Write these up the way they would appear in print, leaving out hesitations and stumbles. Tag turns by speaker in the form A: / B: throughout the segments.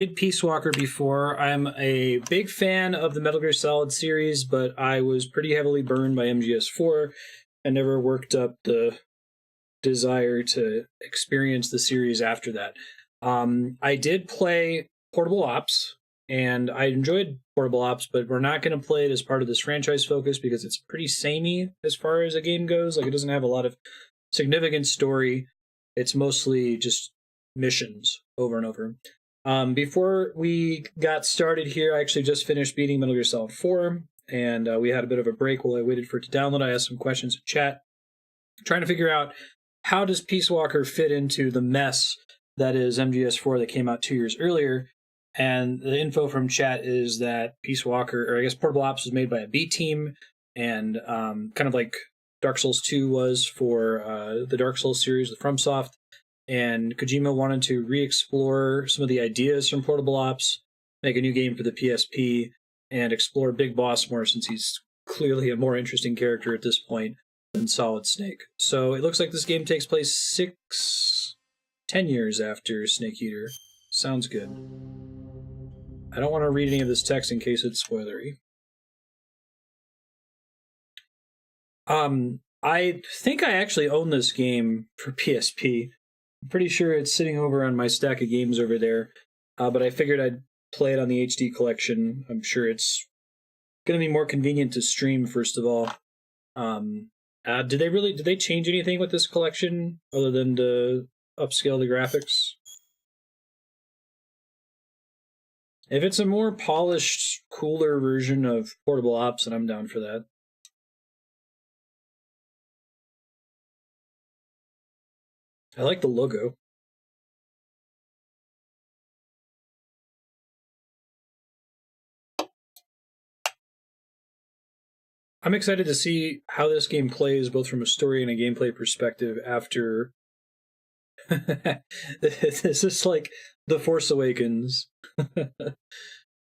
A: Did Peace Walker before. I'm a big fan of the Metal Gear Solid series, but I was pretty heavily burned by MGS4 and never worked up the desire to experience the series after that. I did play Portable Ops, and I enjoyed Portable Ops, but we're not going to play it as part of this franchise focus because it's pretty samey as far as a game goes. Like, it doesn't have a lot of significant story. It's mostly just missions over and over. Before we got started here, I actually just finished beating Metal Gear Solid 4, and we had a bit of a break while I waited for it to download. I asked some questions in chat, trying to figure out how does Peace Walker fit into the mess that is MGS4 that came out 2 years earlier. And the info from chat is that Peace Walker, or I guess Portable Ops, was made by a B team, and kind of like Dark Souls 2 was for the Dark Souls series with FromSoft. And Kojima wanted to re-explore some of the ideas from Portable Ops, make a new game for the PSP, and explore Big Boss more, since he's clearly a more interesting character at this point than Solid Snake. So it looks like this game takes place 10 years after Snake Eater. Sounds good. I don't want to read any of this text in case it's spoilery. I think I actually own this game for PSP. I'm pretty sure it's sitting over on my stack of games over there, but I figured I'd play it on the HD collection. I'm sure it's going to be more convenient to stream, first of all. Did they change anything with this collection other than to upscale the graphics? If it's a more polished, cooler version of Portable Ops, then I'm down for that. I like the logo. I'm excited to see how this game plays, both from a story and a gameplay perspective, after... This is like The Force Awakens.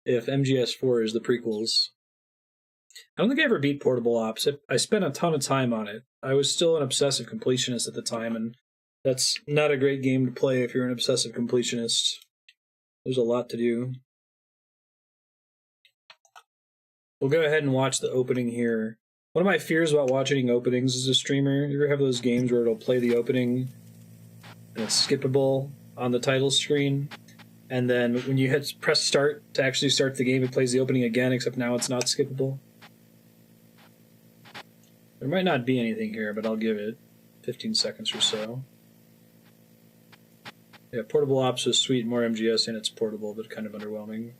A: If MGS4 is the prequels. I don't think I ever beat Portable Ops. I spent a ton of time on it. I was still an obsessive completionist at the time, and that's not a great game to play if you're an obsessive completionist. There's a lot to do. We'll go ahead and watch the opening here. One of my fears about watching openings as a streamer, you ever have those games where it'll play the opening and it's skippable on the title screen, and then when you press start to actually start the game, it plays the opening again, except now it's not skippable? There might not be anything here, but I'll give it 15 seconds or so. Yeah, Portable Ops is sweet, more MGS, and it's portable, but kind of underwhelming.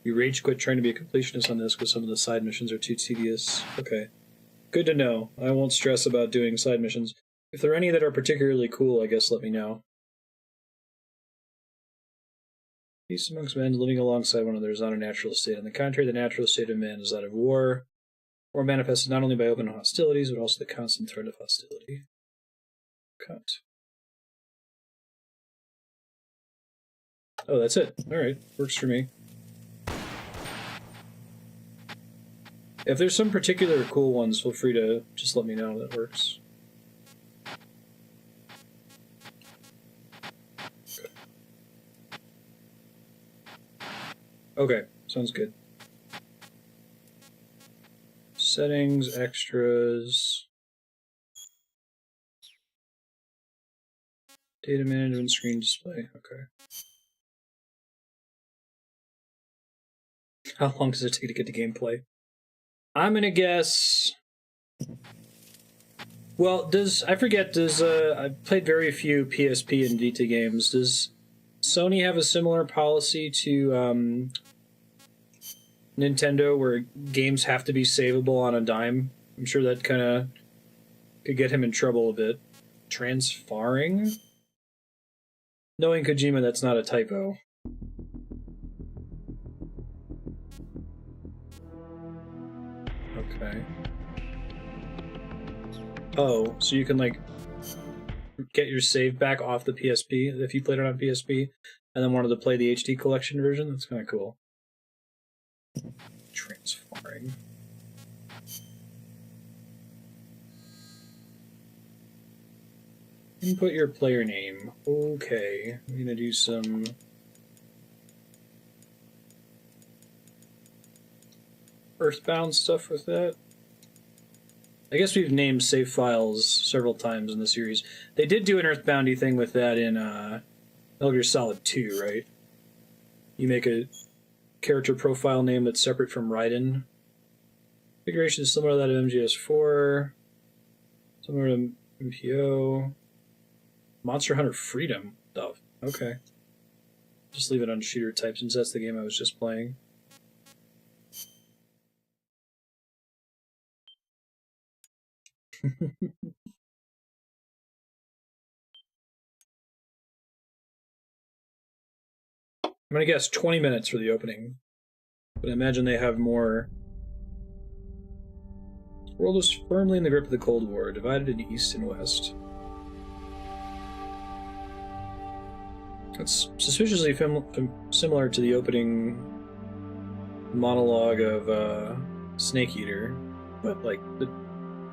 A: You rage quit trying to be a completionist on this because some of the side missions are too tedious. Okay. Good to know. I won't stress about doing side missions. If there are any that are particularly cool, I guess let me know. Peace amongst men living alongside one another is not a natural state. On the contrary, the natural state of man is that of war, or manifested not only by open hostilities, but also the constant threat of hostility. Cut. Oh, that's it. Alright, works for me. If there's some particular cool ones, feel free to just let me know. That works. Okay, sounds good. Settings, extras. Data management, screen display. Okay. How long does it take to get to gameplay? I'm gonna guess... Well, I've played very few PSP and Vita games. Does Sony have a similar policy to Nintendo where games have to be savable on a dime? I'm sure that kind of could get him in trouble a bit. Transfarring? Knowing Kojima, that's not a typo. Okay. Oh, so you can, like, get your save back off the PSP if you played it on PSP and then wanted to play the HD collection version? That's kind of cool. Transfarring. Input your player name. Okay, I'm gonna do some Earthbound stuff with that. I guess we've named save files several times in the series. They did do an Earthboundy thing with that in Metal Gear Solid 2, right? You make a character profile name that's separate from Raiden. Configuration is similar to that of MGS4. Similar to MPO. Monster Hunter Freedom stuff. Okay. Just leave it on shooter type since that's the game I was just playing. I'm gonna guess 20 minutes for the opening. But I imagine they have more. The world was firmly in the grip of the Cold War, divided into East and West. It's suspiciously similar to the opening monologue of Snake Eater, but like the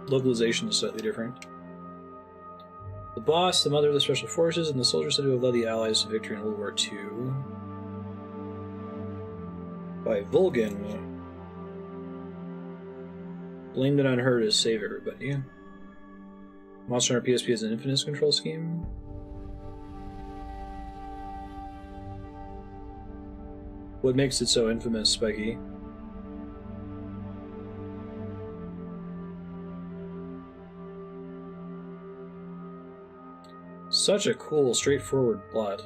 A: localization is slightly different. The boss, the mother of the special forces, and the soldiers said to have led the Allies to victory in World War II. By Vulgan. Blamed it on her to save everybody. Monster Hunter PSP has an infamous control scheme. What makes it so infamous, Spiky? Such a cool, straightforward plot.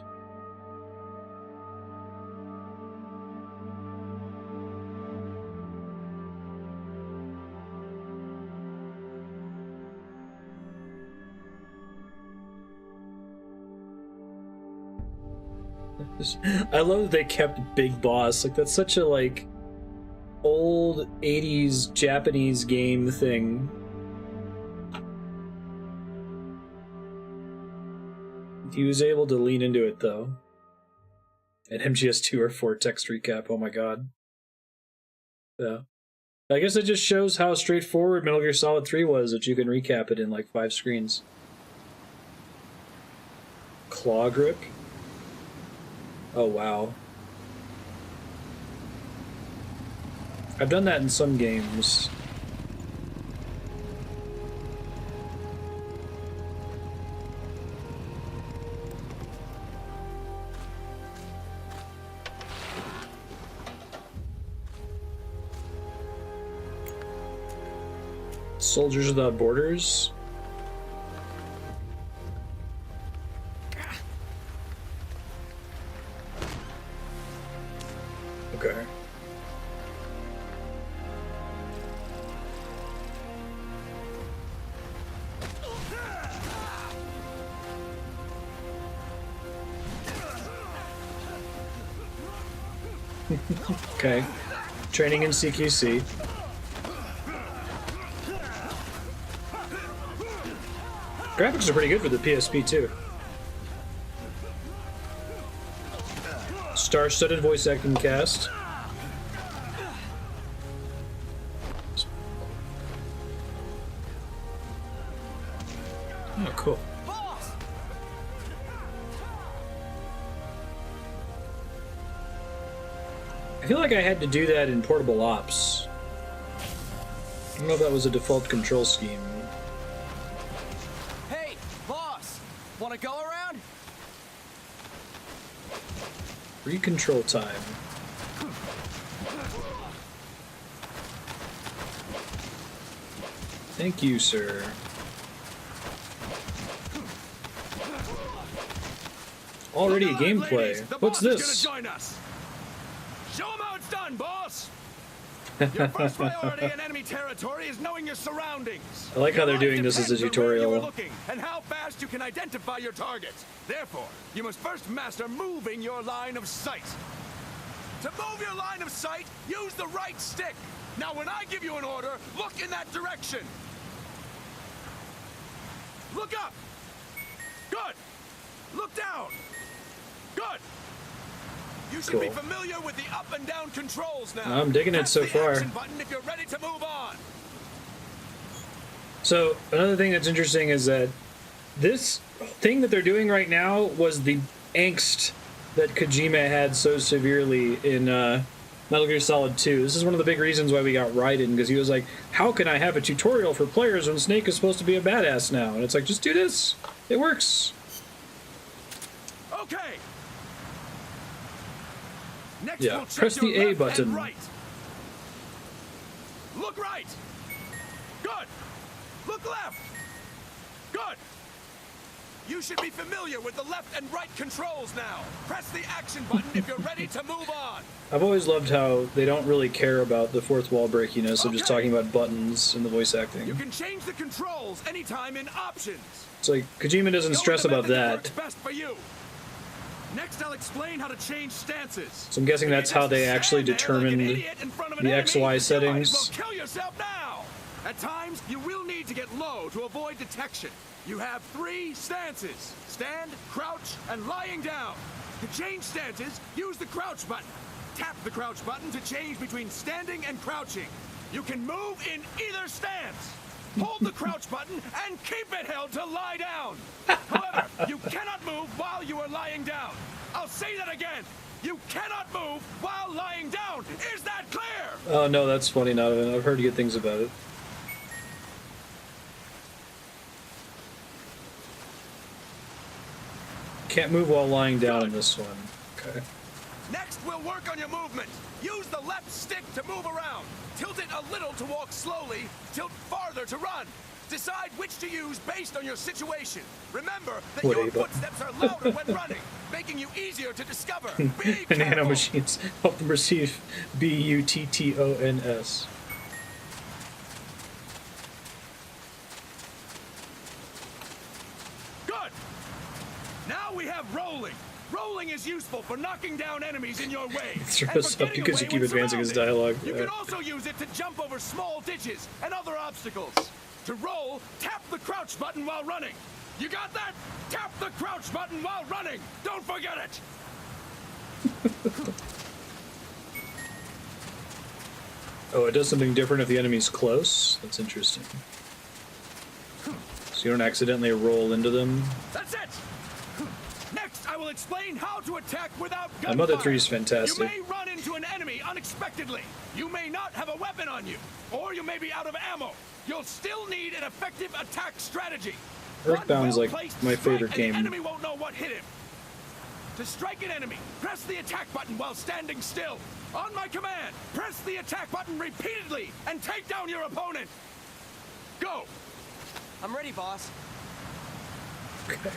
A: I love that they kept Big Boss. Like, that's such a, like, old 80s Japanese game thing. He was able to lean into it, though. At MGS2 or 4 text recap, oh my god. Yeah. I guess it just shows how straightforward Metal Gear Solid 3 was, that you can recap it in, like, 5 screens. Claw grip? Oh, wow. I've done that in some games. Soldiers Without Borders? Okay. Okay. Training in CQC. Graphics are pretty good for the PSP too. Star-studded voice acting cast. Oh, cool. I feel like I had to do that in Portable Ops. I don't know if that was a default control scheme.
B: Hey, boss! Wanna go around?
A: Free control time. Thank you, sir. Already a gameplay. What's this?
B: Join us. Show 'em how it's done, boss. Your first priority in enemy territory is knowing your surroundings.
A: I like how they're doing this as a tutorial.
B: And how fast you can identify your targets. Therefore, you must first master moving your line of sight. To move your line of sight, use the right stick. Now, when I give you an order, look in that direction. Look up. Good. Look down. Good. You should be familiar with the up and down controls now.
A: I'm digging it so far.
B: Button if you're ready to move on.
A: So another thing that's interesting is that this thing that they're doing right now was the angst that Kojima had so severely in Metal Gear Solid 2. This is one of the big reasons why we got Raiden, because he was like, how can I have a tutorial for players when Snake is supposed to be a badass now? And it's like, just do this. It works.
B: Okay. Next
A: Yeah,
B: we'll check
A: press the
B: your
A: A
B: left
A: button.
B: and right. Look right. Good. Look left. Good. You should be familiar with the left and right controls now. Press the action button if you're ready to move on.
A: I've always loved how they don't really care about the fourth wall breakiness of just talking about buttons in the voice acting.
B: You can change the controls anytime in options.
A: It's like, Kojima doesn't stress about that.
B: Works best for you. Next, I'll explain how to change stances.
A: So I'm guessing that's how they actually determined the XY settings.
B: Kill yourself now. At times, you will need to get low to avoid detection. You have 3 stances: stand, crouch, and lying down. To change stances, use the crouch button. Tap the crouch button to change between standing and crouching. You can move in either stance. Hold the crouch button and keep it held to lie down. However, you cannot move while you are lying down. I'll say that again. You cannot move while lying down. Is that clear?
A: Oh no, that's funny. Not I've heard good things about it. Can't move while lying down in this one. Okay.
B: Next, we'll work on your movement. Use the left stick to move around. Tilt it a little to walk slowly. Tilt farther to run. Decide which to use based on your situation. Remember that your footsteps are louder when running, making you easier to discover. Be careful.
A: Nano machines help them receive BUTTONS.
B: Good. Now we have rolling. Rolling is useful for knocking down enemies in your way.
A: Throws up because you keep advancing his dialogue.
B: You can also use it to jump over small ditches and other obstacles. To roll, tap the crouch button while running. You got that? Tap the crouch button while running. Don't forget it.
A: Oh, it does something different if the enemy's close? That's interesting. So you don't accidentally roll into them?
B: That's it! Next, I will explain how to attack without gunfire.
A: Mother 3 is fantastic.
B: You may run into an enemy unexpectedly. You may not have a weapon on you, or you may be out of ammo. You'll still need an effective attack strategy.
A: Earthbound's like my favorite game.
B: The enemy won't know what hit him. To strike an enemy, press the attack button while standing still. On my command, press the attack button repeatedly and take down your opponent. Go.
C: I'm ready, boss.
A: Okay.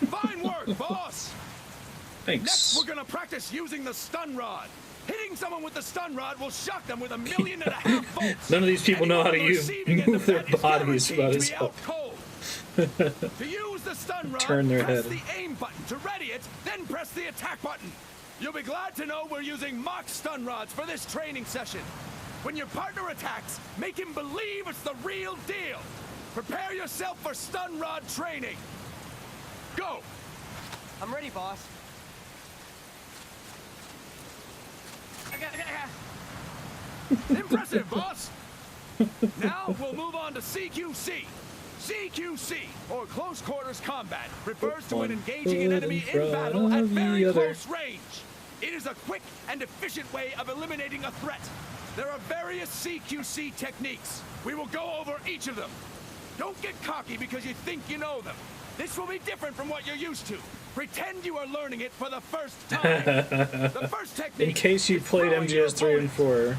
B: Fine work, boss.
A: Thanks.
B: Next, we're gonna practice using the stun rod. Hitting someone with the stun rod will shock them with 1.5 million volts.
A: None of these people know how to move their
B: that
A: bodies about as
B: out
A: well.
B: cold. To use the stun rod,
A: Turn their
B: press
A: head.
B: the aim button. To ready it, then press the attack button. You'll be glad to know we're using mock stun rods for this training session. When your partner attacks, make him believe it's the real deal. Prepare yourself for stun rod training. Go.
C: I'm ready, boss.
B: Impressive, boss. Now we'll move on to CQC. CQC, or Close Quarters Combat, refers to when engaging an enemy in battle at very close range. It is a quick and efficient way of eliminating a threat. There are various CQC techniques. We will go over each of them. Don't get cocky because you think you know them. This will be different from what you're used to. Pretend you are learning it for the first time. The first technique.
A: In case you played MGS 3 and 4.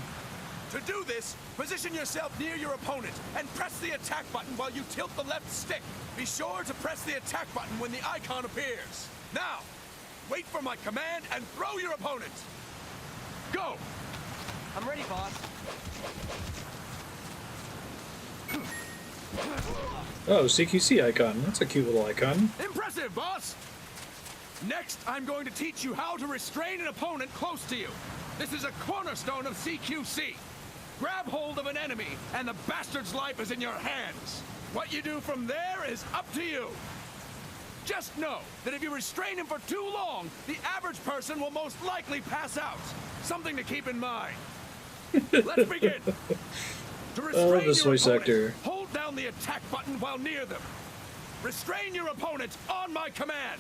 B: To do this, position yourself near your opponent and press the attack button while you tilt the left stick. Be sure to press the attack button when the icon appears. Now, wait for my command and throw your opponent. Go.
C: I'm ready, boss.
A: Oh, CQC icon. That's a cute little icon.
B: Impressive, boss! Next, I'm going to teach you how to restrain an opponent close to you. This is a cornerstone of CQC. Grab hold of an enemy, and the bastard's life is in your hands. What you do from there is up to you. Just know that if you restrain him for too long, the average person will most likely pass out. Something to keep in mind. Let's begin. To
A: I love
B: restrain
A: this
B: your
A: voice
B: opponent,
A: actor.
B: hold down the attack button while near them. Restrain your opponent on my command.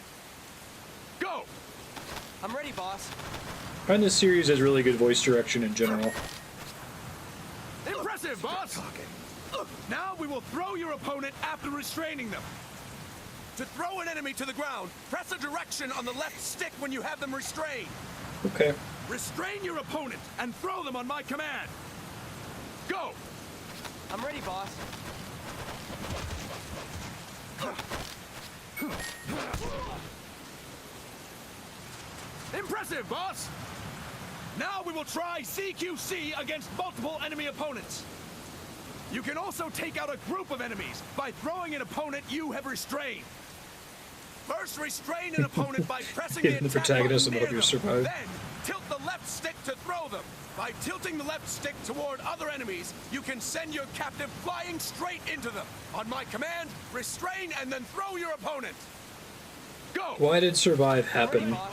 B: Go.
C: I'm ready, boss.
A: I find this series has really good voice direction in general.
B: Impressive, boss. Now we will throw your opponent after restraining them. To throw an enemy to the ground, press a direction on the left stick when you have them restrained.
A: Okay.
B: Restrain your opponent and throw them on my command. Go.
C: I'm ready, boss.
B: Impressive, boss! Now we will try CQC against multiple enemy opponents. You can also take out a group of enemies by throwing an opponent you have restrained. First, restrain an opponent by pressing the
A: Hidden
B: attack
A: protagonist
B: button
A: and
B: near
A: hope you
B: them.
A: survive.
B: Then, tilt the left stick to throw them. By tilting the left stick toward other enemies, you can send your captive flying straight into them. On my command, restrain and then throw your opponent. Go!
A: Why did survive
C: I'm ready,
A: happen?
C: boss.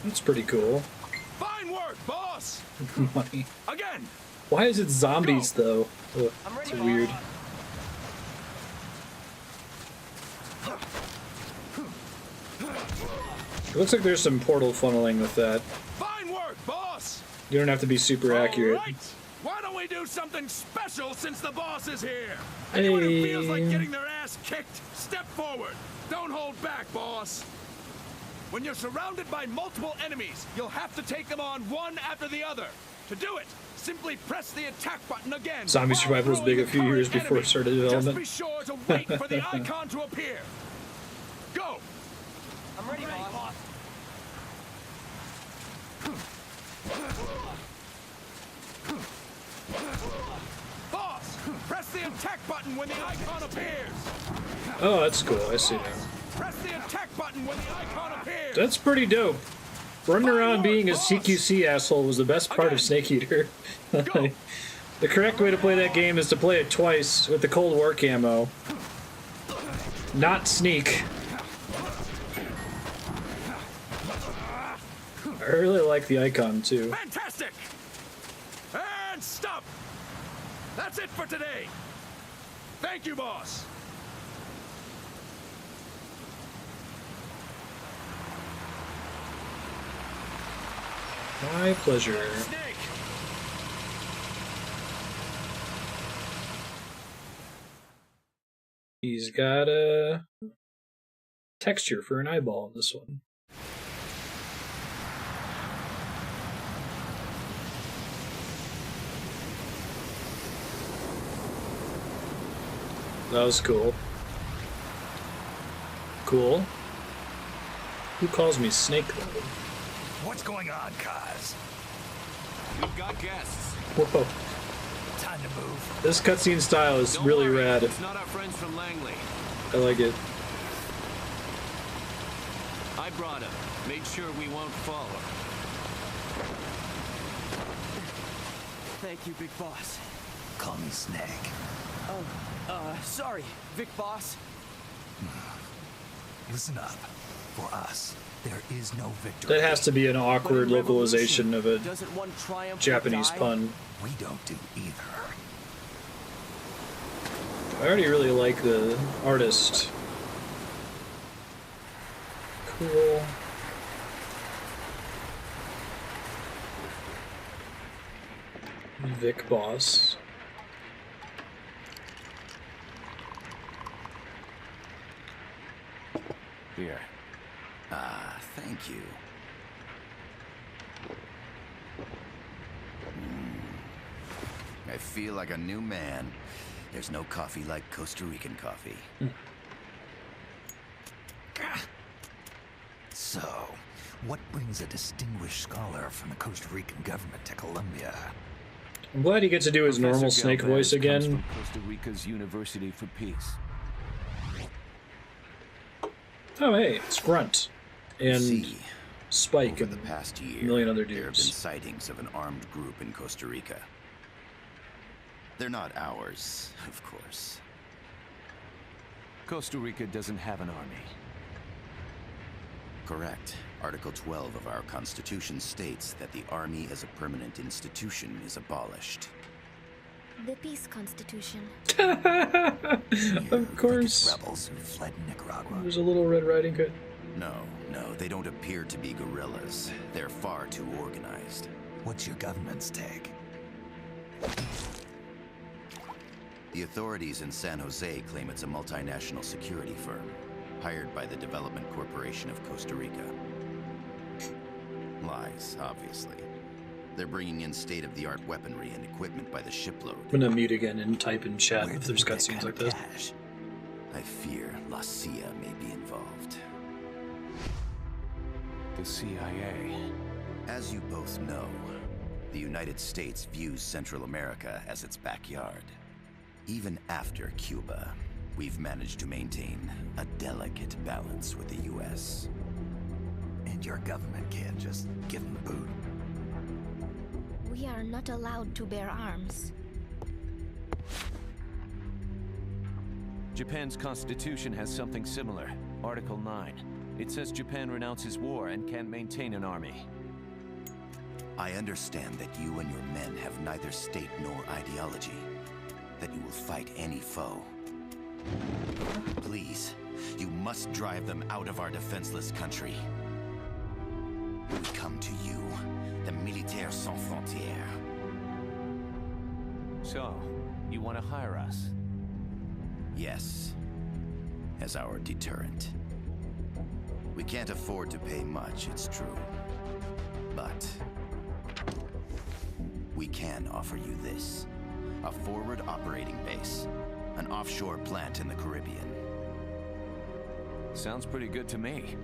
A: That's pretty cool.
B: Fine work, boss!
A: Money.
B: Again!
A: Why is it zombies though? Ugh,
C: I'm ready,
A: it's
C: boss.
A: weird. It looks like there's some portal funneling with that.
B: Fine work, boss!
A: You don't have to be super accurate.
B: All right. Why don't we do something special since the boss is here? Anyone who feels like
A: Hey.
B: getting their ass kicked, step forward. Don't hold back, boss. When you're surrounded by multiple enemies, you'll have to take them on one after the other. To do it, simply press the attack button again.
A: Zombie
B: while
A: survival was
B: throwing
A: big a
B: the
A: few
B: current
A: years before it
B: enemy.
A: started
B: Just
A: development.
B: be sure to wait for the icon to appear. Go!
C: I'm ready, boss.
B: Boss, press the attack button when the icon appears.
A: Oh, that's cool. I see now.
B: Press the attack button when the icon appears.
A: That's pretty dope. Running around being a CQC asshole was the best part of Snake Eater.
B: Go.
A: The correct way to play that game is to play it twice with the Cold War camo. Not sneak. I really like the icon too.
B: Fantastic! And stop! That's it for today. Thank you, boss.
A: My pleasure.
B: Snake!
A: He's got a texture for an eyeball in this one. That was cool. Cool. Who calls me Snake though?
D: What's going on, Kaz?
B: We've got guests.
A: Whoa.
D: Time to move.
A: This cutscene style is
B: Don't
A: really
B: worry,
A: rad.
B: It's not our friends from Langley.
A: I like it.
B: I brought him. Made sure we won't follow.
C: Thank you, big boss.
D: Call me Snake.
C: Sorry, Vic boss.
D: Listen up. For us, there is no victory.
A: That has to be an
C: But
A: awkward
C: in
A: localization of a
C: doesn't one triumph or
A: Japanese
C: die?
A: pun.
D: We don't do either.
A: I already really like the artist. Cool. Vic Boss.
B: Here.
D: Thank you. I feel like a new man. There's no coffee like Costa Rican coffee. So, what brings a distinguished scholar from the Costa Rican government to Colombia?
A: I'm glad he gets to do his normal Snake voice again.
B: From Costa Rica's University for Peace.
A: Oh hey, it's Grunt. And
D: See,
A: Spike
D: over
A: and
D: the past year,
A: a million other
D: there have been
A: dudes.
D: sightings of an armed group in Costa Rica. They're not ours, of course.
B: Costa Rica doesn't have an army.
D: Correct. Article 12 of our Constitution states that the Army as a permanent institution is abolished.
E: The Peace Constitution.
A: Of course.
F: Rebels who fled Nicaragua.
A: There's a little Red Riding Hood.
D: No, they don't appear to be guerrillas. They're far too organized.
F: What's your government's take?
D: The authorities in San Jose claim it's a multinational security firm, hired by the Development Corporation of Costa Rica. Lies, obviously. They're bringing in state-of-the-art weaponry and equipment by the shipload.
A: I'm gonna mute again and type in chat
F: Where
A: if
F: did
A: there's
F: they get
A: cutscenes
F: that
A: like this.
F: cash?
D: I fear La CIA may be involved.
B: The CIA.
D: As you both know, the United States views Central America as its backyard. Even after Cuba, we've managed to maintain a delicate balance with the U.S.
F: And your government can't just give them the boot.
E: We are not allowed to bear arms.
C: Japan's constitution has something similar. Article 9. It says Japan renounces war and can't maintain an army.
D: I understand that you and your men have neither state nor ideology. That you will fight any foe. Please, you must drive them out of our defenseless country. We come to you, the Militaires Sans Frontières.
C: So, you want to hire us?
D: Yes, as our deterrent. We can't afford to pay much, it's true. But we can offer you this. A forward operating base. An offshore plant in the Caribbean.
C: Sounds pretty good to me.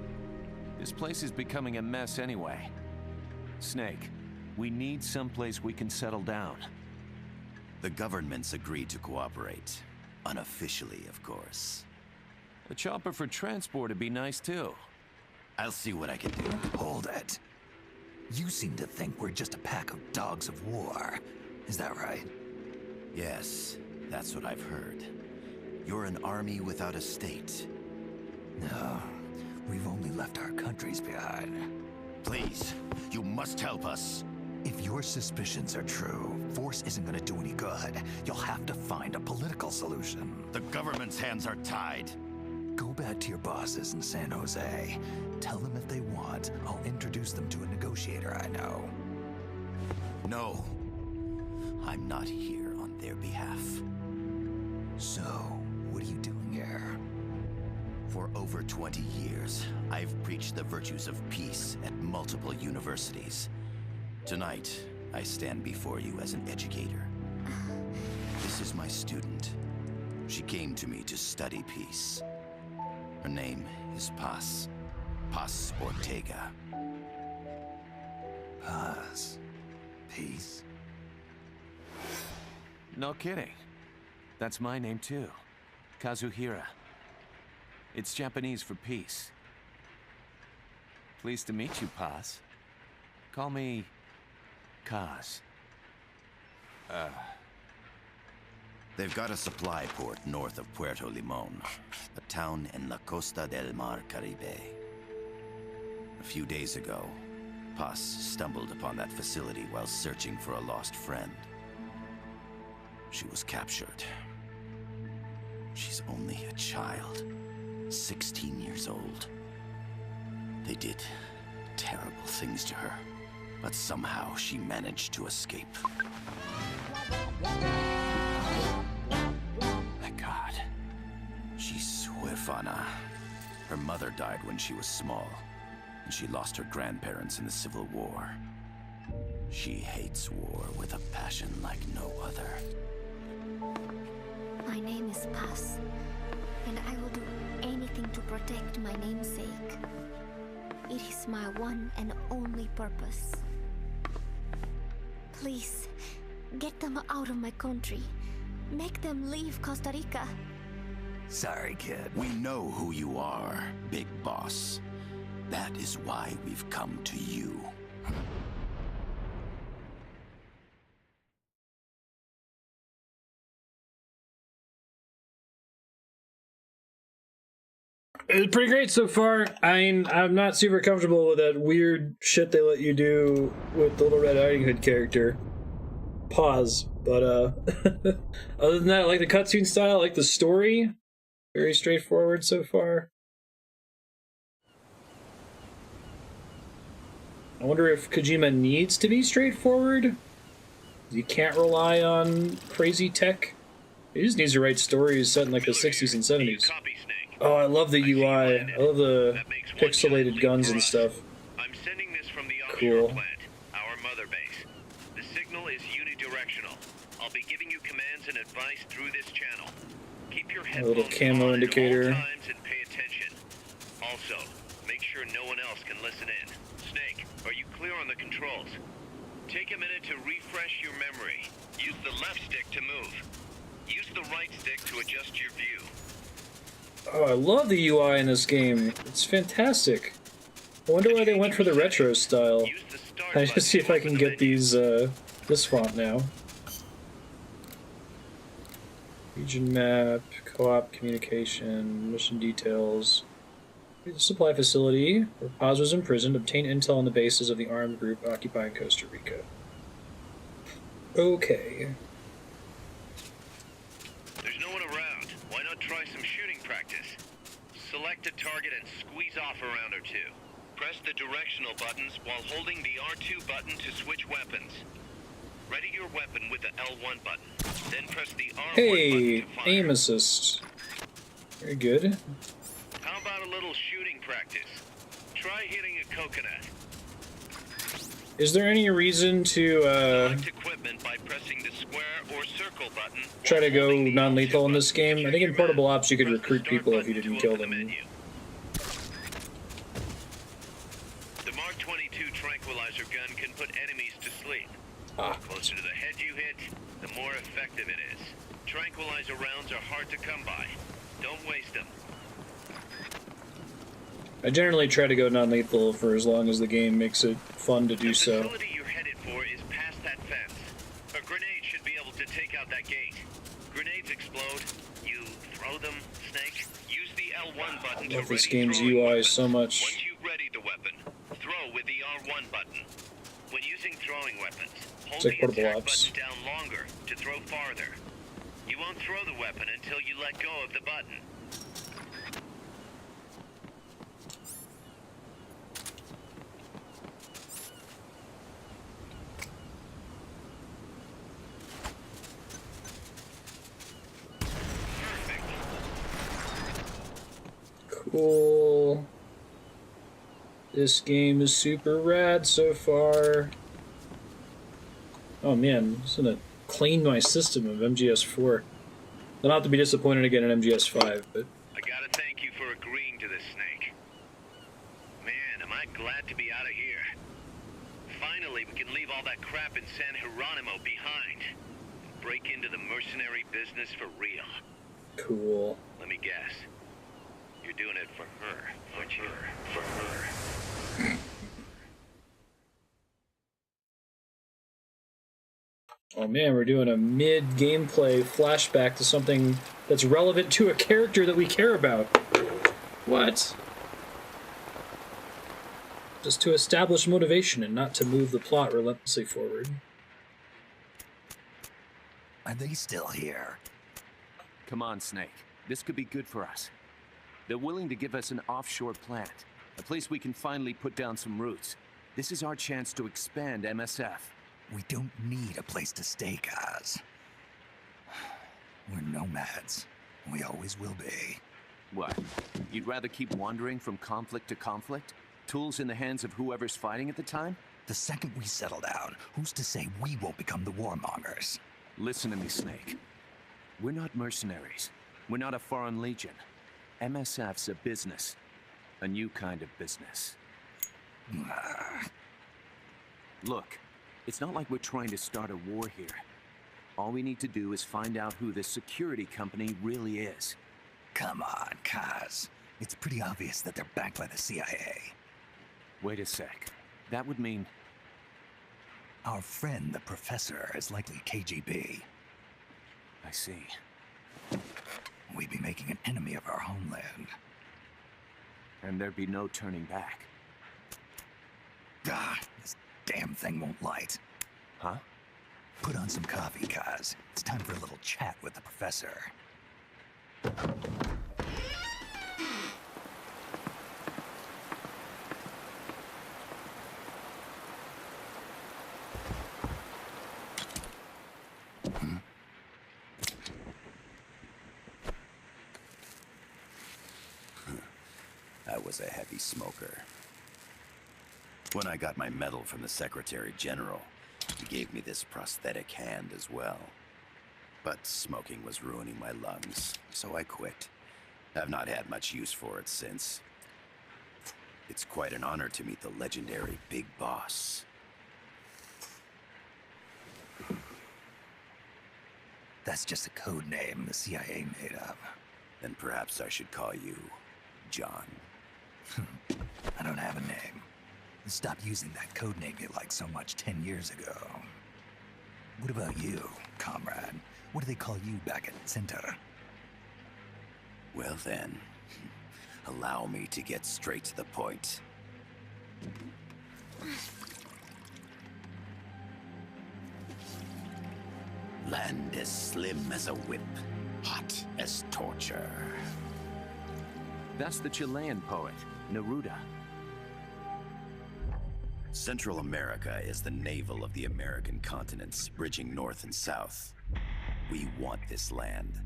C: This place is becoming a mess anyway. Snake, we need someplace we can settle down.
D: The governments agreed to cooperate. Unofficially, of course.
C: A chopper for transport would be nice too.
D: I'll see what I can do.
F: Hold it. You seem to think we're just a pack of dogs of war. Is that right?
D: Yes, that's what I've heard. You're an army without a state.
F: No, we've only left our countries behind.
D: Please, you must help us.
F: If your suspicions are true, force isn't gonna do any good. You'll have to find a political solution.
D: The government's hands are tied.
F: Go back to your bosses in San Jose. Tell them if they want, I'll introduce them to a negotiator I know.
D: No, I'm not here on their behalf.
F: So, what are you doing here?
D: For over 20 years, I've preached the virtues of peace at multiple universities. Tonight, I stand before you as an educator. This is my student. She came to me to study peace. Her name is Paz. Paz Ortega.
F: Paz. Peace.
C: No kidding. That's my name too. Kazuhira. It's Japanese for peace. Pleased to meet you, Paz. Call me Kaz.
D: They've got a supply port north of Puerto Limon, a town in la Costa del Mar Caribe. A few days ago, Paz stumbled upon that facility while searching for a lost friend. She was captured. She's only a child, 16 years old. They did terrible things to her, but somehow she managed to escape. My God. She's huérfana. Her mother died when she was small, and she lost her grandparents in the Civil War. She hates war with a passion like no other.
E: My name is Paz, and I will do anything to protect my namesake. It is my one and only purpose. Please, get them out of my country. Make them leave Costa Rica.
F: Sorry, kid.
D: We know who you are, Big Boss. That is why we've come to you.
A: It's pretty great so far. I mean, I'm not super comfortable with that weird shit they let you do with the Little Red Riding Hood character. Pause. But, other than that, I like the cutscene style, I like the story. Very straightforward so far. I wonder if Kojima needs to be straightforward. You can't rely on crazy tech. He just needs to write stories set in like the 60s and 70s. Oh, I love the UI. I love the pixelated guns and stuff.
G: I'm sending this from the
A: Cool.
G: offshore plant, our mother base. The signal is unidirectional. I'll be giving you commands and advice through this channel. Keep your
A: A little
G: headphones
A: camo
G: on
A: indicator.
G: at all times and pay attention. Also, make sure no one else can listen in. Snake, are you clear on the controls? Take a minute to refresh your memory. Use the left stick to move. Use the right stick to adjust your view.
A: Oh, I love the UI in this game. It's fantastic. I wonder why they went for the retro style.
G: Use the start
A: I just see if I can get these, this font now. Region map, co-op communication, mission details. The supply facility, where Paz was imprisoned, obtain intel on the bases of the armed group occupying Costa Rica. Okay.
G: There's no one around. Why not try some shooting practice? Select a target and squeeze off a round or two. Press the directional buttons while holding the R2 button to switch weapons. Ready your weapon with the L1 button. Then press the R1
A: Hey,
G: button to fire.
A: aim assist. Very good.
G: How about a little shooting practice? Try hitting a coconut.
A: Is there any reason to,
G: Select equipment by pressing the square or circle button.
A: try to go
G: while holding the
A: non-lethal
G: R2
A: in this
G: button to
A: game? I
G: check
A: think in
G: your
A: Portable
G: map.
A: Ops you could
G: Press the
A: recruit
G: start
A: people if you
G: button
A: didn't
G: to
A: kill
G: open the
A: them.
G: menu. The Mark 22 tranquilizer gun can put enemies to sleep.
A: Ah.
G: The closer to the head you hit, the more effective it is. Tranquilizer rounds are hard to come by. Don't waste them.
A: I generally try to go non-lethal for as long as the game makes it fun to do
G: The
A: so.
G: facility you're headed for is past that fence. A grenade should be able to take out that gate. Grenades explode. You throw them, Snake. Use the L1 button to
A: I love this
G: ready
A: game's
G: throwing
A: UI
G: weapons.
A: so much.
G: Once you've readied the weapon, throw with the R1 button. When using throwing weapons, hold
A: like
G: the
A: Portable
G: attack
A: Ops.
G: button down longer to throw farther. You won't throw the weapon until you let go of the button.
A: Cool. This game is super rad so far. Oh man, I'm just gonna clean my system of MGS4. I'll not have to be disappointed again in MGS5, but
G: I gotta thank you for agreeing to this, Snake. Man, am I glad to be out of here. Finally, we can leave all that crap in San Geronimo behind. And break into the mercenary business for real.
A: cool.
G: Let me guess. You're doing it for her, aren't you? For her.
A: Oh man, we're doing a mid-gameplay flashback to something that's relevant to a character that we care about. What? Just to establish motivation and not to move the plot relentlessly forward.
F: Are they still here?
C: Come on, Snake. This could be good for us. They're willing to give us an offshore plant, a place we can finally put down some roots. This is our chance to expand MSF.
F: We don't need a place to stay, guys. We're nomads. We always will be.
C: What? You'd rather keep wandering from conflict to conflict? Tools in the hands of whoever's fighting at the time?
F: The second we settle down, who's to say we won't become the warmongers?
C: Listen to me, Snake. We're not mercenaries. We're not a foreign legion. MSF's a business. A new kind of business. Look, it's not like we're trying to start a war here. All we need to do is find out who this security company really is.
F: Come on, Kaz. It's pretty obvious that they're backed by the CIA.
C: Wait a sec. That would mean...
F: Our friend, the professor, is likely KGB.
C: I see.
F: We'd be making an enemy of our homeland.
C: And there'd be no turning back.
F: Ah, this damn thing won't light.
C: Huh?
F: Put on some coffee, Kaz. It's time for a little chat with the professor.
D: I was a heavy smoker. When I got my medal from the Secretary General, he gave me this prosthetic hand as well. But smoking was ruining my lungs, so I quit. I've not had much use for it since. It's quite an honor to meet the legendary Big Boss.
F: That's just a code name the CIA made up.
D: Then perhaps I should call you John.
F: I don't have a name. I stopped using that code name you liked so much 10 years ago. What about you, comrade? What do they call you back at Center?
D: Well then, allow me to get straight to the point. Land as slim as a whip, hot as torture.
C: That's the Chilean poet, Neruda.
D: Central America is the navel of the American continents, bridging north and south. We want this land.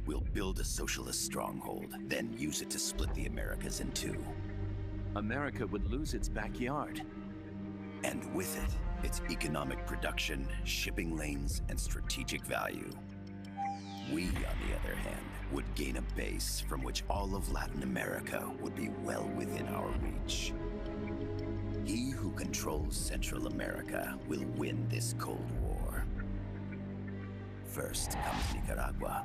D: We'll build a socialist stronghold, then use it to split the Americas in two.
C: America would lose its backyard.
D: And with it, its economic production, shipping lanes, and strategic value. We, on the other hand, would gain a base from which all of Latin America would be well within our reach. He who controls Central America will win this Cold War. First comes Nicaragua,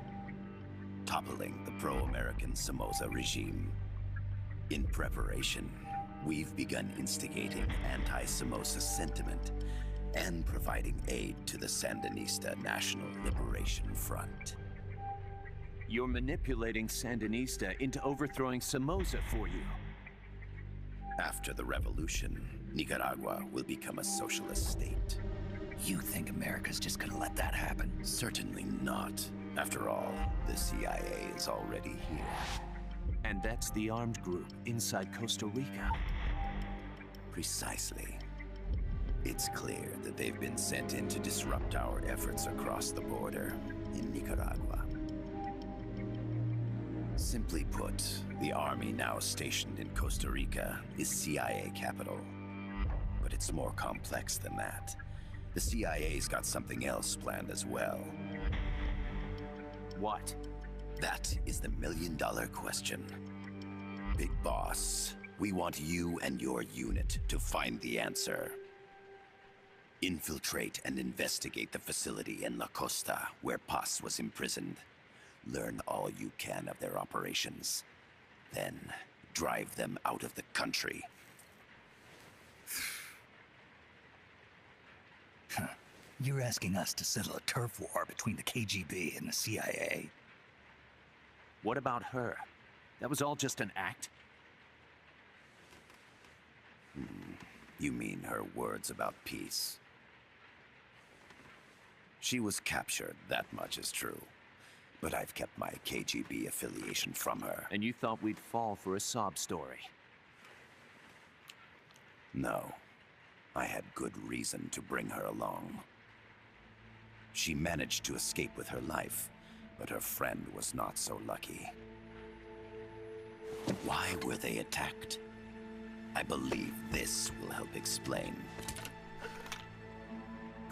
D: toppling the pro-American Somoza regime. In preparation, we've begun instigating anti-Somoza sentiment and providing aid to the Sandinista National Liberation Front.
C: You're manipulating Sandinista into overthrowing Somoza for you.
D: After the revolution, Nicaragua will become a socialist state.
F: You think America's just gonna let that happen?
D: Certainly not. After all, the CIA is already here.
C: And that's the armed group inside Costa Rica.
D: Precisely. It's clear that they've been sent in to disrupt our efforts across the border in Nicaragua. Simply put, the army now stationed in Costa Rica is CIA capital. But it's more complex than that. The CIA's got something else planned as well.
C: What?
D: That is the million-dollar question. Big Boss, we want you and your unit to find the answer. Infiltrate and investigate the facility in La Costa where Paz was imprisoned. Learn all you can of their operations. Then, drive them out of the country.
F: You're asking us to settle a turf war between the KGB and the CIA?
C: What about her? That was all just an act?
D: You mean her words about peace? She was captured, that much is true. But I've kept my KGB affiliation from her.
C: And you thought we'd fall for a sob story?
D: No. I had good reason to bring her along. She managed to escape with her life, but her friend was not so lucky. Why were they attacked? I believe this will help explain.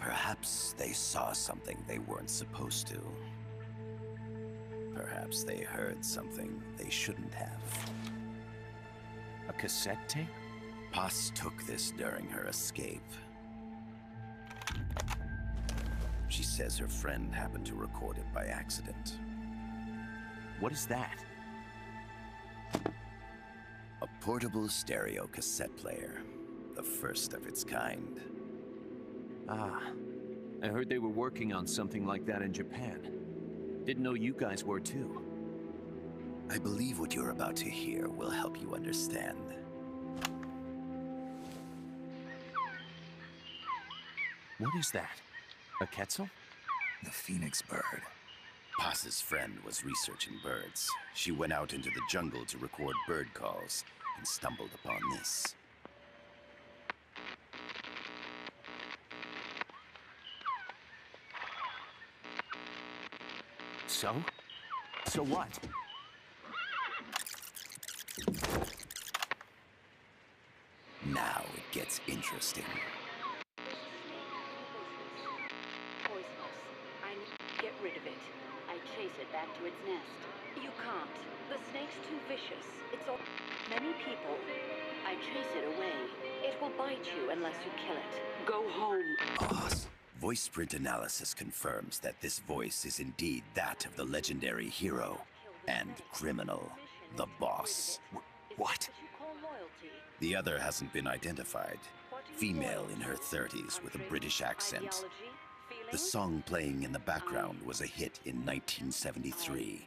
D: Perhaps they saw something they weren't supposed to. Perhaps they heard something they shouldn't have.
C: A cassette tape?
D: Paz took this during her escape. She says her friend happened to record it by accident.
C: What is that?
D: A portable stereo cassette player. The first of its kind.
C: Ah, I heard they were working on something like that in Japan. Didn't know you guys were too.
D: I believe what you're about to hear will help you understand.
C: What is that? A quetzal?
F: The phoenix bird.
D: Paz's friend was researching birds. She went out into the jungle to record bird calls and stumbled upon this.
C: So? So what?
D: Now it gets interesting.
H: Poisonous. I need to get rid of it. I chase it back to its nest. You can't. The snake's too vicious. It's all... Many people. I chase it away. It will bite you unless you kill it. Go home.
D: Boss. Voice print analysis confirms that this voice is indeed that of the legendary hero and criminal, the boss.
F: What?
D: The other hasn't been identified. Female in her 30s with a British accent. The song playing in the background was a hit in 1973.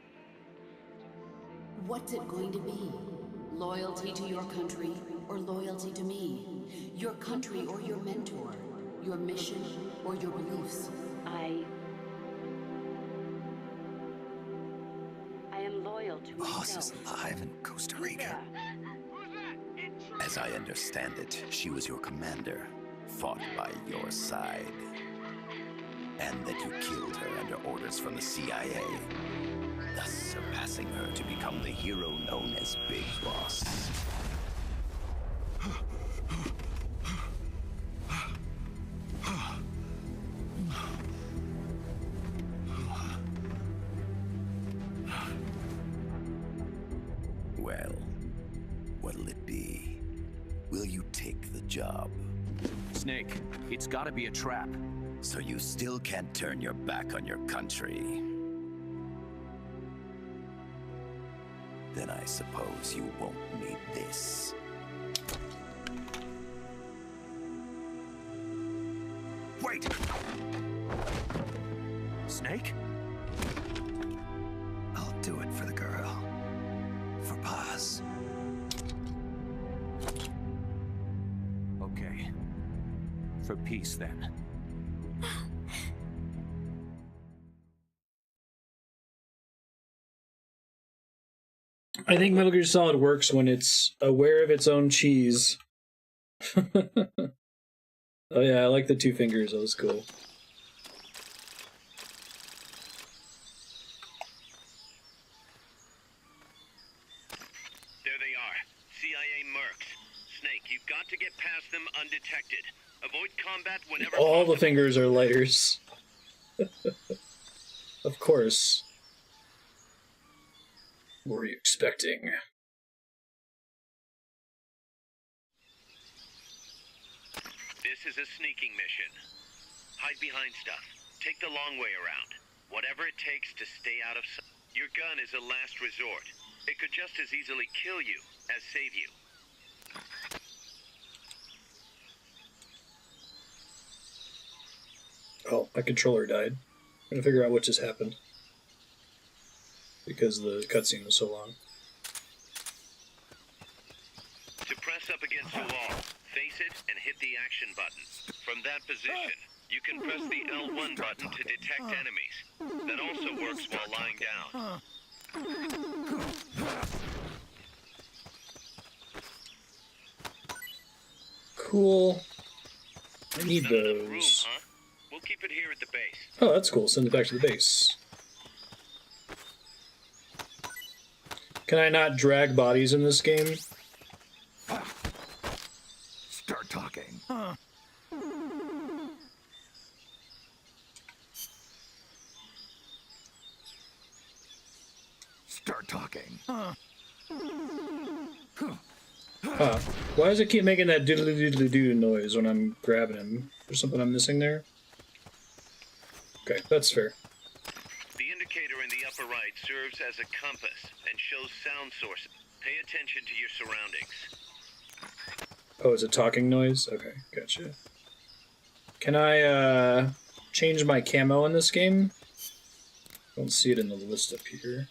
I: What's it going to be? Loyalty to your country or loyalty to me? Your country or your mentor? Your mission or your beliefs?
H: I am loyal to myself.
F: Boss is alive in Costa Rica.
D: As I understand it, she was your commander, fought by your side. And that you killed her under orders from the CIA, thus surpassing her to become the hero known as Big Boss. Well, what'll it be? Will you take the job?
C: Snake, it's gotta be a trap.
D: So you still can't turn your back on your country? Then I suppose you won't need this.
F: Wait!
C: Snake?
F: I'll do it for the girl. For Paz.
C: Okay. For peace, then.
A: I think Metal Gear Solid works when it's aware of its own cheese. Oh yeah, I like the two fingers. That was cool.
G: There they are. CIA mercs. Snake, you've got to get past them undetected. Avoid combat whenever
A: All
G: possible.
A: the fingers are lighters. Of course. What were you expecting?
G: This is a sneaking mission. Hide behind stuff. Take the long way around. Whatever it takes to stay out of sight. Your gun is a last resort. It could just as easily kill you as save you.
A: Oh, my controller died. I'm gonna figure out what just happened. Because the cutscene was so long.
G: To press up against a wall, face it and hit the action button. From that position, you can press the L1 button to detect enemies. That also works while lying down.
A: Cool. I need
G: Not enough room,
A: those.
G: huh? We'll keep it here at the base.
A: Oh, that's cool. Send it back to the base. Can I not drag bodies in this game?
F: Start talking. Start talking.
A: Huh. Why does it keep making that doodly-doodly-doo noise when I'm grabbing him? There's something I'm missing there? Okay, that's fair.
G: The indicator in the upper right serves as a compass and shows sound sources. Pay attention to your surroundings.
A: Oh, it's a talking noise? Okay, gotcha. Can I, change my camo in this game? Don't see it in the list up here.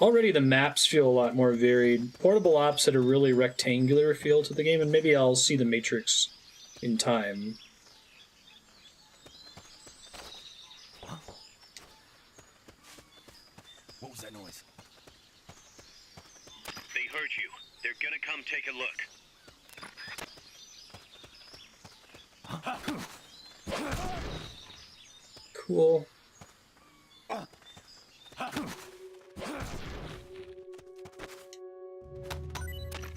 A: already the maps feel a lot more varied. Portable Ops had a really rectangular feel to the game, and maybe I'll see the Matrix in time.
B: What was that noise?
G: They heard you. They're gonna come take a look.
A: Cool.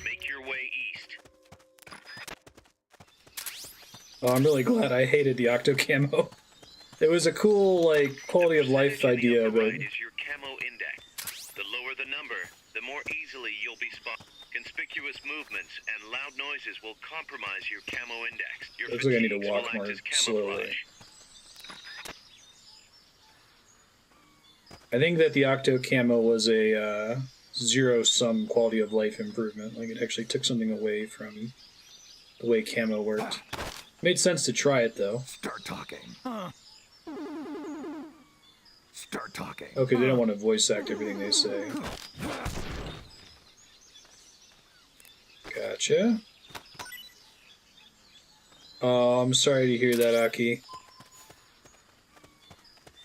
G: Make your way east.
A: Oh, I'm really glad I hated the Octo Camo. It was a cool, like, quality of life idea, but...
G: Right is your camo index. The lower the number, the more easily you'll be spotted. Conspicuous movements and loud noises will compromise your camo index. Your
A: looks like I need to
G: fatigues
A: walk
G: will act
A: more
G: as camouflage.
A: slowly. I think that the Octo Camo was a zero-sum quality of life improvement. Like, it actually took something away from the way camo worked. Made sense to try it, though.
F: Start talking. Start talking.
A: Okay, they don't want to voice act everything they say. Gotcha. Oh, I'm sorry to hear that, Aki.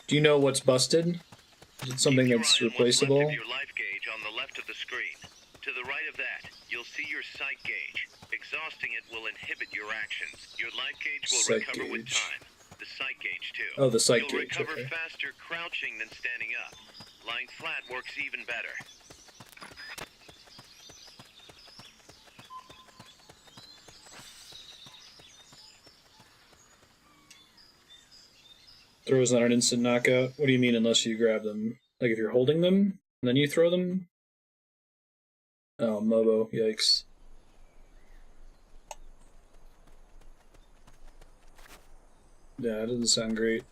A: Do you know what's busted? Is it something that's replaceable?
G: Left of your life gauge on the left of the screen. To the right of that, you'll see your sight gauge. Exhausting it will inhibit your actions. Your life gauge will
A: Sight
G: recover with
A: gauge.
G: time. The sight gauge too.
A: Oh, the sight
G: You'll
A: gauge,
G: recover
A: okay.
G: faster crouching than standing up. Lying flat works even better.
A: Throws not an instant knockout? What do you mean unless you grab them? Like if you're holding them, and then you throw them? Oh, Mobo, yikes. Yeah, that doesn't sound great.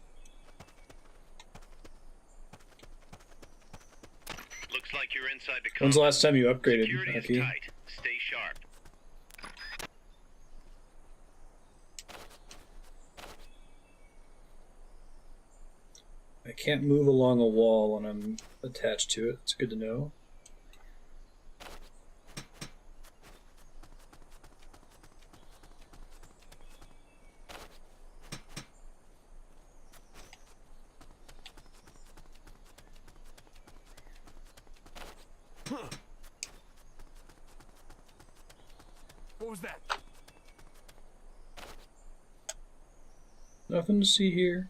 G: Looks like you're inside the
A: When's the
G: compound.
A: last time you upgraded,
G: Security is
A: Aki?
G: tight. Stay sharp.
A: I can't move along a wall when I'm attached to it. It's good to know.
B: What was that?
A: Nothing to see here.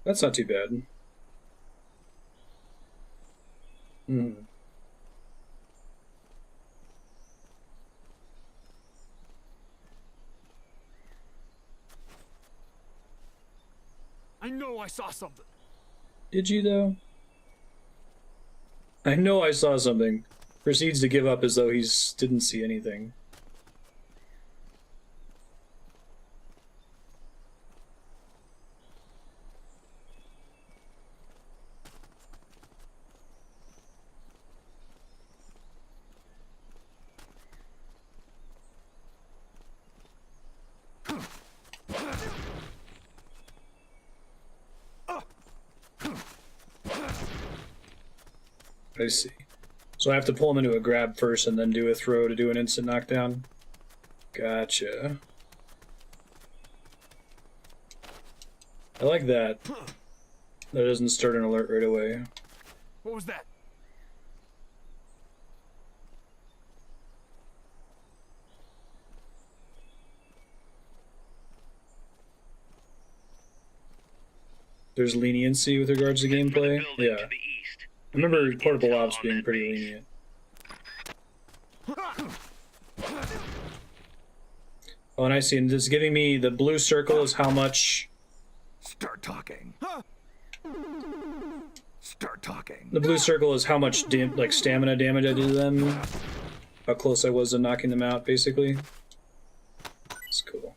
A: That's not too bad. Hmm.
B: I know I saw something.
A: Did you, though? I know I saw something. Proceeds to give up as though he didn't see anything. I see. So I have to pull him into a grab first and then do a throw to do an instant knockdown? Gotcha. I like that. That doesn't start an alert right away.
B: What was that?
A: There's leniency with regards to gameplay? Yeah. I remember Portable Ops being pretty lenient. Oh, and I see. And it's giving me the blue circle is how much...
F: Start talking. Start talking.
A: The blue circle is how much like stamina damage I did to them. How close I was to knocking them out, basically. It's cool.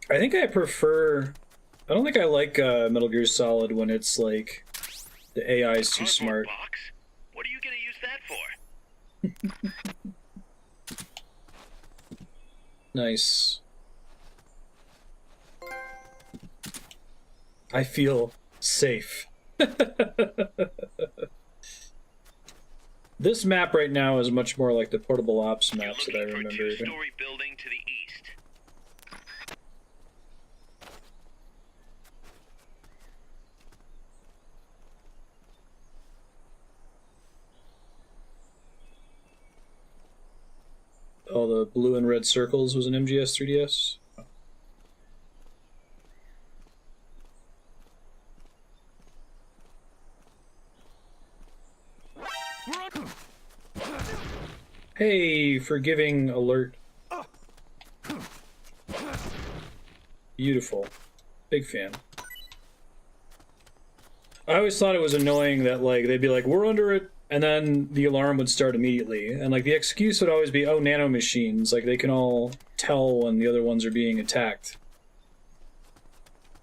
A: I think I prefer... I don't think I like Metal Gear Solid when it's like... The AI is too smart.
G: Box? What are you gonna use that for?
A: Nice. I feel safe. This map right now is much more like the portable ops maps that I remember.
G: Two-story building to the east.
A: All the blue and red circles was an MGS 3DS. Hey, forgiving alert. Beautiful. Big fan. I always thought it was annoying that, like, they'd be like, we're under it, and then the alarm would start immediately. And, like, the excuse would always be, oh, nanomachines. Like, they can all tell when the other ones are being attacked.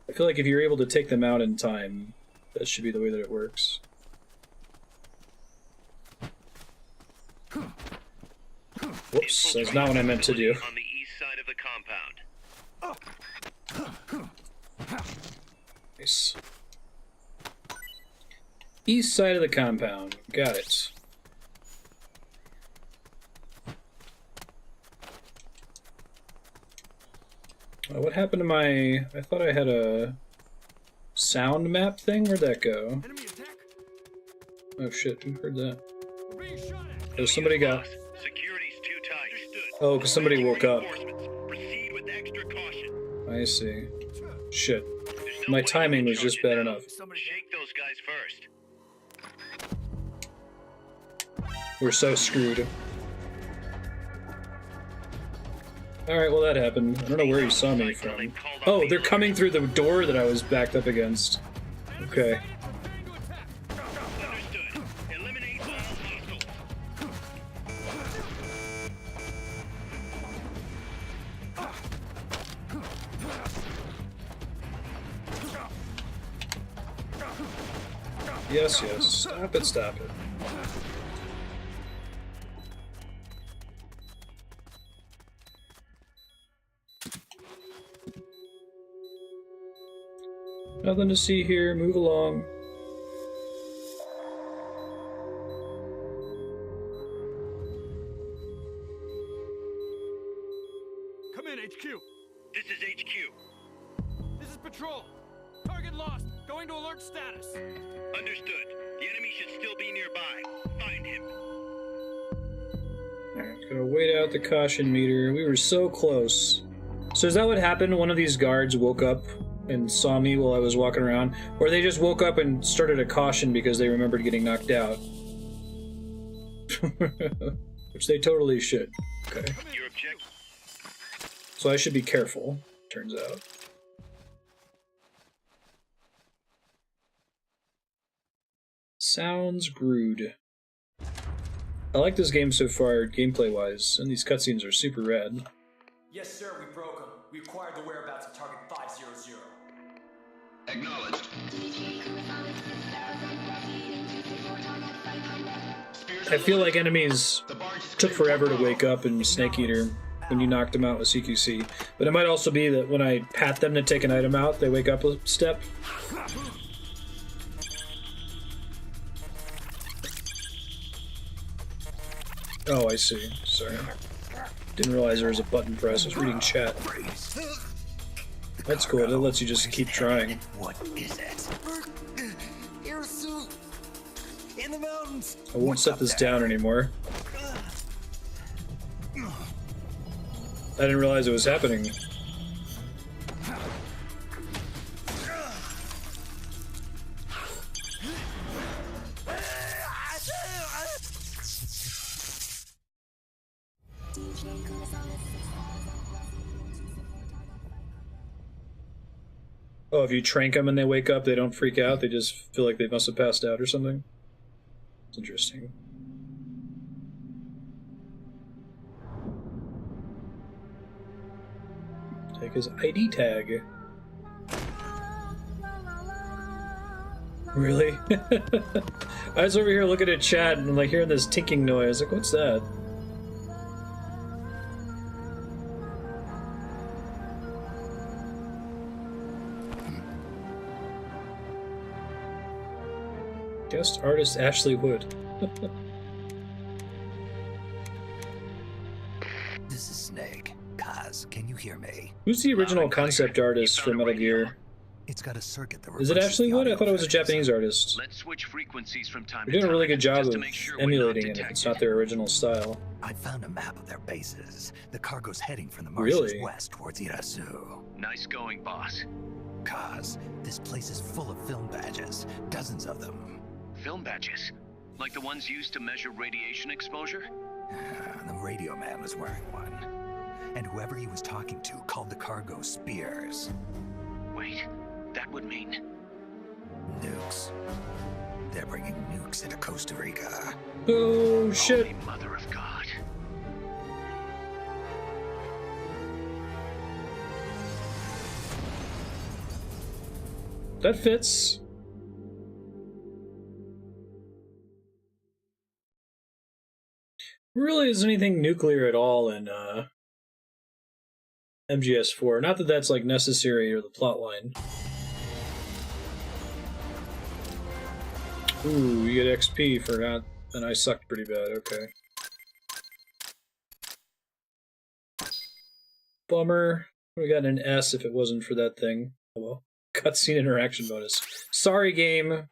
A: I feel like if you're able to take them out in time, that should be the way that it works. Whoops, that's not what I meant to do.
G: On the east side of the compound.
A: Nice. East side of the compound. Got it. What happened to my... I thought I had a sound map thing? Where'd that go? Oh shit, who heard that? Oh, somebody got...
G: Security's too tight.
A: Oh, because somebody woke up.
G: Proceed with extra caution.
A: I see. Shit. My timing was just bad enough.
G: Shake those guys first.
A: We're so screwed. Alright, well that happened. I don't know where he saw me from. Oh, they're coming through the door that I was backed up against. Okay. Yes, yes. Stop it, stop it. Nothing to see here. Move along.
B: Come in, HQ.
G: This is HQ.
B: This is Patrol. Target lost. Going to alert status.
G: Understood. The enemy should still be nearby. Find him.
A: Alright, gonna wait out the caution meter. We were so close. So is that what happened? One of these guards woke up and saw me while I was walking around? Or they just woke up and started a caution because they remembered getting knocked out? Which they totally should. Okay.
G: Your objective.
A: So I should be careful, turns out. Sounds Grood. I like this game so far, gameplay-wise, and these cutscenes are super rad.
J: Yes, sir, we broke them. We acquired the whereabouts of target 500.
K: Acknowledged.
A: I feel like enemies took forever to wake up in Snake Eater when you knocked them out with CQC. But it might also be that when I pat them to take an item out, they wake up a step. Oh, I see. Sorry. Didn't realize there was a button press. I was reading chat. That's cool. That lets you just keep trying.
F: What is it? Air suit in the mountains.
A: I won't set this down anymore. I didn't realize it was happening. Oh, if you trank them and they wake up, they don't freak out? They just feel like they must have passed out or something? It's interesting. Take his ID tag. Really? I was over here looking at chat and like hearing this tinking noise. Like, what's that? Guest artist Ashley Wood.
F: This is Snake. Kaz, can you hear me?
A: Who's the original concept artist for Metal Gear?
F: It's got a circuit that
A: Is it Ashley Wood? I thought it was a Japanese artist.
C: Let's switch frequencies from time
A: They're doing a really good job of
C: sure
A: emulating it if it's not their original style.
F: I found a map of their bases. The cargo's heading from the marshes west towards Irasu.
C: Nice going, boss.
F: Kaz, this place is full of film badges. Dozens of them.
C: Film badges? Like the ones used to measure radiation exposure?
F: The radio man was wearing one. And whoever he was talking to called the cargo Spears.
C: Wait, that would mean...
F: Nukes. They're bringing nukes into Costa Rica.
A: Oh, shit.
C: Holy Mother of God.
A: That fits. Really isn't anything nuclear at all in MGS4. Not that that's like necessary or the plot line. Ooh, you get XP for not, and I sucked pretty bad. Okay. Bummer. We got an S if it wasn't for that thing. Oh well. Cutscene interaction bonus. Sorry, game.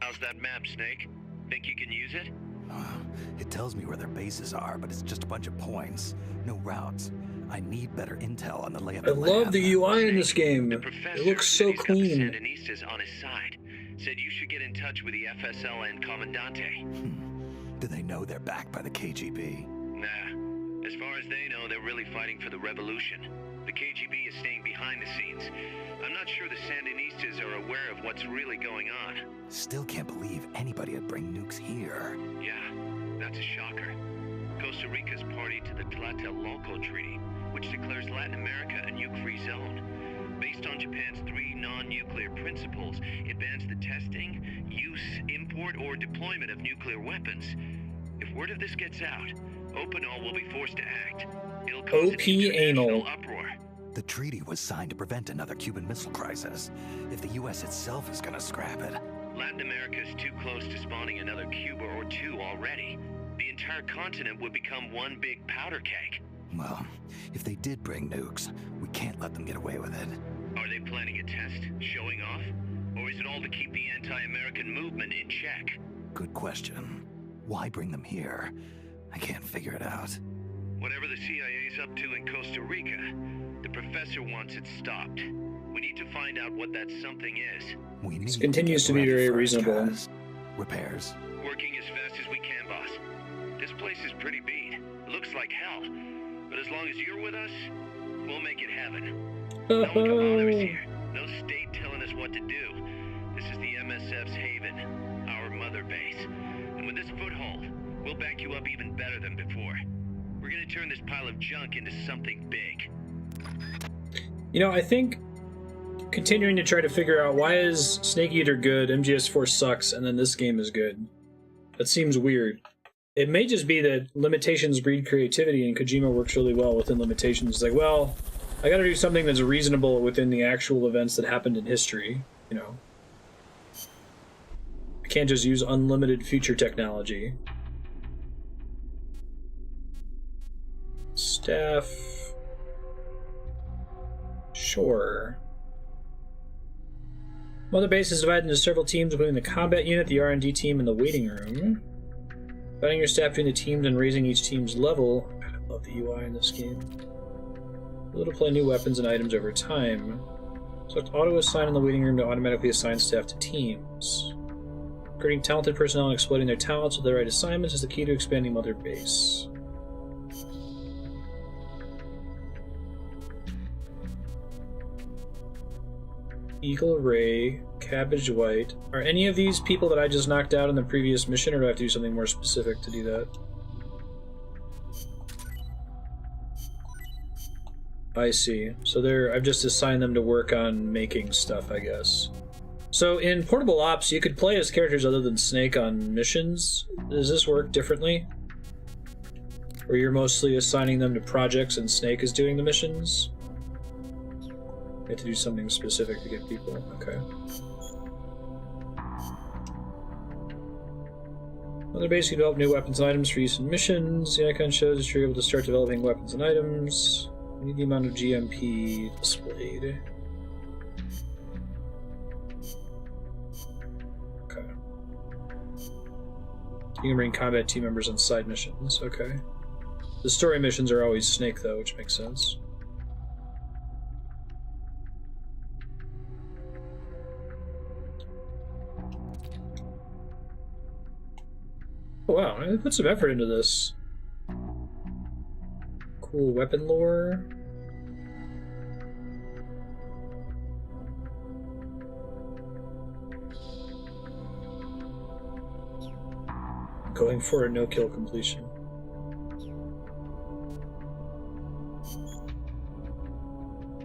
G: How's that map, Snake? Think you can use it?
F: It tells me where their bases are, but it's just a bunch of points. No routes. I need better intel on the lay of the land.
A: I love the UI in this game. It looks so clean.
G: The Sandinistas on his side. Said you should get in touch with the FSL and Comandante.
F: Do they know they're backed by the KGB?
G: Nah. As far as they know, they're really fighting for the revolution. The KGB is staying behind the scenes. I'm not sure the Sandinistas are aware of what's really going on.
F: Still can't believe anybody would bring nukes here.
G: Yeah, that's a shocker. Costa Rica's party to the Tlatelolco Treaty, which declares Latin America a nuke-free zone. Based on Japan's 3 non-nuclear principles, it bans the testing, use, import, or deployment of nuclear weapons. If word of this gets out, Opinol will be forced to act. It'll cause an international uproar.
F: The treaty was signed to prevent another Cuban Missile Crisis. If the U.S. itself is gonna scrap it...
G: Latin America is too close to spawning another Cuba or 2 already. The entire continent would become one big powder keg.
F: Well, if they did bring nukes, we can't let them get away with it.
G: Are they planning a test, showing off? Or is it all to keep the anti-American movement in check?
F: Good question. Why bring them here? I can't figure it out.
G: Whatever the CIA's up to in Costa Rica, the professor wants it stopped. We need to find out what that something is.
A: This continues to be very reasonable.
F: Repairs.
G: Working as fast as we can, boss. This place is pretty beat. It looks like hell. But as long as you're with us, we'll make it heaven. No commanders here. No state telling us what to do. This is the MSF's haven, our mother base. And with this foothold, we'll back you up even better than before. We're gonna turn this pile of junk into something big.
A: You know, I think continuing to try to figure out why is Snake Eater good, MGS4 sucks, and then this game is good. That seems weird. It may just be that limitations breed creativity, and Kojima works really well within limitations. It's like, well, I gotta do something that's reasonable within the actual events that happened in history, you know. I can't just use unlimited future technology. Staff... Sure. Mother Base is divided into several teams, including the combat unit, the R&D team, and the waiting room. Dividing your staff between the teams and raising each team's level. God, I love the UI in this game. Able to play new weapons and items over time. Select auto-assign in the waiting room to automatically assign staff to teams. Creating talented personnel and exploiting their talents with the right assignments is the key to expanding Mother Base. Eagle Ray, Cabbage White. Are any of these people that I just knocked out in the previous mission, or do I have to do something more specific to do that? I see. So I've just assigned them to work on making stuff, I guess. So in Portable Ops, you could play as characters other than Snake on missions. Does this work differently? Or you're mostly assigning them to projects and Snake is doing the missions? You have to do something specific to get people. Okay. Other basically develop new weapons and items for use in missions. The icon shows that you're able to start developing weapons and items. You need the amount of GMP displayed. Okay. You can bring combat team members on side missions. Okay. The story missions are always Snake, though, which makes sense. Oh, wow, they put some effort into this. Cool weapon lore. Going for a no-kill completion.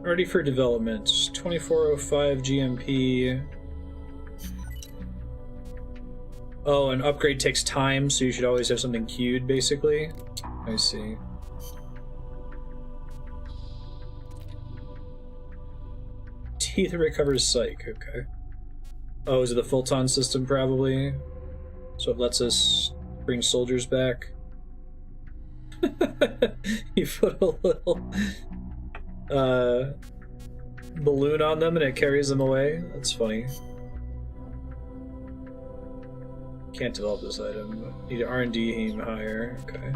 A: Ready for development. 2405 GMP. Oh, an upgrade takes time, so you should always have something queued, basically. I see. Teeth recovers psych, okay. Oh, is it the Fulton system, probably? So it lets us bring soldiers back? You put a little balloon on them and it carries them away? That's funny. Can't develop this item. Need R&D aim higher. Okay.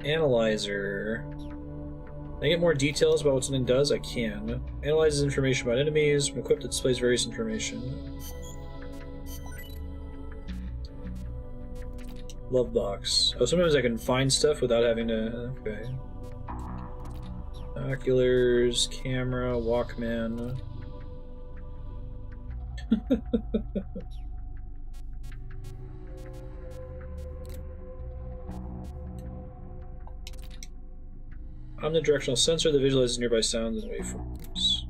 A: Analyzer. Can I get more details about what something does? I can. Analyzes information about enemies. When equipped, it displays various information. Love box. Oh, sometimes I can find stuff without having to... Okay. Binoculars, camera, Walkman. Omnidirectional sensor that visualizes nearby sounds and waveforms.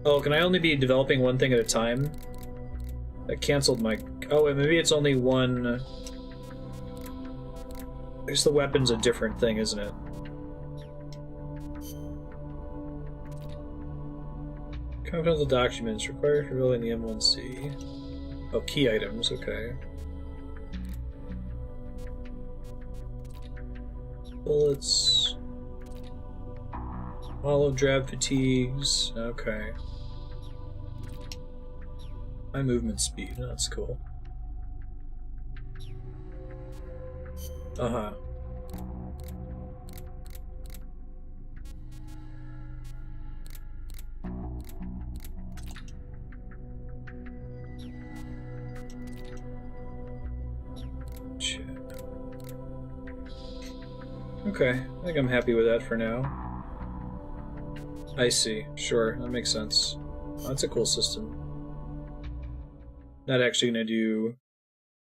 A: Oh, can I only be developing one thing at a time? That canceled my... Oh, wait, maybe it's only one... I guess the weapon's a different thing, isn't it? Confidential documents required for building the M1C. Oh, key items, okay. Bullets. Olive drab fatigues. Okay. My movement speed. That's cool. Uh-huh. Shit. Okay, I think I'm happy with that for now. I see. Sure, that makes sense. Oh, that's a cool system. Not actually gonna do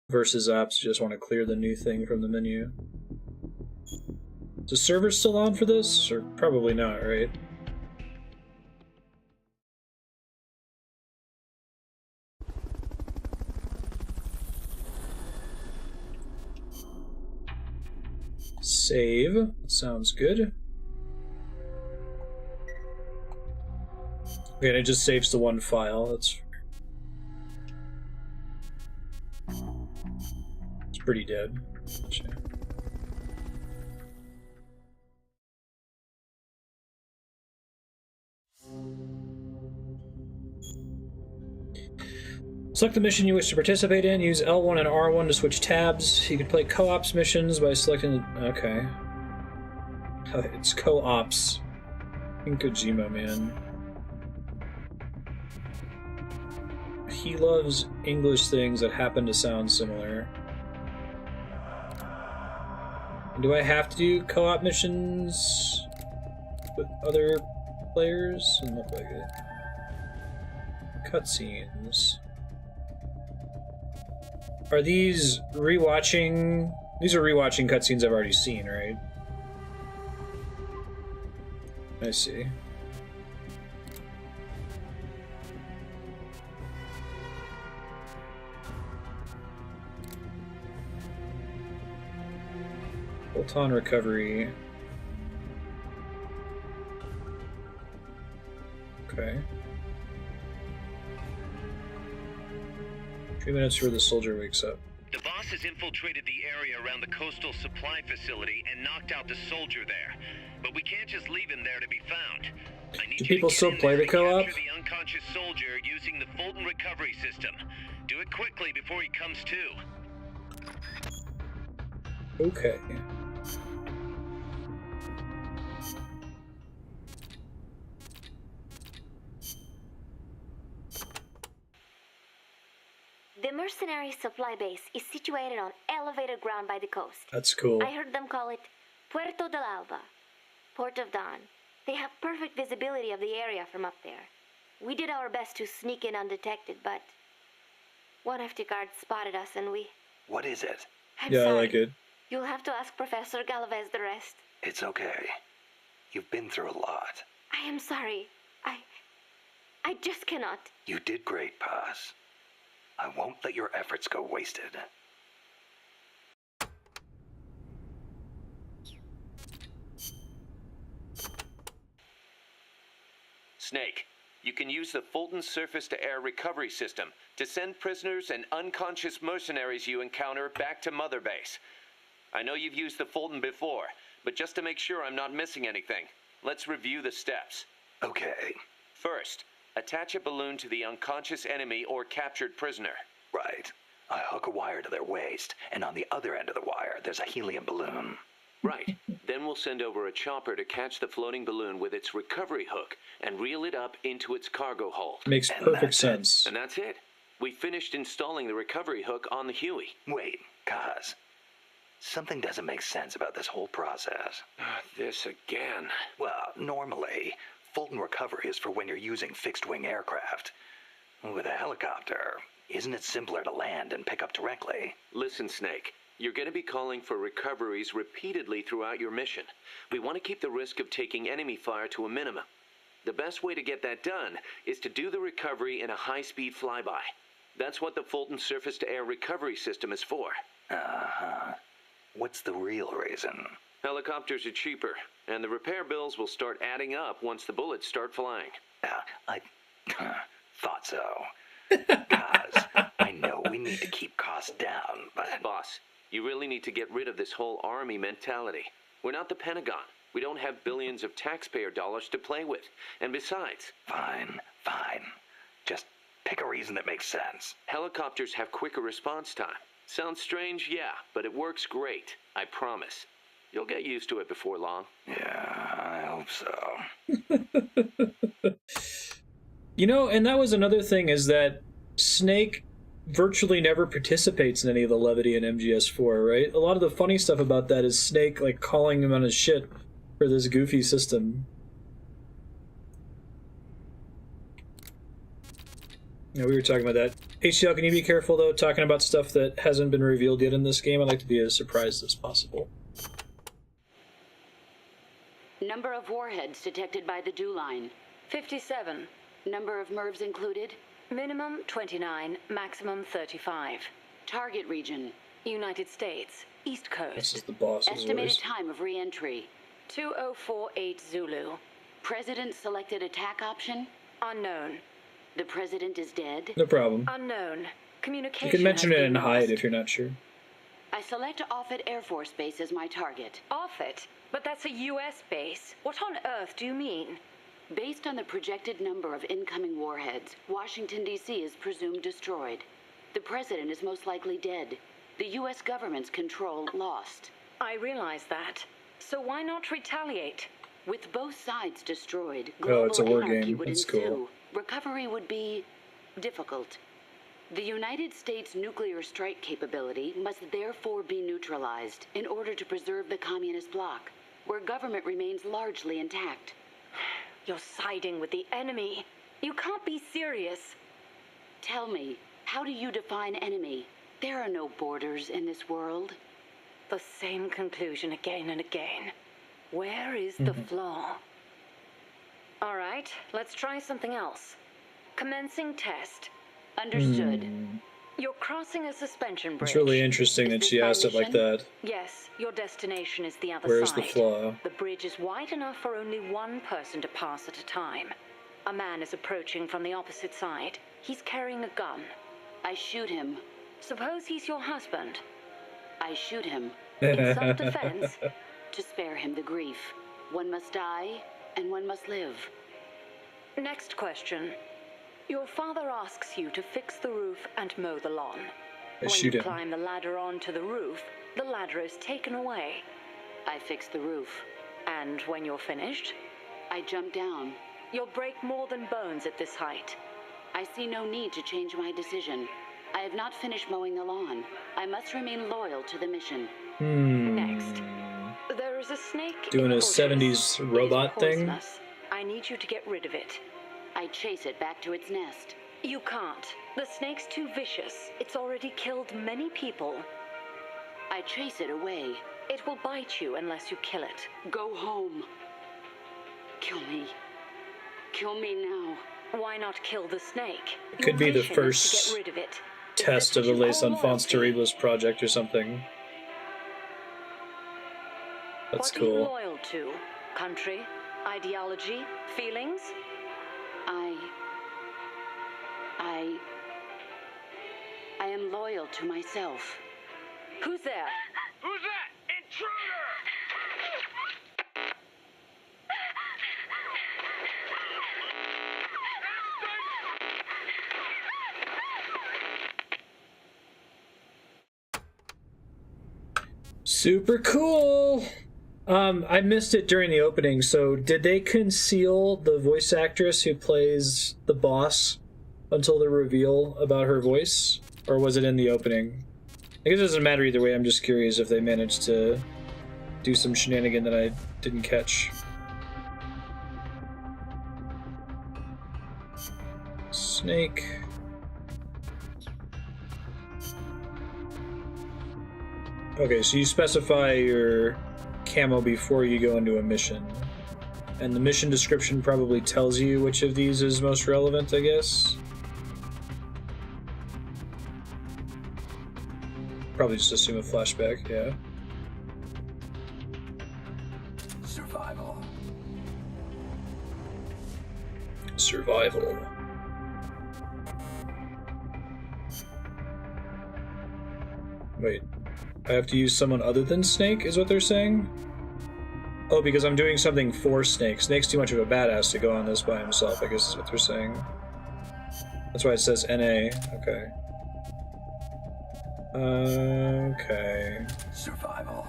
A: versus ops, just want to clear the new thing from the menu. Is the server still on for this? Or probably not, right? Save. Sounds good. Okay, and it just saves to one file. That's it's pretty dead. Gotcha. Select the mission you wish to participate in. Use L1 and R1 to switch tabs. You can play co-ops missions by selecting... Okay. It's co-ops. King Kojima, man. He loves English things that happen to sound similar. Do I have to do co-op missions with other players? Doesn't look like it. Cutscenes. Are these rewatching? These are rewatching cutscenes I've already seen, right? I see. Fulton recovery. Okay. 3 minutes before the soldier wakes up.
G: The boss has infiltrated the area around the coastal supply facility and knocked out the soldier there. But we can't just leave him there to be found. I need
A: Do
G: you
A: people
G: to get
A: still
G: in
A: play
G: there
A: the co-op?
G: capture the unconscious soldier using the Fulton recovery system. Do it quickly before he comes to.
A: Okay.
E: The mercenary supply base is situated on elevated ground by the coast.
A: That's cool.
E: I heard them call it Puerto del Alba, Port of Dawn. They have perfect visibility of the area from up there. We did our best to sneak in undetected, but one FT guard spotted us and we...
F: What is it?
E: I'm
A: Yeah,
E: sorry.
A: I like it.
E: You'll have to ask Professor Gálvez the rest.
F: It's okay. You've been through a lot.
E: I am sorry. I just cannot.
F: You did great, Paz. I won't let your efforts go wasted.
C: Snake, you can use the Fulton surface-to-air recovery system to send prisoners and unconscious mercenaries you encounter back to Mother Base. I know you've used the Fulton before, but just to make sure I'm not missing anything, let's review the steps.
F: Okay.
C: First, attach a balloon to the unconscious enemy or captured prisoner.
F: Right. I hook a wire to their waist, and on the other end of the wire, there's a helium balloon.
C: Right. Then we'll send over a chopper to catch the floating balloon with its recovery hook and reel it up into its cargo hold.
A: Makes perfect sense.
C: And that's it. We finished installing the recovery hook on the Huey.
F: Wait, Kaz. Something doesn't make sense about this whole process.
C: This again.
F: Well, normally, Fulton recovery is for when you're using fixed-wing aircraft. With a helicopter, isn't it simpler to land and pick up directly?
C: Listen, Snake. You're going to be calling for recoveries repeatedly throughout your mission. We want to keep the risk of taking enemy fire to a minimum. The best way to get that done is to do the recovery in a high-speed flyby. That's what the Fulton surface-to-air recovery system is for.
F: Uh-huh. What's the real reason?
C: Helicopters are cheaper, and the repair bills will start adding up once the bullets start flying.
F: I thought so. Guys, I know we need to keep costs down, but...
C: Boss, you really need to get rid of this whole army mentality. We're not the Pentagon. We don't have billions of taxpayer dollars to play with. And besides...
F: Fine. Just pick a reason that makes sense.
C: Helicopters have quicker response time. Sounds strange, yeah, but it works great. I promise. You'll get used to it before long.
F: Yeah, I hope so.
A: You know, and that was another thing, is that Snake virtually never participates in any of the levity in MGS4, right? A lot of the funny stuff about that is Snake, like, calling him on his shit for this goofy system. Yeah, we were talking about that. HCL, can you be careful, though, talking about stuff that hasn't been revealed yet in this game? I'd like to be as surprised as possible.
I: Number of warheads detected by the dew line.
H: 57.
I: Number of MIRVs included.
H: Minimum 29, maximum 35.
I: Target region.
H: United States, East
A: This is
H: Coast.
A: the boss's
I: Estimated
A: voice.
I: time of re-entry.
H: 2048 Zulu.
I: President selected attack option.
H: Unknown.
I: The president is dead.
A: No problem.
H: Unknown. Communication
A: You can mention
H: has
A: it
H: been
A: and hide
H: lost.
A: if you're not sure.
I: I select Offutt Air Force Base as my target.
H: Offutt? But that's a U.S. base. What on earth do you mean?
I: Based on the projected number of incoming warheads, Washington, D.C. is presumed destroyed. The president is most likely dead. The U.S. government's control lost.
H: I realize that. So why not retaliate?
I: With both sides destroyed,
A: Oh, it's a
I: global
A: war
I: anarchy
A: game.
I: would
A: That's
I: ensue.
A: cool.
I: Recovery would be difficult. The United States' nuclear strike capability must therefore be neutralized in order to preserve the communist bloc, where government remains largely intact.
H: You're siding with the enemy. You can't be serious.
I: Tell me, how do you define enemy? There are no borders in this world.
H: The same conclusion again and again. Where is the flaw? All right, let's try something else. Commencing test.
I: Understood.
H: You're crossing a suspension bridge.
A: It's really interesting
I: Is
A: that
I: this
A: she
I: my
A: asked it like
I: mission?
A: that.
H: Yes, your destination is the other
A: Where's
H: side.
A: the flaw?
H: The bridge is wide enough for only one person to pass at a time. A man is approaching from the opposite side. He's carrying a gun.
I: I shoot him.
H: Suppose he's your husband.
I: I shoot him.
H: In self-defense?
I: To spare him the grief. One must die, and one must live.
H: Next question. Your father asks you to fix the roof and mow the lawn. When
A: shoot
H: you
A: him.
H: climb the ladder onto the roof, the ladder is taken away.
I: I fix the roof.
H: And when you're finished,
I: I jump down.
H: you'll break more than bones at this height.
I: I see no need to change my decision. I have not finished mowing the lawn. I must remain loyal to the mission.
H: Next. There is a snake
A: Doing
H: in the
A: a
H: bushes.
A: 70s
H: It is
A: robot thing?
H: poisonous. I need you to get rid of it.
I: I chase it back to its nest.
H: You can't. The snake's too vicious. It's already killed many people.
I: I chase it away.
H: It will bite you unless you kill it.
I: Go home. Kill me. Kill me now.
H: Why not kill the snake?
A: Could be the
H: Your mission is
A: first
H: to get rid of it. Is
A: Test
H: this
A: of the
H: what you
A: Les
H: call
A: Enfants
H: loyalty?
A: Terribles project or something. That's
H: What are you
A: cool.
H: loyal to? Country? Ideology? Feelings?
I: I am loyal to myself.
H: Who's there?
B: Who's that? Intruder!
A: Super cool! I missed it during the opening, so did they conceal the voice actress who plays the boss until the reveal about her voice? Or was it in the opening? I guess it doesn't matter either way, I'm just curious if they managed to do some shenanigan that I didn't catch. Snake. Okay, so you specify your camo before you go into a mission. And the mission description probably tells you which of these is most relevant, I guess. Probably just assume a flashback, yeah.
F: Survival.
A: Survival. Wait, I have to use someone other than Snake, is what they're saying? Oh, because I'm doing something for Snake. Snake's too much of a badass to go on this by himself, I guess is what they're saying. That's why it says NA. Okay. Okay.
F: Survival.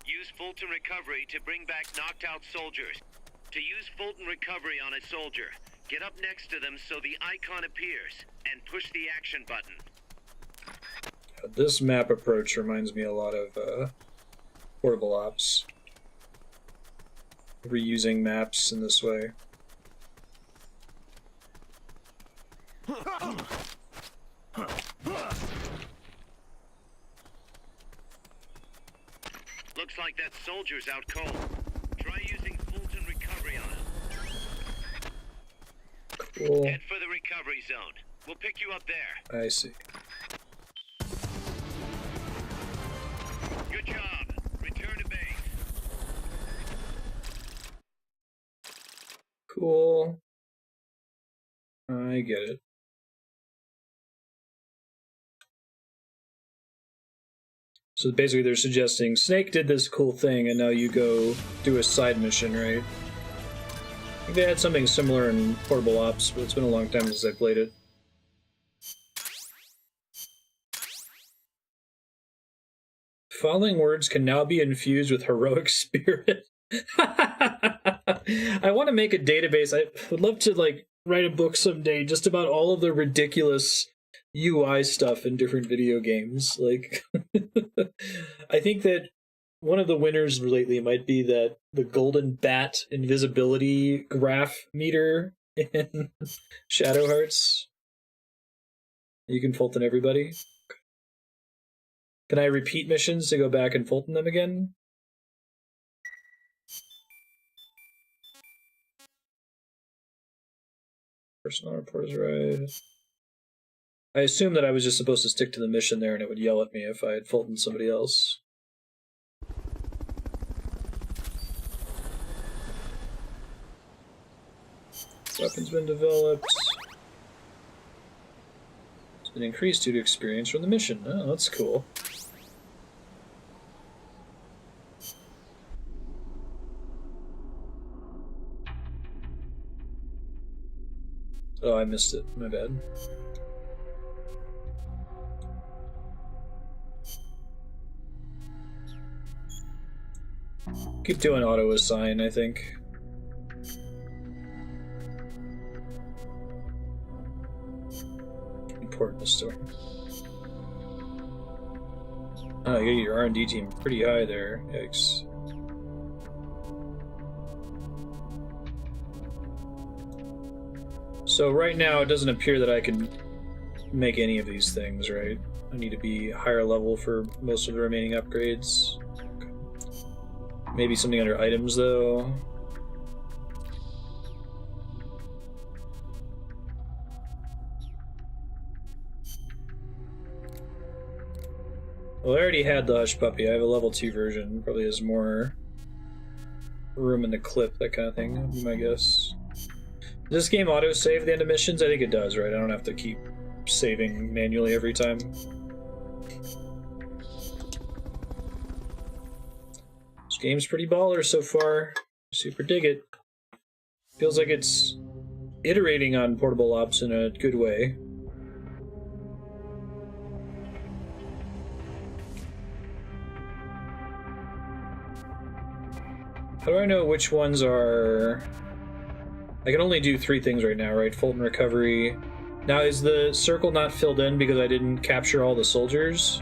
G: Use Fulton Recovery to bring back knocked out soldiers. To use Fulton Recovery on a soldier, get up next to them so the icon appears, and push the action button.
A: This map approach reminds me a lot of Portable Ops. Reusing maps in this way.
G: Looks like that soldier's out cold. Try using Fulton Recovery on him.
A: Cool.
G: Head for the recovery zone. We'll pick you up there.
A: I see.
G: Good job. Return to base.
A: Cool. I get it. So basically they're suggesting Snake did this cool thing and now you go do a side mission, right? I think they had something similar in Portable Ops, but it's been a long time since I played it. Following words can now be infused with heroic spirit. I want to make a database. I would love to like write a book someday just about all of the ridiculous UI stuff in different video games. Like, I think that one of the winners lately might be that the Golden Bat invisibility graph meter in Shadow Hearts. You can Fulton everybody. Can I repeat missions to go back and Fulton them again? Personal reporter's ride. I assumed that I was just supposed to stick to the mission there and it would yell at me if I had Fulton somebody else. Weapons been developed. It's been increased due to experience from the mission. Oh, that's cool. Oh, I missed it. My bad. Keep doing auto assign, I think. Important story. Oh, you got your R&D team pretty high there. Yikes. So right now it doesn't appear that I can make any of these things, right? I need to be higher level for most of the remaining upgrades. Okay. Maybe something under items though. Well, I already had the Hush Puppy. I have a level 2 version. Probably has more room in the clip, that kind of thing, would be my guess. Does this game auto-save the end of missions? I think it does, right? I don't have to keep saving manually every time. This game's pretty baller so far. Super dig it. Feels like it's iterating on portable ops in a good way. How do I know which ones are... I can only do 3 things right now, right? Fulton recovery. Now, is the circle not filled in because I didn't capture all the soldiers?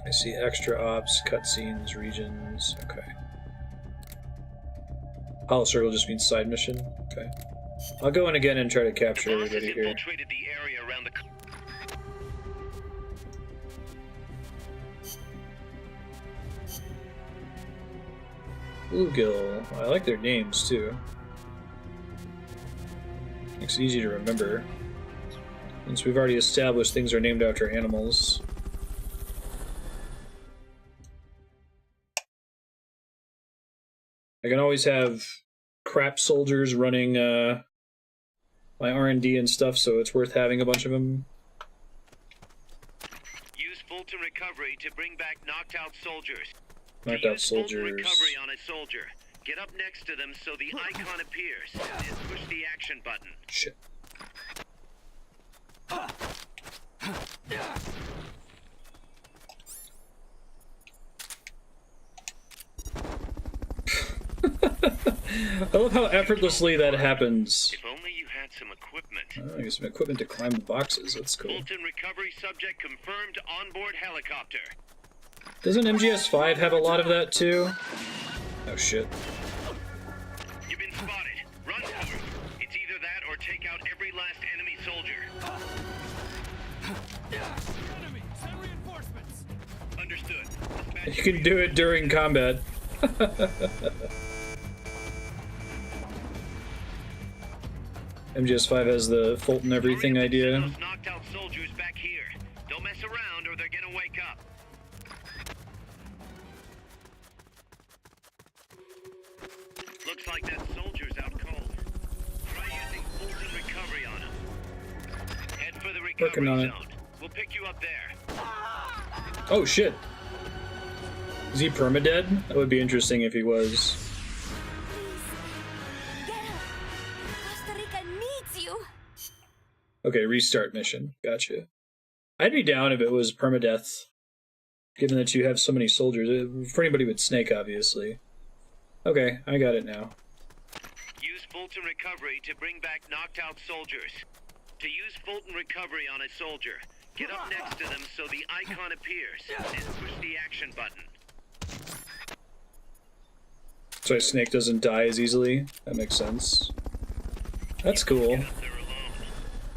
A: I see extra ops, cutscenes, regions. Okay. Hollow circle just means side mission. Okay. I'll go in again and try to capture everybody here.
G: Infiltrated the area around the...
A: Bluegill. I like their names too. Makes it easy to remember. Since we've already established things are named after animals. I can always have crap soldiers running my R&D and stuff, so it's worth having a bunch of them.
G: Use Fulton recovery to bring back knocked out soldiers.
A: Knocked out soldiers.
G: Recovery on a soldier. Get up next to them so the icon appears. Then push the action button.
A: Shit. I love how effortlessly that happens.
G: If only you had some equipment.
A: Oh, I got some equipment to climb the boxes. That's cool.
G: Fulton recovery subject confirmed onboard helicopter.
A: Doesn't MGS5 have a lot of that too? Oh shit.
G: You've been spotted. Run for it. It's either that or take out every last enemy soldier.
B: Enemy, send reinforcements.
G: Understood.
A: You can do it during combat. MGS5 has the Fulton everything idea.
G: Those knocked out soldiers back here. Don't mess around or they're gonna wake up. Looks like that soldier's out cold. Try using Fulton recovery on him. Head for the recovery
A: Working on it.
G: zone. We'll pick you up there.
A: Oh shit. Is he permadead? That would be interesting if he was.
E: Costa Rica needs you.
A: Okay, restart mission. Gotcha. I'd be down if it was permadeath, given that you have so many soldiers. For anybody with Snake, obviously. Okay, I got it now.
G: Use Fulton recovery to bring back knocked out soldiers. To use Fulton recovery on a soldier, get up next to them so the icon appears, and push the action button.
A: So Snake doesn't die as easily. That makes sense. That's cool.
G: Get up there alone.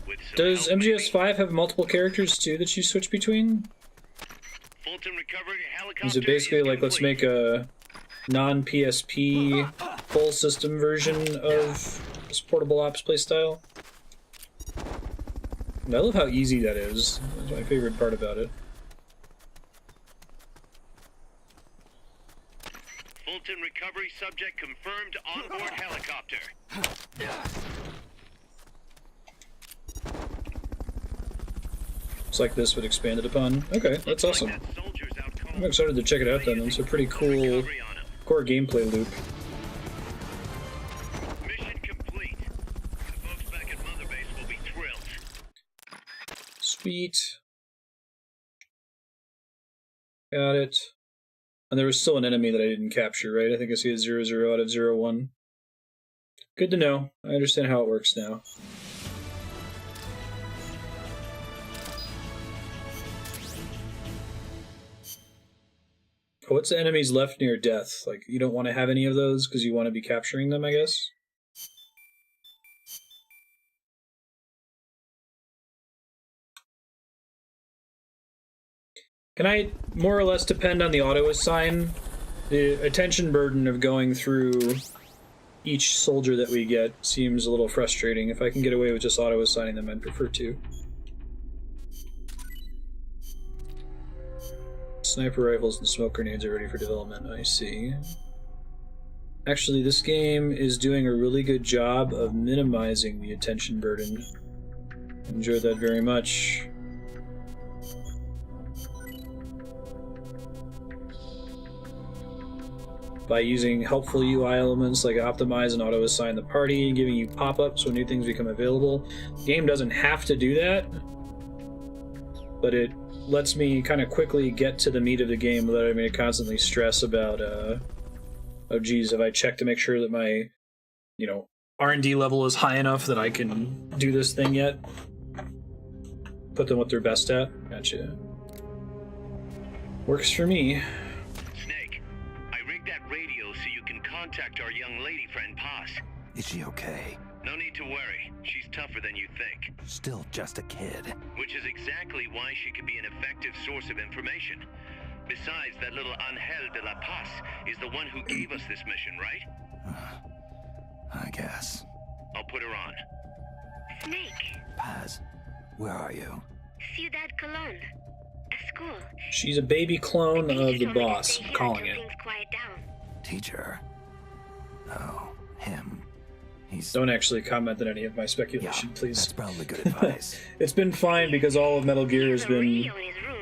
G: With some
A: Does
G: help,
A: MGS5 have multiple characters too that you switch between?
G: Fulton recovery helicopter
A: Is it basically like, let's
G: complete.
A: make a non-PSP full system version of this portable ops playstyle. And I love how easy that is. That's my favorite part about it.
G: Fulton recovery subject confirmed onboard helicopter.
A: Looks like this would expand it upon. Okay, that's awesome. I'm excited to check it out then. It's a pretty cool core gameplay loop.
G: Mission complete. The folks back at Mother Base will be thrilled.
A: Sweet. Got it. And there was still an enemy that I didn't capture, right? I think I see a 0-0 out of 0-1. Good to know. I understand how it works now. What's the enemies left near death? Like, you don't want to have any of those because you want to be capturing them, I guess? Can I more or less depend on the auto-assign? The attention burden of going through each soldier that we get seems a little frustrating. If I can get away with just auto-assigning them, I'd prefer to. Sniper rifles and smoke grenades are ready for development, I see. Actually, this game is doing a really good job of minimizing the attention burden. Enjoy that very much. By using helpful UI elements like optimize and auto-assign the party, giving you pop-ups when new things become available. The game doesn't have to do that, but it lets me kind of quickly get to the meat of the game without having to constantly stress about, oh geez, have I checked to make sure that my, you know, R&D level is high enough that I can do this thing yet? Put them what they're best at. Gotcha. Works for me.
G: Snake, I rigged that radio so you can contact our young lady friend Paz.
F: Is she okay?
G: No need to worry. She's tougher than you think.
F: Still just a kid.
G: Which is exactly why she could be an effective source of information. Besides, that little Angel de la Paz is the one who gave us this mission, right?
F: I guess.
G: I'll put her on.
E: Snake.
F: Paz, where are you?
E: Ciudad Colon. A school.
A: She's a baby clone of the boss, I'm calling it.
E: Quiet down.
F: Teacher. Oh, him.
A: Don't actually comment on any of my speculation, please.
F: That's probably good advice.
A: It's been fine because all of Metal Gear has been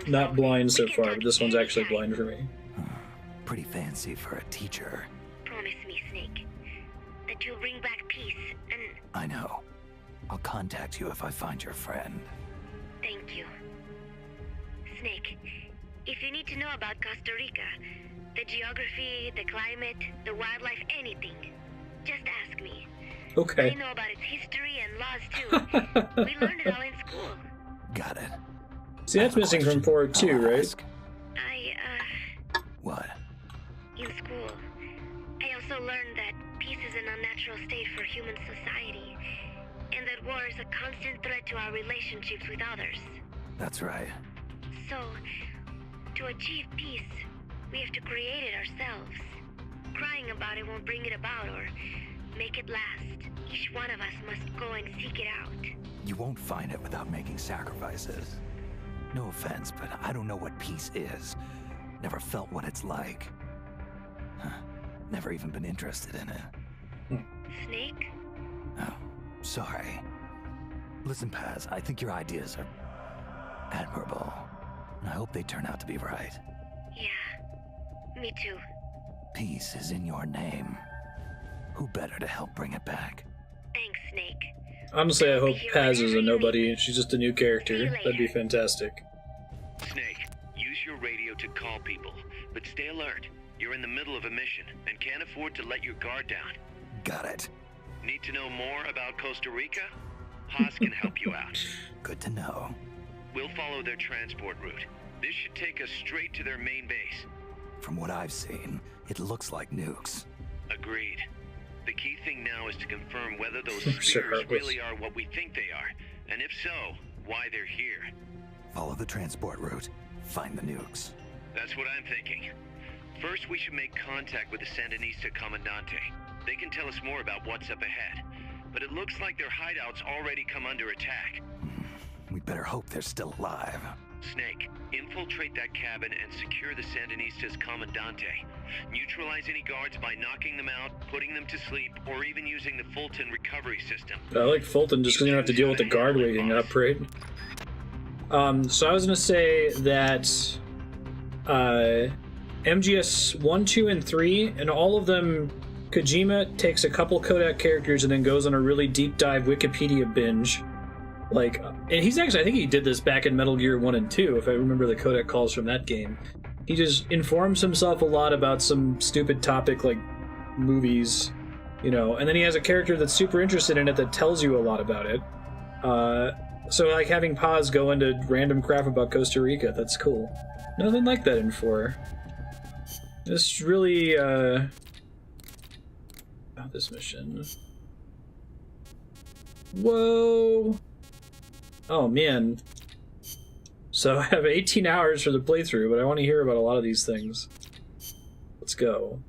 A: not blind so far, but this one's actually blind for me.
F: Pretty fancy for a teacher.
E: Promise me, Snake, that you'll bring back peace and...
F: I know. I'll contact you if I find your friend.
E: Thank you. Snake, if you need to know about Costa Rica, the geography, the climate, the wildlife, anything, just ask me.
A: Okay.
E: I know about its history and laws too. We learned it all in school.
F: Got it.
A: See, that's missing from 4 too, right?
F: What?
E: In school, I also learned that peace is an unnatural state for human society, and that war is a constant threat to our relationships with others.
F: That's right.
E: So, to achieve peace, we have to create it ourselves. Crying about it won't bring it about or make it last. Each one of us must go and seek it out.
F: You won't find it without making sacrifices. No offense, but I don't know what peace is. Never felt what it's like. Never even been interested in it.
E: Snake?
F: Oh, sorry. Listen, Paz, I think your ideas are admirable. And I hope they turn out to be right.
E: Yeah, me too.
F: Peace is in your name. Who better to help bring it back?
E: Thanks, Snake.
A: Honestly, I hope Paz is a nobody. She's just a new character. That'd be fantastic.
G: Snake, use your radio to call people, but stay alert. You're in the middle of a mission and can't afford to let your guard down.
F: Got it.
G: Need to know more about Costa Rica? Haas can help you out.
F: Good to know.
G: We'll follow their transport route. This should take us straight to their main base.
F: From what I've seen, it looks like nukes.
G: Agreed. The key thing now is to confirm whether those spheres really are what we think they are, and if so, why they're here.
F: Follow the transport route. Find the nukes.
G: That's what I'm thinking. First, we should make contact with the Sandinista Comandante. They can tell us more about what's up ahead. But it looks like their hideout's already come under attack.
F: We better hope they're still alive.
G: Snake, infiltrate that cabin and secure the Sandinistas Comandante. Neutralize any guards by knocking them out, putting them to sleep, or even using the Fulton recovery system.
A: I like Fulton just because you don't have to deal with the guard waking up, right? So I was going to say that MGS 1, 2, and 3, and all of them, Kojima takes a couple Kodak characters and then goes on a really deep dive Wikipedia binge. Like, and he's actually, I think he did this back in Metal Gear 1 and 2, if I remember the Kodak calls from that game. He just informs himself a lot about some stupid topic like movies, you know, and then he has a character that's super interested in it that tells you a lot about it. So like having Paz go into random crap about Costa Rica, that's cool. Nothing like that in 4. This really, about this mission. Whoa! Oh man. So I have 18 hours for the playthrough, but I want to hear about a lot of these things. Let's go.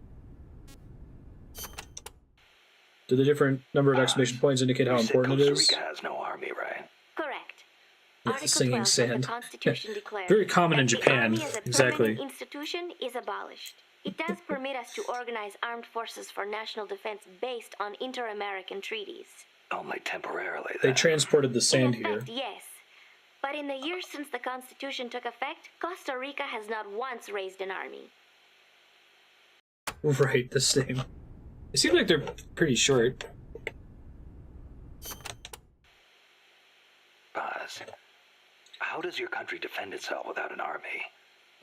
A: Do the different number of exclamation points indicate how important it is?
F: Costa Rica has no army, right?
E: Correct.
A: Yeah,
E: Article
A: singing
E: 12
A: sand.
E: of the Constitution declares
A: Very common in
E: that the
A: Japan.
E: army as a
A: Exactly.
E: permanent institution is abolished. It does permit us to organize armed forces for national defense based on inter-American treaties.
F: Only temporarily,
A: They
F: then.
A: transported the sand
E: In
A: here.
E: effect, yes. But in the years since the Constitution took effect, Costa Rica has not once raised an army.
A: Right, the same. It seems like they're pretty short.
F: Paz, how does your country defend itself without an army?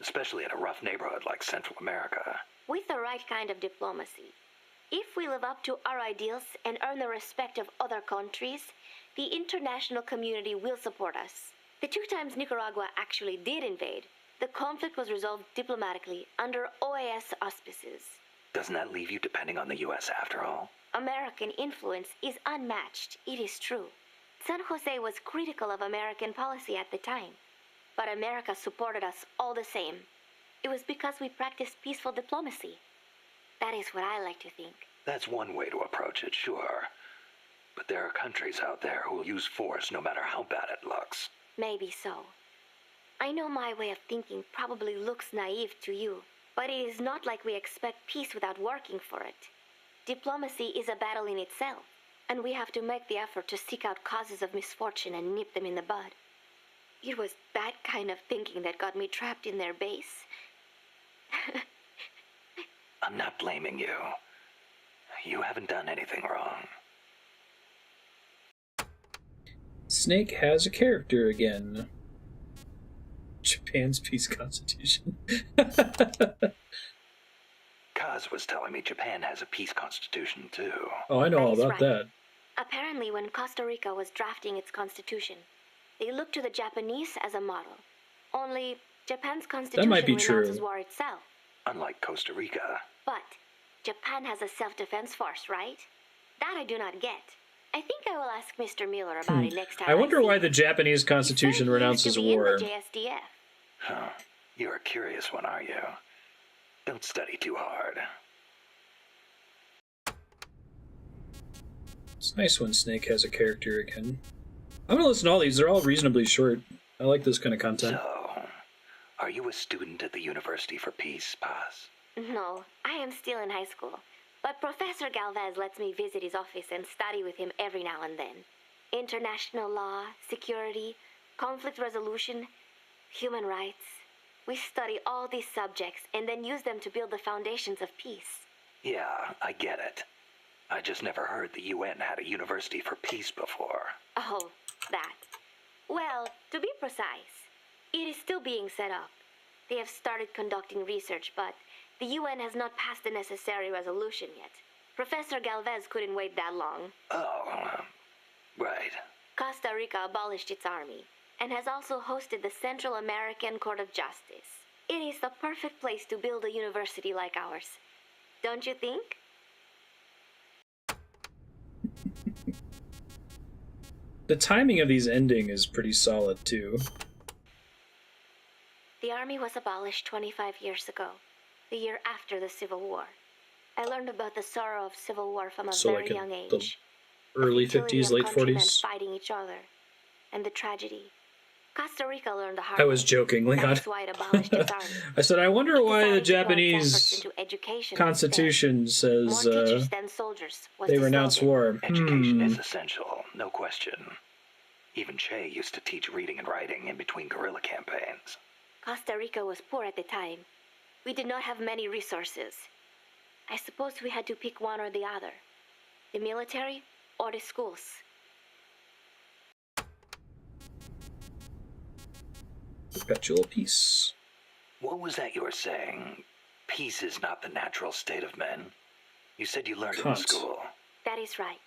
F: Especially in a rough neighborhood like Central America.
E: With the right kind of diplomacy. If we live up to our ideals and earn the respect of other countries, the international community will support us. The 2 times Nicaragua actually did invade, the conflict was resolved diplomatically under OAS auspices.
F: Doesn't that leave you depending on the U.S. after all?
E: American influence is unmatched, it is true. San Jose was critical of American policy at the time, but America supported us all the same. It was because we practiced peaceful diplomacy. That is what I like to think.
F: That's one way to approach it, sure. But there are countries out there who will use force no matter how bad it looks.
E: Maybe so. I know my way of thinking probably looks naive to you, but it is not like we expect peace without working for it. Diplomacy is a battle in itself, and we have to make the effort to seek out causes of misfortune and nip them in the bud. It was that kind of thinking that got me trapped in their base.
F: I'm not blaming you. You haven't done anything wrong.
A: Snake has a character again. Japan's peace constitution.
F: Kaz was telling me Japan has a peace constitution, too.
A: Oh, I know all
E: That is
A: about
E: right.
A: that.
E: Apparently, when Costa Rica was drafting its constitution, they looked to the Japanese as a model. Only, Japan's constitution
A: might be
E: renounces
A: true.
E: war itself.
F: Unlike Costa Rica.
E: But Japan has a self-defense force, right? That I do not get. I think I will ask Mr. Miller about it next time.
A: I wonder
E: see
A: why
E: him.
A: the Japanese
E: He
A: constitution
E: said he used
A: renounces
E: to be in
A: war.
E: the JSDF.
F: Huh. You're a curious one, are you? Don't study too hard.
A: It's nice when Snake has a character again. I'm gonna listen to all these. They're all reasonably short. I like this kind of content.
F: So, are you a student at the University for Peace, Paz?
E: No, I am still in high school. But Professor Gálvez lets me visit his office and study with him every now and then. International law, security, conflict resolution, human rights. We study all these subjects and then use them to build the foundations of peace.
F: Yeah, I get it. I just never heard the UN had a University for Peace before.
E: Oh, that. Well, to be precise, it is still being set up. They have started conducting research, but the UN has not passed the necessary resolution yet. Professor Gálvez couldn't wait that long.
F: Oh, right.
E: Costa Rica abolished its army and has also hosted the Central American Court of Justice. It is the perfect place to build a university like ours. Don't you think?
A: The timing of these ending is pretty solid, too.
E: The army was abolished 25 years ago. the year after the Civil War. I learned about the sorrow of civil war from a
A: So,
E: very
A: like, in
E: young
A: the
E: age.
A: early
E: The futility
A: 50s,
E: of
A: late
E: countrymen
A: 40s.
E: fighting each other, and the tragedy. Costa Rica learned the hard
A: I was
E: way.
A: joking,
E: That
A: Leon.
E: is why it abolished its army.
A: I said, I wonder
E: It
A: why the
E: decided to pour its efforts
A: Japanese
E: into education
A: Constitution
E: instead. More
A: says
E: teachers than soldiers was
A: they
E: the
A: renounce
E: slogan.
A: war.
K: Education is essential, no question. Even Che used to teach reading and writing in between guerrilla campaigns.
E: Costa Rica was poor at the time. We did not have many resources. I suppose we had to pick one or the other. The military or the schools.
A: Perpetual peace.
K: What was that you were saying? Peace is not the natural state of men. You said you learned it in
A: Kant.
K: school.
E: That is right.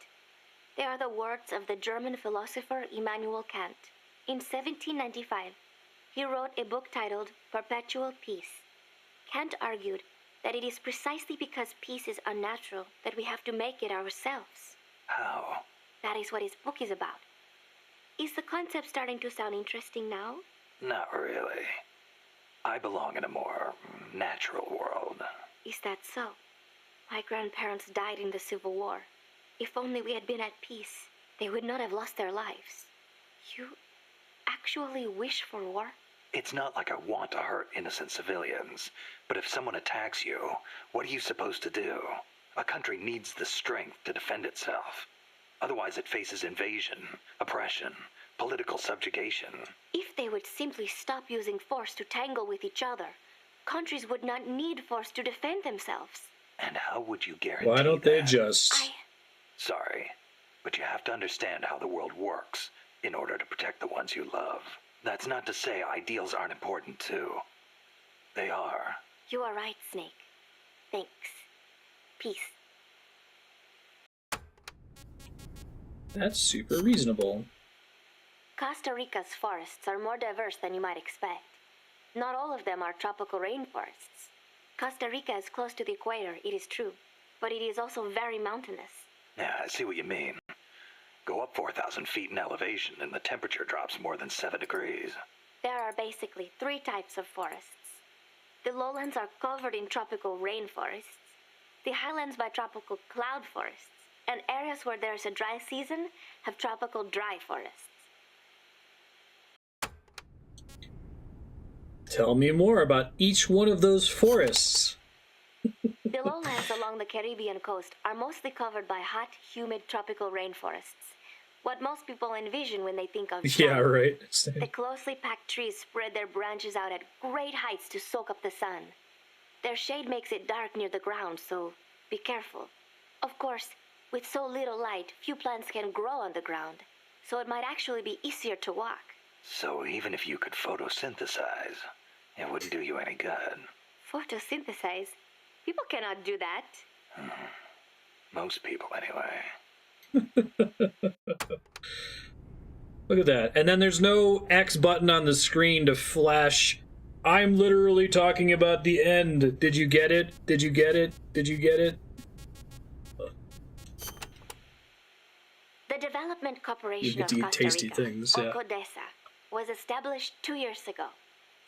E: They are the words of the German philosopher Immanuel Kant. In 1795, he wrote a book titled Perpetual Peace. Kant argued that it is precisely because peace is unnatural that we have to make it ourselves.
K: How?
E: That is what his book is about. Is the concept starting to sound interesting now?
K: Not really. I belong in a more natural world.
E: Is that so? My grandparents died in the Civil War. If only we had been at peace, they would not have lost their lives. You actually wish for war?
K: It's not like I want to hurt innocent civilians, but if someone attacks you, what are you supposed to do? A country needs the strength to defend itself. Otherwise it faces invasion, oppression, political subjugation.
E: If they would simply stop using force to tangle with each other, countries would not need force to defend themselves.
K: And how would you guarantee
A: Why don't they
K: that?
A: just...
K: Sorry, but you have to understand how the world works in order to protect the ones you love. That's not to say ideals aren't important too. They are.
E: You are right, Snake. Thanks. Peace.
A: That's super reasonable.
E: Costa Rica's forests are more diverse than you might expect. Not all of them are tropical rainforests. Costa Rica is close to the equator, it is true, but it is also very mountainous.
K: Yeah, I see what you mean. Go up 4,000 feet in elevation and the temperature drops more than 7 degrees.
E: There are basically 3 types of forests. The lowlands are covered in tropical rainforests, the highlands by tropical cloud forests, and areas where there is a dry season have tropical dry forests.
A: Tell me more about each one of those forests.
E: The lowlands along the Caribbean coast are mostly covered by hot, humid tropical rainforests. What most people envision when they think of
A: Yeah,
E: sun.
A: right.
E: The closely packed trees spread their branches out at great heights to soak up the sun. Their shade makes it dark near the ground, so be careful. Of course, with so little light, few plants can grow on the ground, so it might actually be easier to walk.
K: So even if you could photosynthesize, it wouldn't do you any good.
E: Photosynthesize? People cannot do that.
K: Most people, anyway.
A: Look at that. And then there's no X button on the screen to flash, I'm literally talking about the end. Did you get it? Did you get it? Did you get it?
E: The Development
A: You
E: Corporation
A: get
E: of
A: to eat
E: Costa
A: tasty
E: Rica,
A: things,
E: or
A: yeah.
E: CODESA, was established 2 years ago.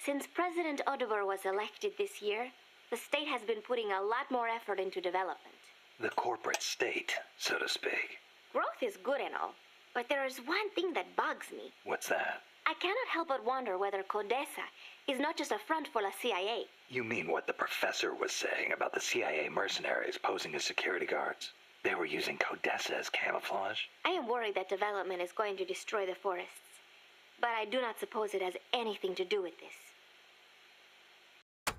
E: Since President Oduber was elected this year, the state has been putting a lot more effort into development.
K: The corporate state, so to speak.
E: Growth is good and all, but there is one thing that bugs me.
K: What's that?
E: I cannot help but wonder whether CODESA is not just a front for the CIA.
K: You mean what the professor was saying about the CIA mercenaries posing as security guards? They were using CODESA as camouflage?
E: I am worried that development is going to destroy the forests, but I do not suppose it has anything to do with this.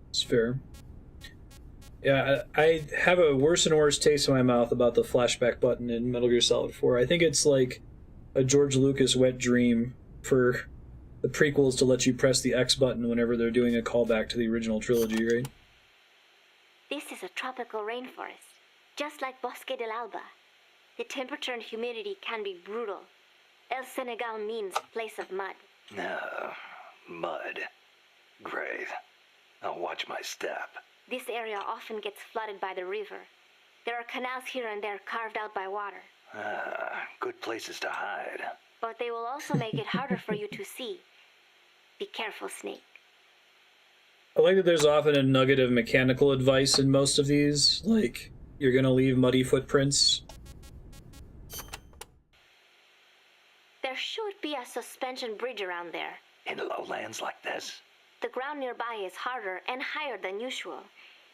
A: It's fair. Yeah, I have a worse and worse taste in my mouth about the flashback button in Metal Gear Solid 4. I think it's like a George Lucas wet dream for the prequels to let you press the X button whenever they're doing a callback to the original trilogy, right?
E: This is a tropical rainforest, just like Bosque del Alba. The temperature and humidity can be brutal. El Senegal means place of mud.
K: No, mud. Great. I'll watch my step.
E: This area often gets flooded by the river. There are canals here and there carved out by water.
K: Good places to hide.
E: But they will also make it harder for you to see. Be careful, Snake.
A: I like that there's often a nugget of mechanical advice in most of these, like, you're gonna leave muddy footprints.
E: There should be a suspension bridge around there.
K: In lowlands like this?
E: The ground nearby is harder and higher than usual.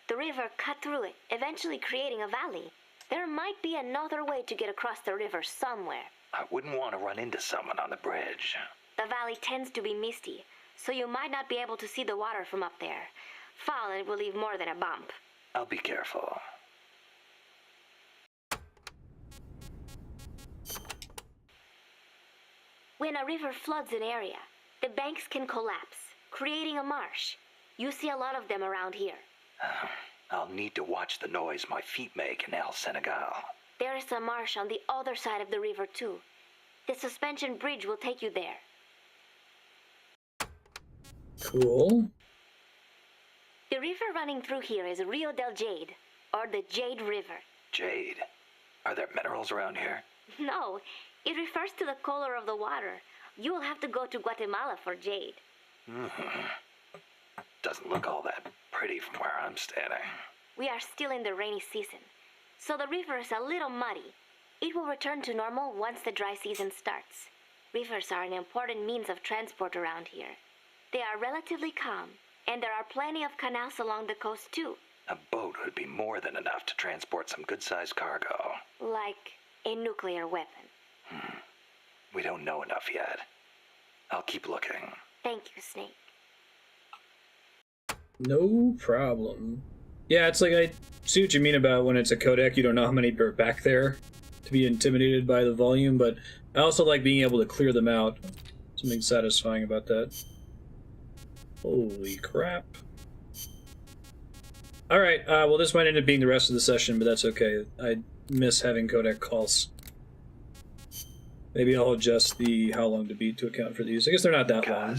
E: The river cut through it, eventually creating a valley. There might be another way to get across the river somewhere.
K: I wouldn't want to run into someone on the bridge.
E: The valley tends to be misty, so you might not be able to see the water from up there. Fall and it will leave more than a bump.
K: I'll be careful.
E: When a river floods an area, the banks can collapse, creating a marsh. You see a lot of them around here.
K: I'll need to watch the noise my feet make in El Senegal.
E: There is a marsh on the other side of the river too. The suspension bridge will take you there.
A: Cool.
E: The river running through here is Rio del Jade, or the Jade River.
K: Jade? Are there minerals around here?
E: No, it refers to the color of the water. You will have to go to Guatemala for jade.
K: Doesn't look all that pretty from where I'm standing.
E: We are still in the rainy season, so the river is a little muddy. It will return to normal once the dry season starts. Rivers are an important means of transport around here. They are relatively calm, and there are plenty of canals along the coast too.
K: A boat would be more than enough to transport some good-sized cargo.
E: Like a nuclear weapon.
K: We don't know enough yet. I'll keep looking.
E: Thank you, Snake.
A: No problem. Yeah, it's like, I see what you mean about when it's a codec, you don't know how many are back there to be intimidated by the volume, but I also like being able to clear them out. Something satisfying about that. Holy crap. Alright, well this might end up being the rest of the session, but that's okay. I miss having codec calls. Maybe I'll adjust the how long to beat to account for these. I guess they're not that long.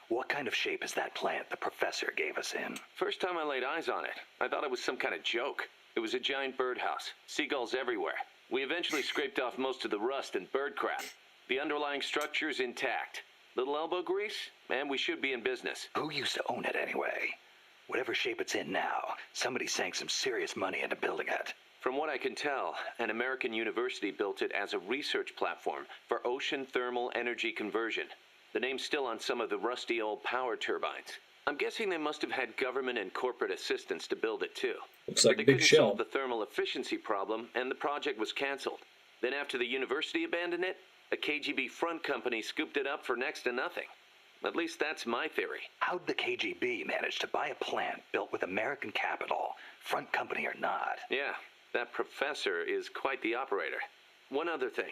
K: What kind of shape is that plant the professor gave us in?
C: First time I laid eyes on it, I thought it was some kind of joke. It was a giant birdhouse, seagulls everywhere. We eventually scraped off most of the rust and bird crap. The underlying structure's intact. Little elbow grease, and we should be in business.
K: Who used to own it anyway? Whatever shape it's in now, somebody sank some serious money into building it.
C: From what I can tell, an American university built it as a research platform for ocean thermal energy conversion. The name's still on some of the rusty old power turbines. I'm guessing they must have had government and corporate assistance to build it too.
A: Looks like
C: but
A: a
C: they
A: big
C: couldn't
A: shell.
C: solve the thermal efficiency problem, and the project was canceled. Then after the university abandoned it, a KGB front company scooped it up for next to nothing. At least that's my theory.
K: How'd the KGB manage to buy a plant built with American capital, front company or not?
C: Yeah, that professor is quite the operator. One other thing.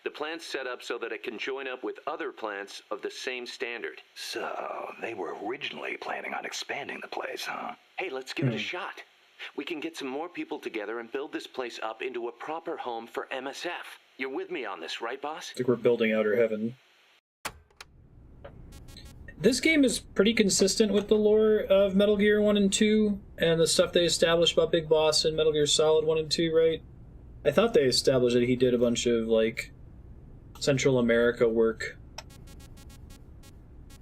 C: The plant's set up so that it can join up with other plants of the same standard.
K: So, they were originally planning on expanding the place, huh?
C: Hey, let's give it a shot. We can get some more people together and build this place up into a proper home for MSF. You're with me on this, right, boss?
A: I think we're building outer heaven. This game is pretty consistent with the lore of Metal Gear 1 and 2, and the stuff they established about Big Boss in Metal Gear Solid 1 and 2, right? I thought they established that he did a bunch of, like, Central America work.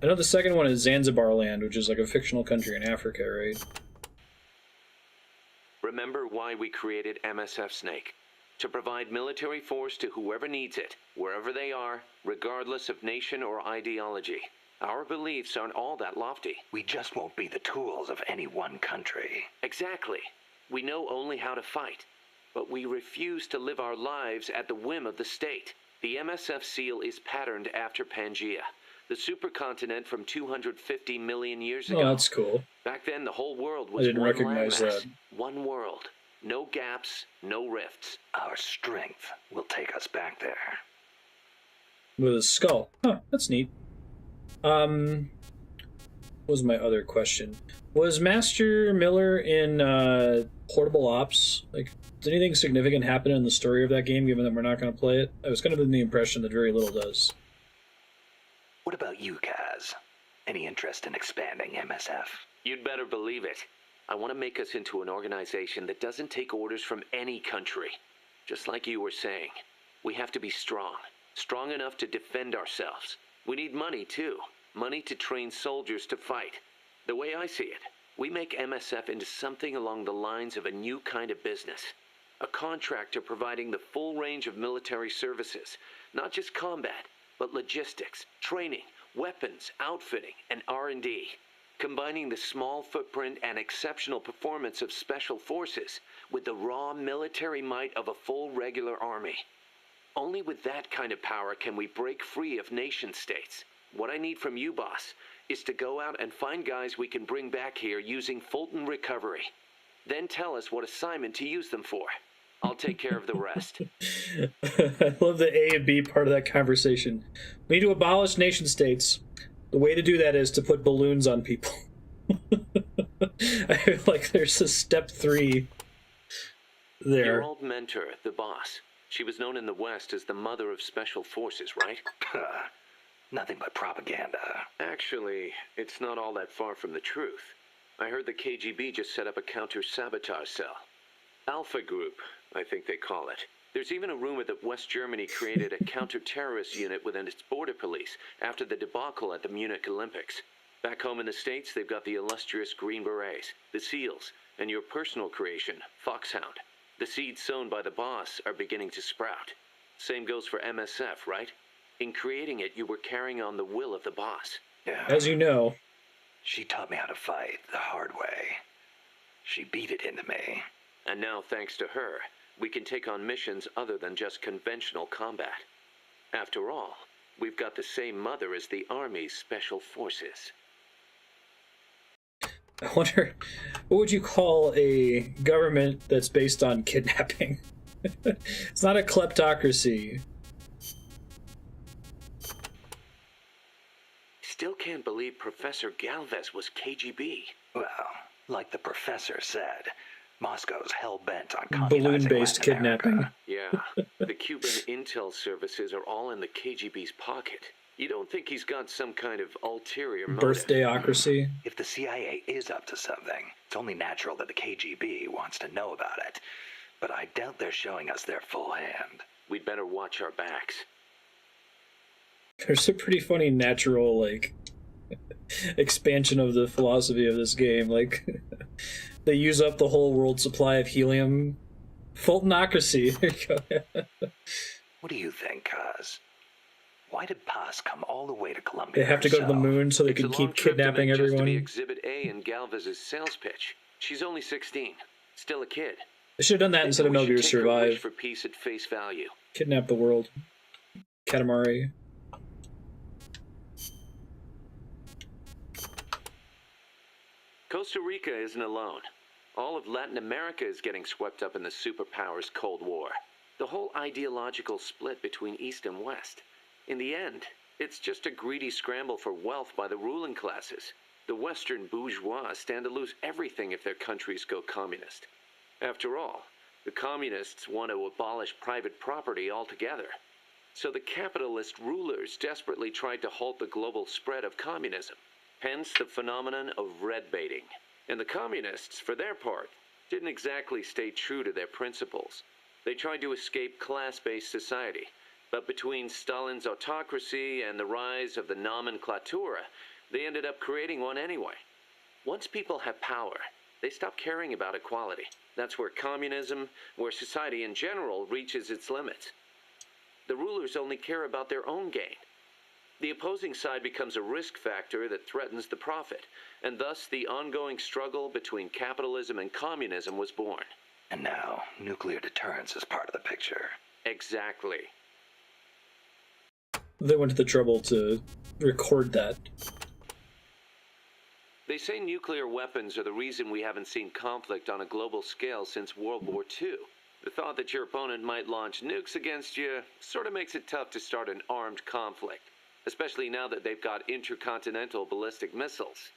A: I know the second one is Zanzibar Land, which is like a fictional country in Africa, right?
C: Remember why we created MSF Snake. To provide military force to whoever needs it, wherever they are, regardless of nation or ideology. Our beliefs aren't all that lofty.
K: We just won't be the tools of any one country.
C: Exactly. We know only how to fight, but we refuse to live our lives at the whim of the state. The MSF seal is patterned after Pangaea, the supercontinent from 250 million years ago.
A: Oh, that's cool.
C: Back then, the whole world was
A: I didn't
C: one
A: recognize
C: landmass,
A: that.
C: one world. No gaps, no rifts.
K: Our strength will take us back there.
A: With a skull. Huh, that's neat. What was my other question? Was Master Miller in Portable Ops? Like, did anything significant happen in the story of that game, given that we're not going to play it? I was kind of in the impression that very little does.
K: What about you, Kaz? Any interest in expanding MSF?
C: You'd better believe it. I want to make us into an organization that doesn't take orders from any country. Just like you were saying, we have to be strong. Strong enough to defend ourselves. We need money, too. Money to train soldiers to fight. The way I see it, We make MSF into something along the lines of a new kind of business. A contractor providing the full range of military services, not just combat, but logistics, training, weapons, outfitting, and R&D. Combining the small footprint and exceptional performance of special forces with the raw military might of a full regular army. Only with that kind of power can we break free of nation states. What I need from you, boss, is to go out and find guys we can bring back here using Fulton recovery. Then tell us what assignment to use them for. I'll take care of the rest.
A: I love the A and B part of that conversation. We need to abolish nation states. The way to do that is to put balloons on people. I feel like there's a step 3 there.
C: Your old mentor, the boss. She was known in the West as the mother of special forces, right?
K: Nothing but propaganda.
C: Actually, it's not all that far from the truth. I heard the KGB just set up a counter-sabotage cell. Alpha Group, I think they call it. There's even a rumor that West Germany created a counter-terrorist unit within its border police after the debacle at the Munich Olympics. Back home in the States, they've got the illustrious Green Berets, the SEALs, and your personal creation, Foxhound. The seeds sown by the boss are beginning to sprout. Same goes for MSF, right? In creating it, you were carrying on the will of the boss.
K: Yeah.
A: As you know.
K: She taught me how to fight the hard way. She beat it into me.
C: And now, thanks to her, we can take on missions other than just conventional combat. After all, we've got the same mother as the Army's Special Forces.
A: I wonder, what would you call a government that's based on kidnapping? It's not a kleptocracy.
C: Still can't believe Professor Gálvez was KGB.
K: Well, like the professor said, Moscow's hell-bent on communizing
A: Balloon-based
K: Latin
A: kidnapping.
K: America.
C: Yeah, the Cuban intel services are all in the KGB's pocket. You don't think he's got some kind of ulterior motive?
A: Birthdayocracy.
K: If the CIA is up to something, it's only natural that the KGB wants to know about it. But I doubt they're showing us their full hand.
C: We'd better watch our backs.
A: There's a pretty funny natural, like, expansion of the philosophy of this game. Like, they use up the whole world supply of helium. Fultonocracy. There you go.
K: What do you think, Kaz? Why did Paz come all the way to Colombia
A: They have to go to the
K: herself?
A: moon so they
C: It's a
A: can
C: long
A: keep
C: trip to
A: kidnapping
C: make just to
A: everyone.
C: be Exhibit A in Galvez's sales pitch. She's only 16, still a kid.
A: They should have done that instead of
C: We
A: Metal
C: should
A: Gear
C: take her wish
A: Survive.
C: for peace at face value.
A: Kidnap the world. Katamari.
C: Costa Rica isn't alone. All of Latin America is getting swept up in the superpowers' Cold War. The whole ideological split between East and West. In the end, it's just a greedy scramble for wealth by the ruling classes. The Western bourgeois stand to lose everything if their countries go communist. After all, the communists want to abolish private property altogether. So the capitalist rulers desperately tried to halt the global spread of communism. Hence the phenomenon of red baiting. And the communists, for their part, didn't exactly stay true to their principles. They tried to escape class-based society, but between Stalin's autocracy and the rise of the nomenclatura, they ended up creating one anyway. Once people have power, they stop caring about equality. That's where communism, where society in general, reaches its limits. The rulers only care about their own gain. The opposing side becomes a risk factor that threatens the profit, and thus the ongoing struggle between capitalism and communism was born.
K: And now, nuclear deterrence is part of the picture.
C: Exactly.
A: They went to the trouble to record that.
C: They say nuclear weapons are the reason we haven't seen conflict on a global scale since World War II. The thought that your opponent might launch nukes against you sort of makes it tough to start an armed conflict, especially now that they've got intercontinental ballistic missiles.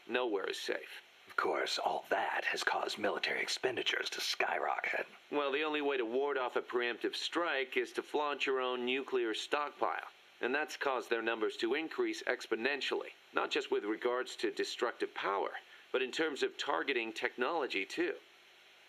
C: Nowhere is safe.
K: Of course, all that has caused military expenditures to skyrocket.
C: Well, the only way to ward off a preemptive strike is to flaunt your own nuclear stockpile. And that's caused their numbers to increase exponentially, not just with regards to destructive power, but in terms of targeting technology too.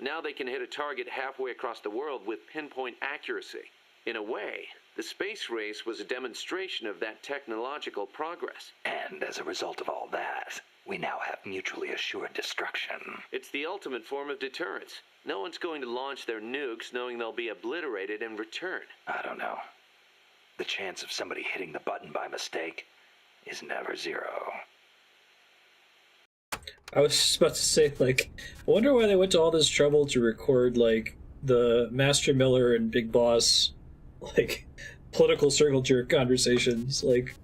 C: Now they can hit a target halfway across the world with pinpoint accuracy. In a way, the space race was a demonstration of that technological progress.
K: And as a result of all that, We now have mutually assured destruction.
C: It's the ultimate form of deterrence. No one's going to launch their nukes knowing they'll be obliterated in return.
K: I don't know. The chance of somebody hitting the button by mistake is never zero.
A: I was just about to say, like, I wonder why they went to all this trouble to record, like, the Master Miller and Big Boss, like, political circle jerk conversations. Like,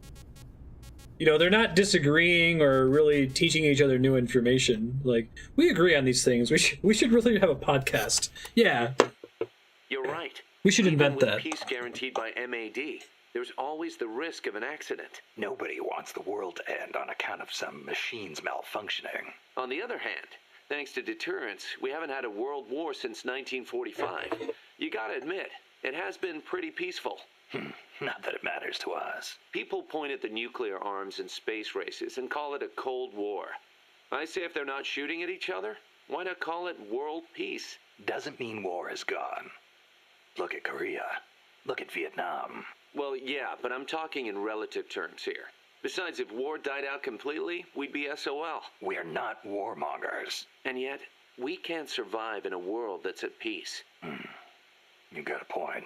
A: you know, they're not disagreeing or really teaching each other new information. Like, we agree on these things. We should really have a podcast. Yeah.
C: You're right.
A: We should invent
C: Even
A: that.
C: with peace guaranteed by MAD, there's always the risk of an accident.
K: Nobody wants the world to end on account of some machines malfunctioning.
C: On the other hand, thanks to deterrence, we haven't had a world war since 1945. You gotta admit, it has been pretty peaceful.
K: Not that it matters to us.
C: People point at the nuclear arms and space races and call it a Cold War. I say if they're not shooting at each other, why not call it world peace?
K: Doesn't mean war is gone. Look at Korea. Look at Vietnam.
C: Well, yeah, but I'm talking in relative terms here. Besides, if war died out completely, we'd be SOL.
K: We're not warmongers.
C: And yet, we can't survive in a world that's at peace.
K: You got a point.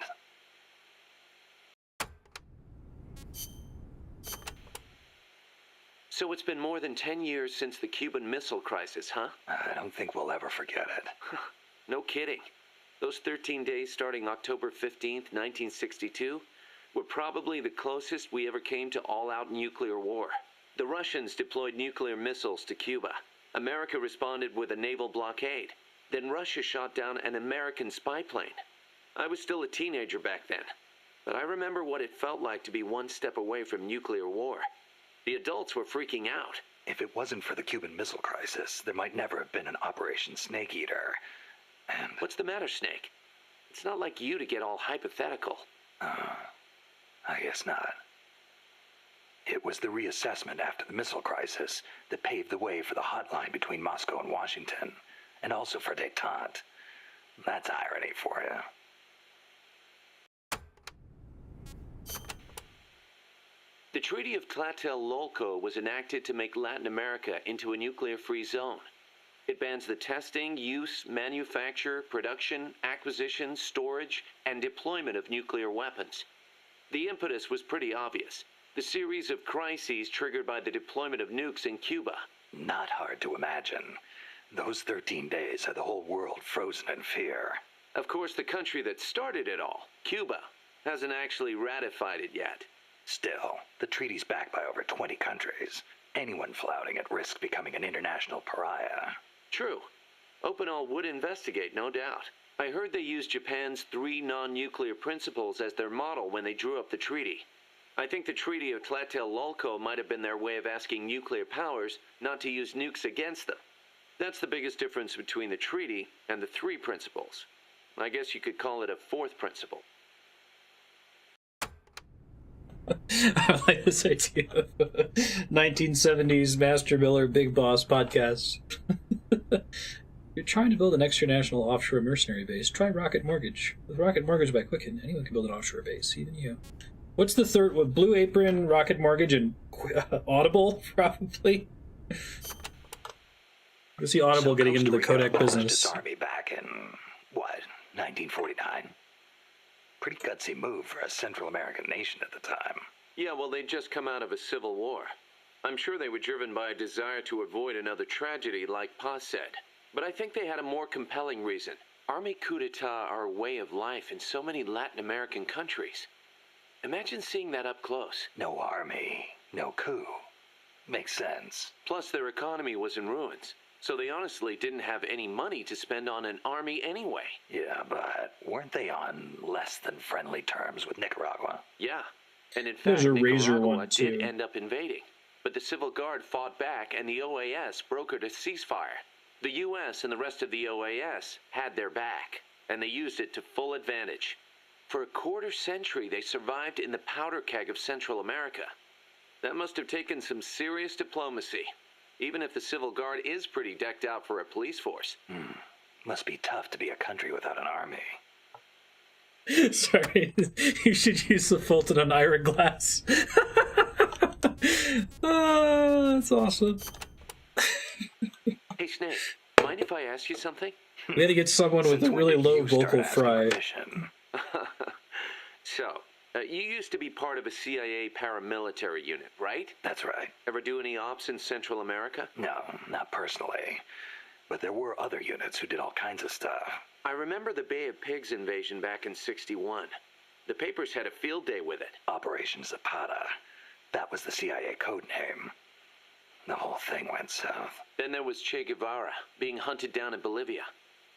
C: So it's been more than 10 years since the Cuban Missile Crisis, huh?
K: I don't think we'll ever forget it.
C: No kidding. Those 13 days starting October 15th, 1962, were probably the closest we ever came to all-out nuclear war. The Russians deployed nuclear missiles to Cuba. America responded with a naval blockade. Then Russia shot down an American spy plane. I was still a teenager back then, but I remember what it felt like to be one step away from nuclear war. The adults were freaking out.
K: If it wasn't for the Cuban Missile Crisis, there might never have been an Operation Snake Eater. And
C: What's the matter, Snake? It's not like you to get all hypothetical.
K: I guess not. It was the reassessment after the missile crisis that paved the way for the hotline between Moscow and Washington, and also for détente. That's irony for you.
C: The Treaty of Tlatelolco was enacted to make Latin America into a nuclear-free zone. It bans the testing, use, manufacture, production, acquisition, storage, and deployment of nuclear weapons. The impetus was pretty obvious. The series of crises triggered by the deployment of nukes in Cuba.
K: Not hard to imagine. Those 13 days had the whole world frozen in fear.
C: Of course, the country that started it all, Cuba, hasn't actually ratified it yet.
K: Still, the treaty's backed by over 20 countries. Anyone flouting it risks becoming an international pariah.
C: True. Opinel would investigate, no doubt. I heard they used Japan's 3 non-nuclear principles as their model when they drew up the treaty. I think the Treaty of Tlatelolco might have been their way of asking nuclear powers not to use nukes against them. That's the biggest difference between the treaty and the 3 principles. I guess you could call it a 4th principle.
A: I like this idea of 1970s Master Miller Big Boss podcast. You're trying to build an extra-national offshore mercenary base. Try Rocket Mortgage. With Rocket Mortgage by Quicken, anyone can build an offshore base, even you. What's the third? What, Blue Apron, Rocket Mortgage, and Audible, probably? I see Audible getting into the codec business.
K: Its army back in, what, 1949? Pretty gutsy move for a Central American nation at the time.
C: Yeah, well, they'd just come out of a civil war. I'm sure they were driven by a desire to avoid another tragedy like Pa said. But I think they had a more compelling reason. Army coup d'etat are a way of life in so many Latin American countries. Imagine seeing that up close.
K: No army, no coup. Makes sense.
C: Plus, their economy was in ruins, so they honestly didn't have any money to spend on an army anyway.
K: Yeah, but weren't they on less than friendly terms with Nicaragua?
C: Yeah, and in fact,
A: There's a razor
C: Nicaragua
A: one, too.
C: did end up invading. But the Civil Guard fought back, and the OAS brokered a ceasefire. The U.S. and the rest of the OAS had their back, and they used it to full advantage. For a quarter century, they survived in the powder keg of Central America. That must have taken some serious diplomacy, even if the Civil Guard is pretty decked out for a police force.
K: Must be tough to be a country without an army.
A: Sorry, you should use the Fulton on Iron Glass. Oh, that's awesome.
C: Hey, Snake, mind if I ask you something?
A: We had to get someone with a
K: Since when
A: really
K: did
A: low
K: you start
A: vocal
K: asking
A: fry.
K: permission?
C: So, you used to be part of a CIA paramilitary unit, right?
K: That's right.
C: Ever do any ops in Central America?
K: No, not personally. But there were other units who did all kinds of stuff.
C: I remember the Bay of Pigs invasion back in '61. The papers had a field day with it.
K: Operation Zapata. That was the CIA code name. The whole thing went south.
C: Then there was Che Guevara, being hunted down in Bolivia.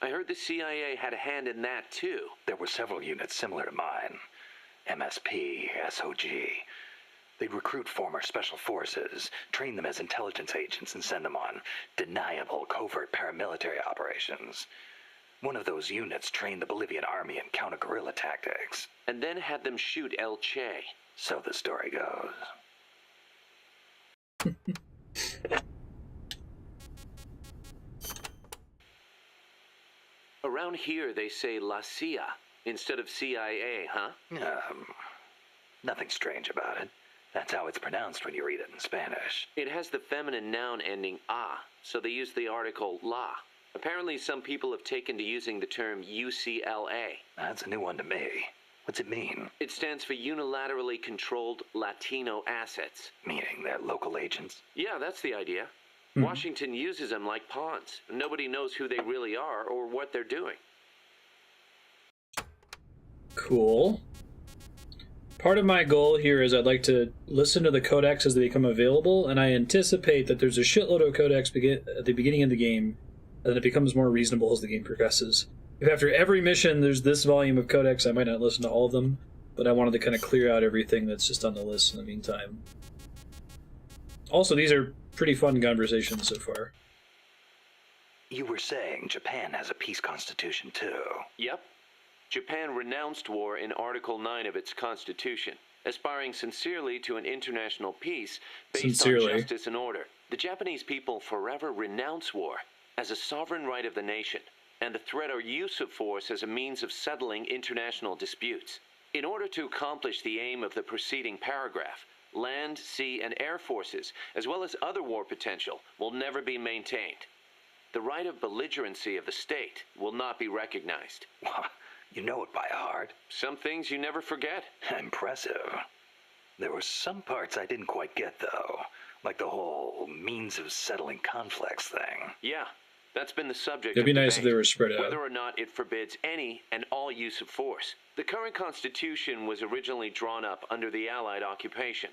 C: I heard the CIA had a hand in that, too.
K: There were several units similar to mine. MSP, SOG. They'd recruit former special forces, train them as intelligence agents, and send them on deniable covert paramilitary operations. One of those units trained the Bolivian army in counter-guerrilla tactics.
C: And then had them shoot El Che.
K: So the story goes.
C: Around here, they say La CIA instead of CIA, huh?
K: Nothing strange about it. That's how it's pronounced when you read it in Spanish.
C: It has the feminine noun ending a, so they use the article la. Apparently, some people have taken to using the term UCLA.
K: That's a new one to me. What's it mean?
C: It stands for Unilaterally Controlled Latino Assets.
K: Meaning they're local agents?
C: Yeah, that's the idea. Washington uses them like pawns. Nobody knows who they really are or what they're doing.
A: Cool. Part of my goal here is I'd like to listen to the codex as they become available, and I anticipate that there's a shitload of codex at the beginning of the game, and it becomes more reasonable as the game progresses. If after every mission there's this volume of codex, I might not listen to all of them, but I wanted to kind of clear out everything that's just on the list in the meantime. Also, these are pretty fun conversations so far.
K: You were saying Japan has a peace constitution too.
C: Yep. Japan renounced war in Article 9 of its constitution, aspiring sincerely to an international peace based on justice and order. The Japanese people forever renounce war as a sovereign right of the nation, and the threat or use of force as a means of settling international disputes. In order to accomplish the aim of the preceding paragraph, land, sea, and air forces, as well as other war potential, will never be maintained. The right of belligerency of the state will not be recognized.
K: You know it by heart.
C: Some things you never forget.
K: Impressive. There were some parts I didn't quite get, though. Like the whole means of settling conflicts thing.
C: Yeah, that's been the subject
A: It'd be
C: of
A: nice if
C: debate,
A: they were spread out.
C: whether or not it forbids any and all use of force. The current Constitution was originally drawn up under the Allied occupation.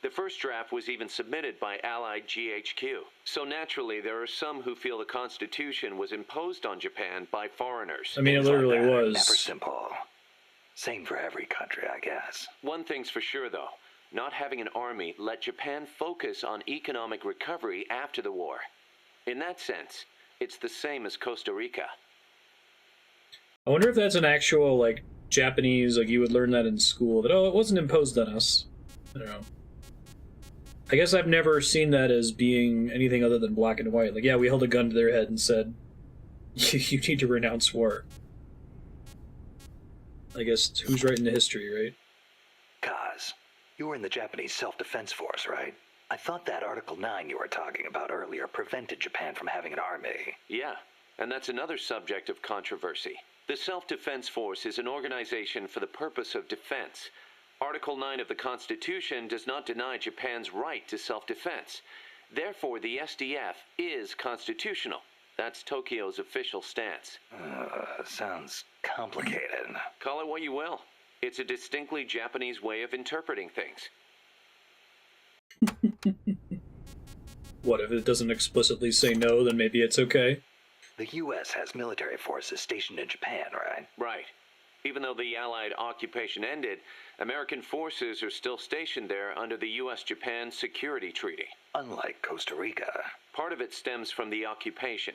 C: The first draft was even submitted by Allied GHQ. So naturally, there are some who feel the Constitution was imposed on Japan by foreigners.
A: I mean, it literally was.
K: Never simple. Same for every country, I guess.
C: One thing's for sure, though. Not having an army let Japan focus on economic recovery after the war. In that sense, it's the same as Costa Rica.
A: I wonder if that's an actual, like, Japanese, like, you would learn that in school, that, oh, it wasn't imposed on us. I don't know. I guess I've never seen that as being anything other than black and white. Like, yeah, we held a gun to their head and said, you need to renounce war. I guess who's writing the history, right?
K: Kaz, you were in the Japanese Self-Defense Force, right? I thought that Article 9 you were talking about earlier prevented Japan from having an army.
C: Yeah, and that's another subject of controversy. The Self-Defense Force is an organization for the purpose of defense. Article 9 of the Constitution does not deny Japan's right to self-defense. Therefore, the SDF is constitutional. That's Tokyo's official stance.
K: Sounds complicated.
C: Call it what you will. It's a distinctly Japanese way of interpreting things.
A: What, if it doesn't explicitly say no, then maybe it's okay?
K: The U.S. has military forces stationed in Japan, right?
C: Right. Even though the Allied occupation ended, American forces are still stationed there under the U.S.-Japan Security Treaty.
K: Unlike Costa Rica.
C: Part of it stems from the occupation,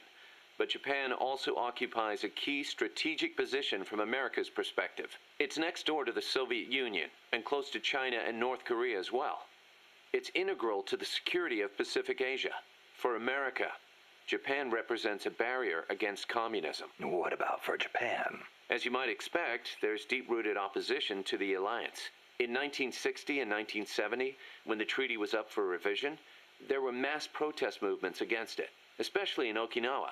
C: but Japan also occupies a key strategic position from America's perspective. It's next door to the Soviet Union, and close to China and North Korea as well. It's integral to the security of Pacific Asia. For America, Japan represents a barrier against communism.
K: What about for Japan?
C: As you might expect, there's deep-rooted opposition to the alliance. In 1960 and 1970, when the treaty was up for revision, there were mass protest movements against it. especially in Okinawa.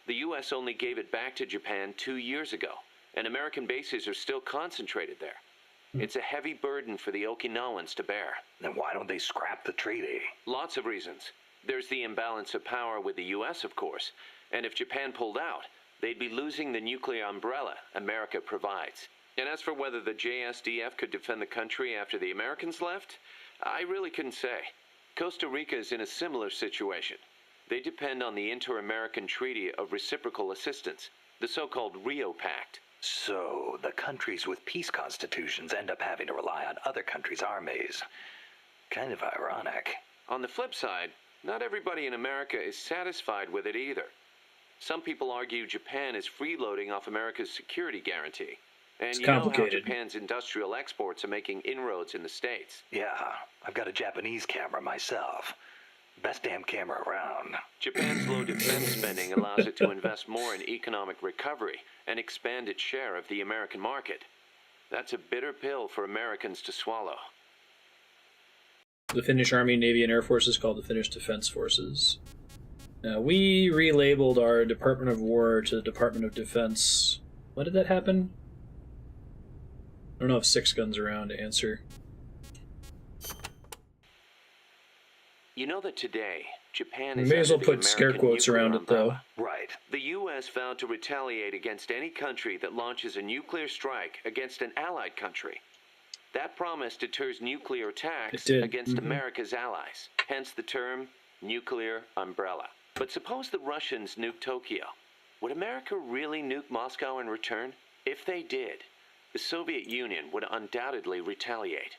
C: The U.S. only gave it back to Japan 2 years ago, and American bases are still concentrated there. It's a heavy burden for the Okinawans to bear.
K: Then why don't they scrap the treaty?
C: Lots of reasons. There's the imbalance of power with the U.S., of course, and if Japan pulled out, they'd be losing the nuclear umbrella America provides. And as for whether the JSDF could defend the country after the Americans left, I really couldn't say. Costa Rica is in a similar situation. They depend on the Inter-American Treaty of Reciprocal Assistance, the so-called Rio Pact.
K: So, the countries with peace constitutions end up having to rely on other countries' armies. Kind of ironic.
C: On the flip side, not everybody in America is satisfied with it either. Some people argue Japan is freeloading off America's security guarantee. And
A: It's
C: you know how
A: complicated.
C: Japan's industrial exports are making inroads in the States.
K: Yeah, I've got a Japanese camera myself. Best damn camera around.
C: Japan's low defense spending allows it to invest more in economic recovery and expand its share of the American market. That's a bitter pill for Americans to swallow.
A: The Finnish Army, Navy, and Air Force is called the Finnish Defense Forces. Now, we relabeled our Department of War to the Department of Defense. When did that happen? I don't know if Six Gun's around to answer.
C: You know that today, Japan
A: We
C: is
A: may as well
C: under the
A: put scare
C: American
A: quotes
C: nuclear
A: around it, though.
C: umbrella.
K: Right.
C: The U.S. vowed to retaliate against any country that launches a nuclear strike against an allied country. That promise deters nuclear attacks against America's allies, hence the term nuclear umbrella. But suppose the Russians nuke Tokyo. Would America really nuke Moscow in return? If they did, the Soviet Union would undoubtedly retaliate.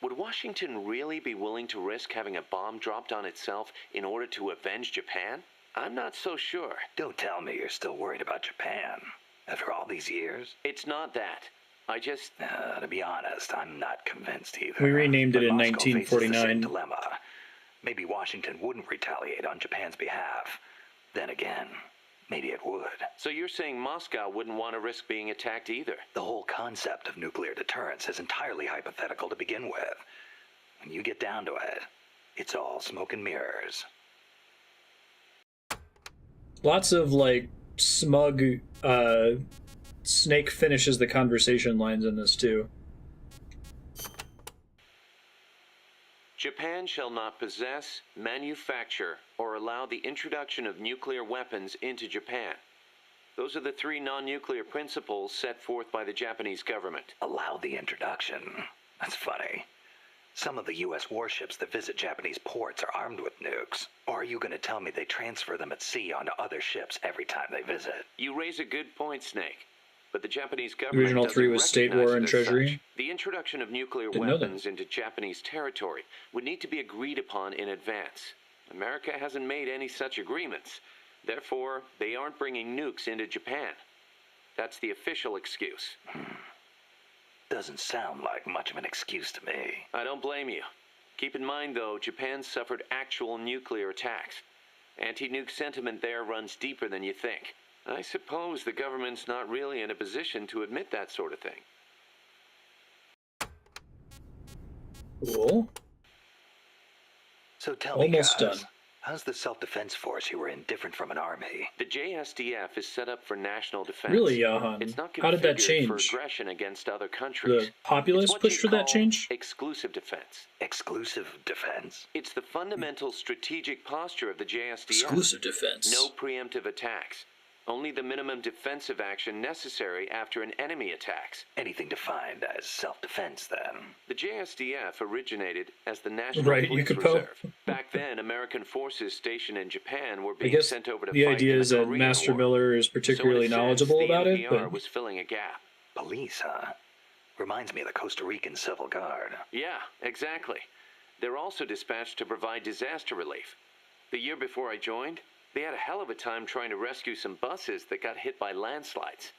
C: Would Washington really be willing to risk having a bomb dropped on itself in order to avenge Japan? I'm not so sure.
K: Don't tell me you're still worried about Japan. After all these years?
C: It's not that. I just...
K: To be honest, I'm not convinced either.
A: We renamed it
K: But
A: in
K: Moscow faces the same
A: 1949.
K: dilemma. Maybe Washington wouldn't retaliate on Japan's behalf. Then again, maybe it would.
C: So you're saying Moscow wouldn't want to risk being attacked either?
K: The whole concept of nuclear deterrence is entirely hypothetical to begin with. When you get down to it, it's all smoke and mirrors.
A: Lots of, like, smug, Snake finishes the conversation lines in this, too.
C: Japan shall not possess, manufacture, or allow the introduction of nuclear weapons into Japan. Those are the 3 non-nuclear principles set forth by the Japanese government.
K: Allow the introduction. That's funny. Some of the U.S. warships that visit Japanese ports are armed with nukes. Or are you going to tell me they transfer them at sea onto other ships every time they visit?
C: You raise a good point, Snake. But the Japanese
A: The
C: government
A: original 3 was State War and Treasury.
C: The introduction of nuclear
A: Didn't know that.
C: weapons into Japanese territory would need to be agreed upon in advance. America hasn't made any such agreements. Therefore, they aren't bringing nukes into Japan. That's the official excuse.
K: Doesn't sound like much of an excuse to me.
C: I don't blame you. Keep in mind, though, Japan suffered actual nuclear attacks. Anti-nuke sentiment there runs deeper than you think. I suppose the government's not really in a position to admit that sort of thing.
A: Cool.
K: So tell me,
A: Almost
K: guys,
A: done.
K: how's the self-defense force you were in different from an army?
C: The JSDF is set up for national defense.
A: Really, Johan?
C: It's not
A: How did that
C: configured for
A: change?
C: aggression against other countries.
A: The populace
C: It's what
A: pushed
C: you
A: for that
C: call
A: change?
C: Exclusive defense.
K: Exclusive defense?
C: It's the fundamental strategic posture of the JSDF.
A: Exclusive defense.
C: No preemptive attacks. Only the minimum defensive action necessary after an enemy attacks.
K: Anything defined as self-defense, then?
C: The JSDF originated as the National
A: Right, you
C: Police
A: could
C: Reserve. Back then, American forces stationed in Japan were
A: I
C: being
A: guess
C: sent over to
A: the
C: fight
A: idea
C: in
A: is
C: the
A: that
C: Korean
A: Master
C: War.
A: Miller is
C: So in a
A: particularly
C: sense,
A: knowledgeable
C: the
A: about it,
C: NPR
A: but
C: was filling a gap.
K: Police, huh? Reminds me of the Costa Rican Civil Guard.
C: Yeah, exactly. They're also dispatched to provide disaster relief. The year before I joined, they had a hell of a time trying to rescue some buses that got hit by landslides.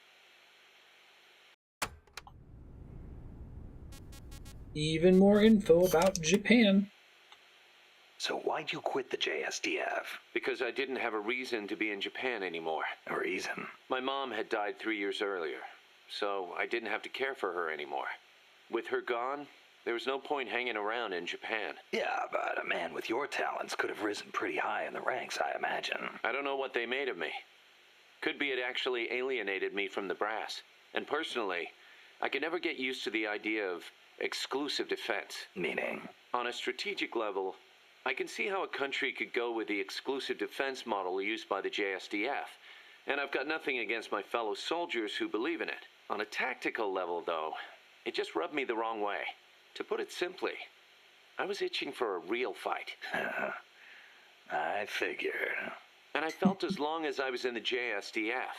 A: even more info about Japan.
K: So why'd you quit the JSDF?
C: Because I didn't have a reason to be in Japan anymore.
K: A reason?
C: My mom had died 3 years earlier, so I didn't have to care for her anymore. With her gone, There was no point hanging around in Japan.
K: Yeah, but a man with your talents could have risen pretty high in the ranks, I imagine.
C: I don't know what they made of me. Could be it actually alienated me from the brass. And personally, I could never get used to the idea of exclusive defense.
K: Meaning?
C: On a strategic level, I can see how a country could go with the exclusive defense model used by the JSDF. And I've got nothing against my fellow soldiers who believe in it. On a tactical level, though, it just rubbed me the wrong way. To put it simply, I was itching for a real fight.
K: I figured.
C: And I felt as long as I was in the JSDF,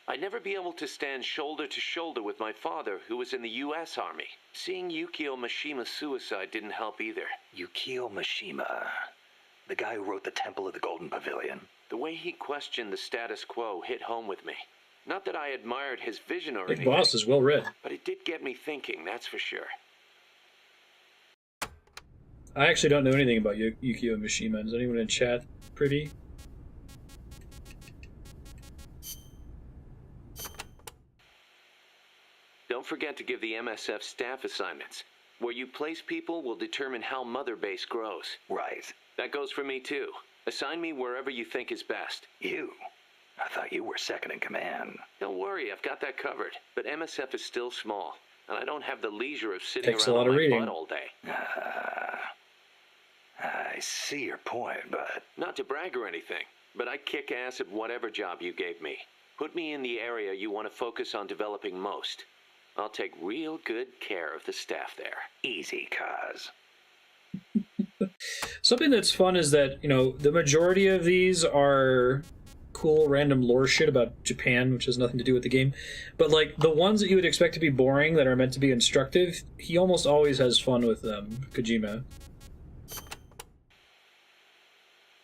C: I'd never be able to stand shoulder to shoulder with my father, who was in the U.S. Army. Seeing Yukio Mishima's suicide didn't help either.
K: Yukio Mishima, the guy who wrote The Temple of the Golden Pavilion.
C: The way he questioned the status quo hit home with me. Not that I admired his vision or
A: Big
C: anything.
A: Boss is well read.
C: But it did get me thinking, that's for sure.
A: I actually don't know anything about Yukio Mishima. Is anyone in chat privy?
C: Don't forget to give the MSF staff assignments. Where you place people will determine how Mother Base grows.
K: Right.
C: That goes for me too. Assign me wherever you think is best.
K: You? I thought you were second in command.
C: Don't worry, I've got that covered. But MSF is still small, and I don't have the leisure of sitting
A: Takes a
C: around
A: lot
C: on
A: of
C: my
A: reading.
C: butt all day.
K: I see your point, but...
C: Not to brag or anything, but I kick ass at whatever job you gave me. Put me in the area you want to focus on developing most. I'll take real good care of the staff there.
K: Easy, cuz.
A: Something that's fun is that, you know, the majority of these are cool random lore shit about Japan, which has nothing to do with the game. But, like, the ones that you would expect to be boring that are meant to be instructive, he almost always has fun with them, Kojima.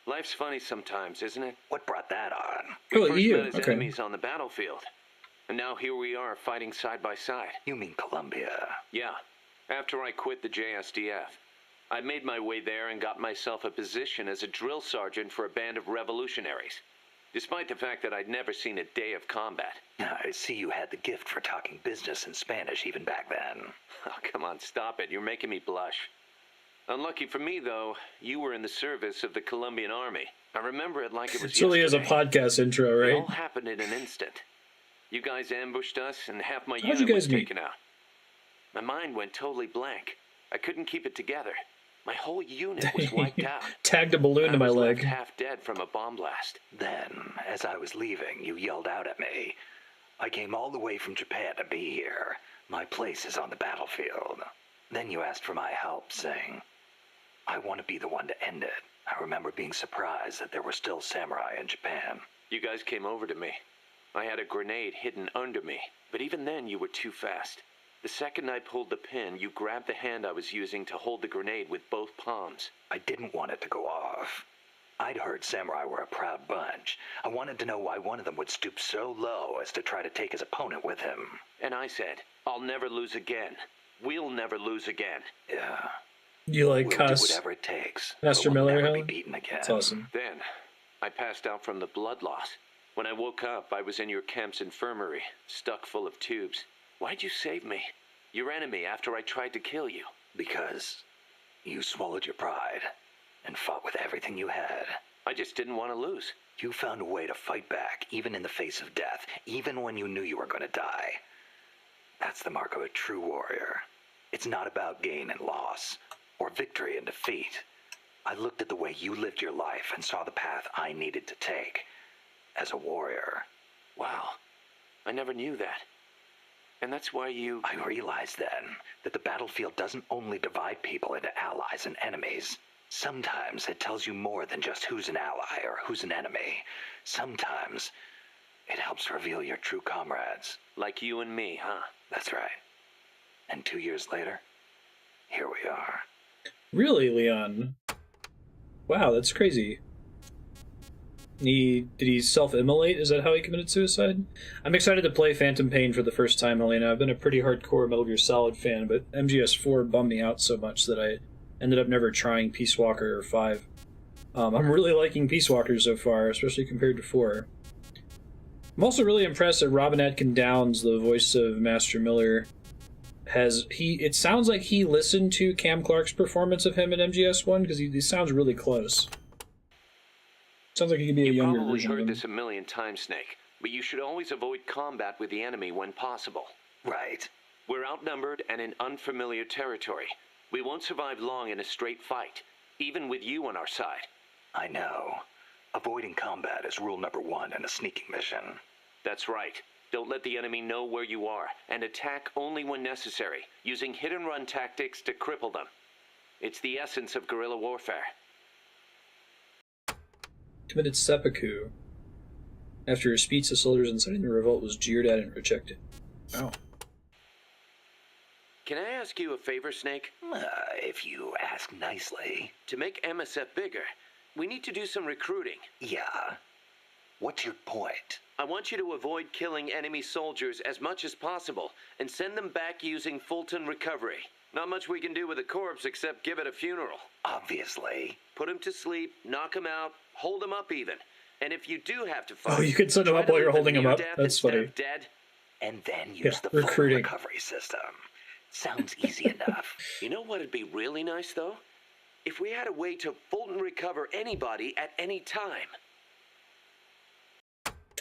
C: Life's funny sometimes, isn't it?
K: What brought that on?
C: We
A: Oh,
C: first
A: you.
C: met as
A: Okay.
C: enemies on the battlefield. And now here we are fighting side by side.
K: You mean Columbia?
C: Yeah. After I quit the JSDF, I made my way there and got myself a position as a drill sergeant for a band of revolutionaries, despite the fact that I'd never seen a day of combat.
K: I see you had the gift for talking business in Spanish even back then.
C: Oh, come on, stop it. You're making me blush. Unlucky for me, though, you were in the service of the Colombian Army. I remember it like it was
A: It really is a
C: yesterday.
A: podcast intro,
C: It
A: right?
C: all happened in an instant. You guys ambushed us, and half my
A: How'd
C: unit
A: you guys
C: was
A: meet?
C: taken out. My mind went totally blank. I couldn't keep it together. My whole unit was wiped out.
A: Tagged a balloon to my
C: I was
A: leg.
C: left half dead from a bomb blast.
K: Then, as I was leaving, you yelled out at me. I came all the way from Japan to be here. My place is on the battlefield. Then you asked for my help, saying, I want to be the one to end it. I remember being surprised that there were still samurai in Japan.
C: You guys came over to me. I had a grenade hidden under me, but even then you were too fast. The second I pulled the pin, you grabbed the hand I was using to hold the grenade with both palms.
K: I didn't want it to go off. I'd heard samurai were a proud bunch. I wanted to know why one of them would stoop so low as to try to take his opponent with him.
C: And I said, I'll never lose again. We'll never lose again.
K: Yeah.
A: You like
K: We'll
A: cuss
K: do whatever it takes.
A: Master
K: but we'll
A: Miller,
K: never be
A: Helen?
K: beaten again.
A: That's awesome.
C: Then, I passed out from the blood loss. When I woke up, I was in your camp's infirmary, stuck full of tubes. Why'd you save me? Your enemy after I tried to kill you.
K: Because you swallowed your pride and fought with everything you had.
C: I just didn't want to lose.
K: You found a way to fight back, even in the face of death, even when you knew you were going to die. That's the mark of a true warrior. It's not about gain and loss, or victory and defeat. I looked at the way you lived your life and saw the path I needed to take. As a warrior.
C: Wow. I never knew that. And that's why you...
K: I realized then that the battlefield doesn't only divide people into allies and enemies. Sometimes it tells you more than just who's an ally or who's an enemy. Sometimes it helps reveal your true comrades.
C: Like you and me, huh?
K: That's right. And 2 years later, here we are.
A: Really, Leon? Wow, that's crazy. Did he self-immolate? Is that how he committed suicide? I'm excited to play Phantom Pain for the first time, Helena. I've been a pretty hardcore Metal Gear Solid fan, but MGS4 bummed me out so much that I ended up never trying Peace Walker or 5. I'm really liking Peace Walker so far, especially compared to 4. I'm also really impressed that Robin Atkin Downes, the voice of Master Miller, it sounds like he listened to Cam Clark's performance of him in MGS1 because he sounds really close. Sounds like he could be a younger version of him.
C: You've probably heard this a million times, Snake, but you should always avoid combat with the enemy when possible.
K: Right.
C: We're outnumbered and in unfamiliar territory. We won't survive long in a straight fight, even with you on our side.
K: I know. Avoiding combat is rule number 1 in a sneaking mission.
C: That's right. Don't let the enemy know where you are, and attack only when necessary, using hit-and-run tactics to cripple them. It's the essence of guerrilla warfare.
A: Committed seppuku. After a speech, the soldiers inciting the revolt was jeered at and rejected. Wow.
C: Can I ask you a favor, Snake?
K: If you ask nicely.
C: To make MSF bigger, we need to do some recruiting.
K: Yeah. What's your point?
C: I want you to avoid killing enemy soldiers as much as possible and send them back using Fulton recovery. Not much we can do with a corpse except give it a funeral.
K: Obviously.
C: Put him to sleep, knock him out, hold him up even. And if you do have to fight...
A: Oh, you can send him up while you're holding him up? That's funny.
C: Dead.
K: And then use the full recovery system. Sounds easy enough.
C: You know what would be really nice, though? If we had a way to Fulton recover anybody at any time.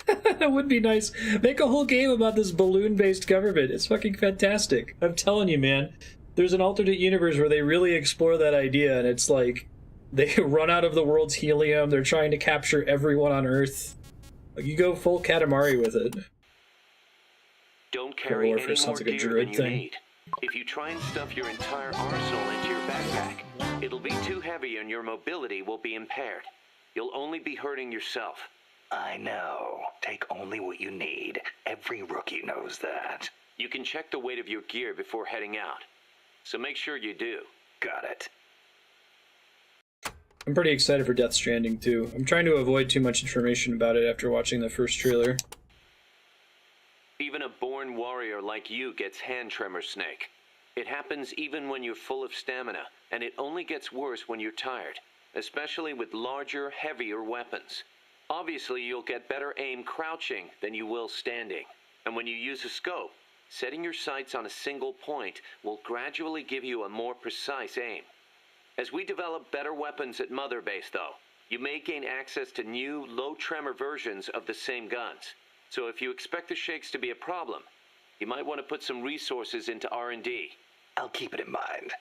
A: That would be nice. Make a whole game about this balloon-based government. It's fucking fantastic. I'm telling you, man. There's an alternate universe where they really explore that idea, and it's like they run out of the world's helium. They're trying to capture everyone on Earth. Like, you go full Katamari with it.
C: Don't carry any more
A: sounds like a
C: gear
A: druid
C: than you
A: thing.
C: need. If you try and stuff your entire arsenal into your backpack, it'll be too heavy and your mobility will be impaired. You'll only be hurting yourself.
K: I know. Take only what you need. Every rookie knows that.
C: You can check the weight of your gear before heading out. So make sure you do.
K: Got it.
A: I'm pretty excited for Death Stranding, too. I'm trying to avoid too much information about it after watching the first trailer.
C: Even a born warrior like you gets hand tremor, Snake. It happens even when you're full of stamina, and it only gets worse when you're tired, especially with larger, heavier weapons. Obviously, you'll get better aim crouching than you will standing. And when you use a scope, setting your sights on a single point will gradually give you a more precise aim. As we develop better weapons at Mother Base, though, you may gain access to new, low-tremor versions of the same guns. So if you expect the shakes to be a problem, you might want to put some resources into R&D.
K: I'll keep it in mind.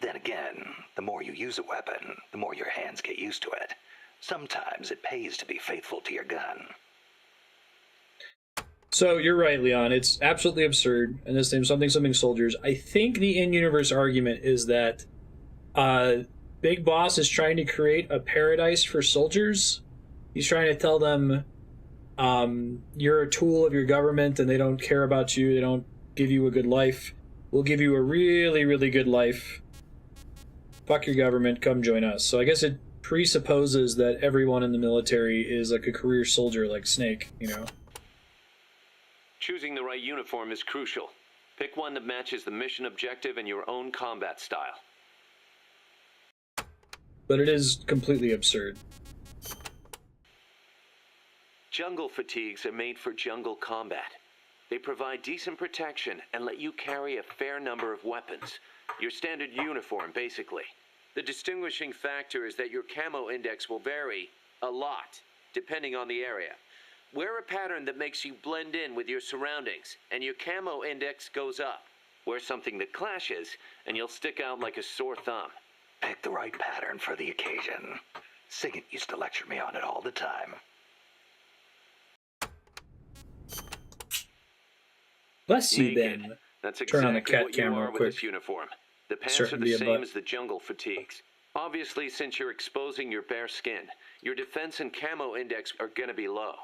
K: Then again, the more you use a weapon, the more your hands get used to it. Sometimes it pays to be faithful to your gun.
A: So you're right, Leon. It's absolutely absurd. And this name's something soldiers. I think the in-universe argument is that Big Boss is trying to create a paradise for soldiers. He's trying to tell them, you're a tool of your government and they don't care about you. They don't give you a good life. We'll give you a really, really good life. Fuck your government. Come join us. So I guess it presupposes that everyone in the military is like a career soldier like Snake, you know?
C: Choosing the right uniform is crucial. Pick one that matches the mission objective and your own combat style.
A: But it is completely absurd.
C: Jungle fatigues are made for jungle combat. They provide decent protection and let you carry a fair number of weapons. Your standard uniform, basically. The distinguishing factor is that your camo index will vary a lot, depending on the area. Wear a pattern that makes you blend in with your surroundings, and your camo index goes up. Wear something that clashes, and you'll stick out like a sore thumb.
K: Pick the right pattern for the occasion. Sigint used to lecture me on it all the time.
A: Bless you,
C: Naked.
A: then.
C: That's
A: Turn on the
C: exactly
A: cat
C: what you
A: cam
C: are
A: real
C: with
A: quick.
C: this uniform. The pants
A: Starting
C: are
A: to be
C: the
A: a
C: same
A: butt.
C: as the jungle fatigues. Obviously, since you're exposing your bare skin, your defense and camo index are gonna be low.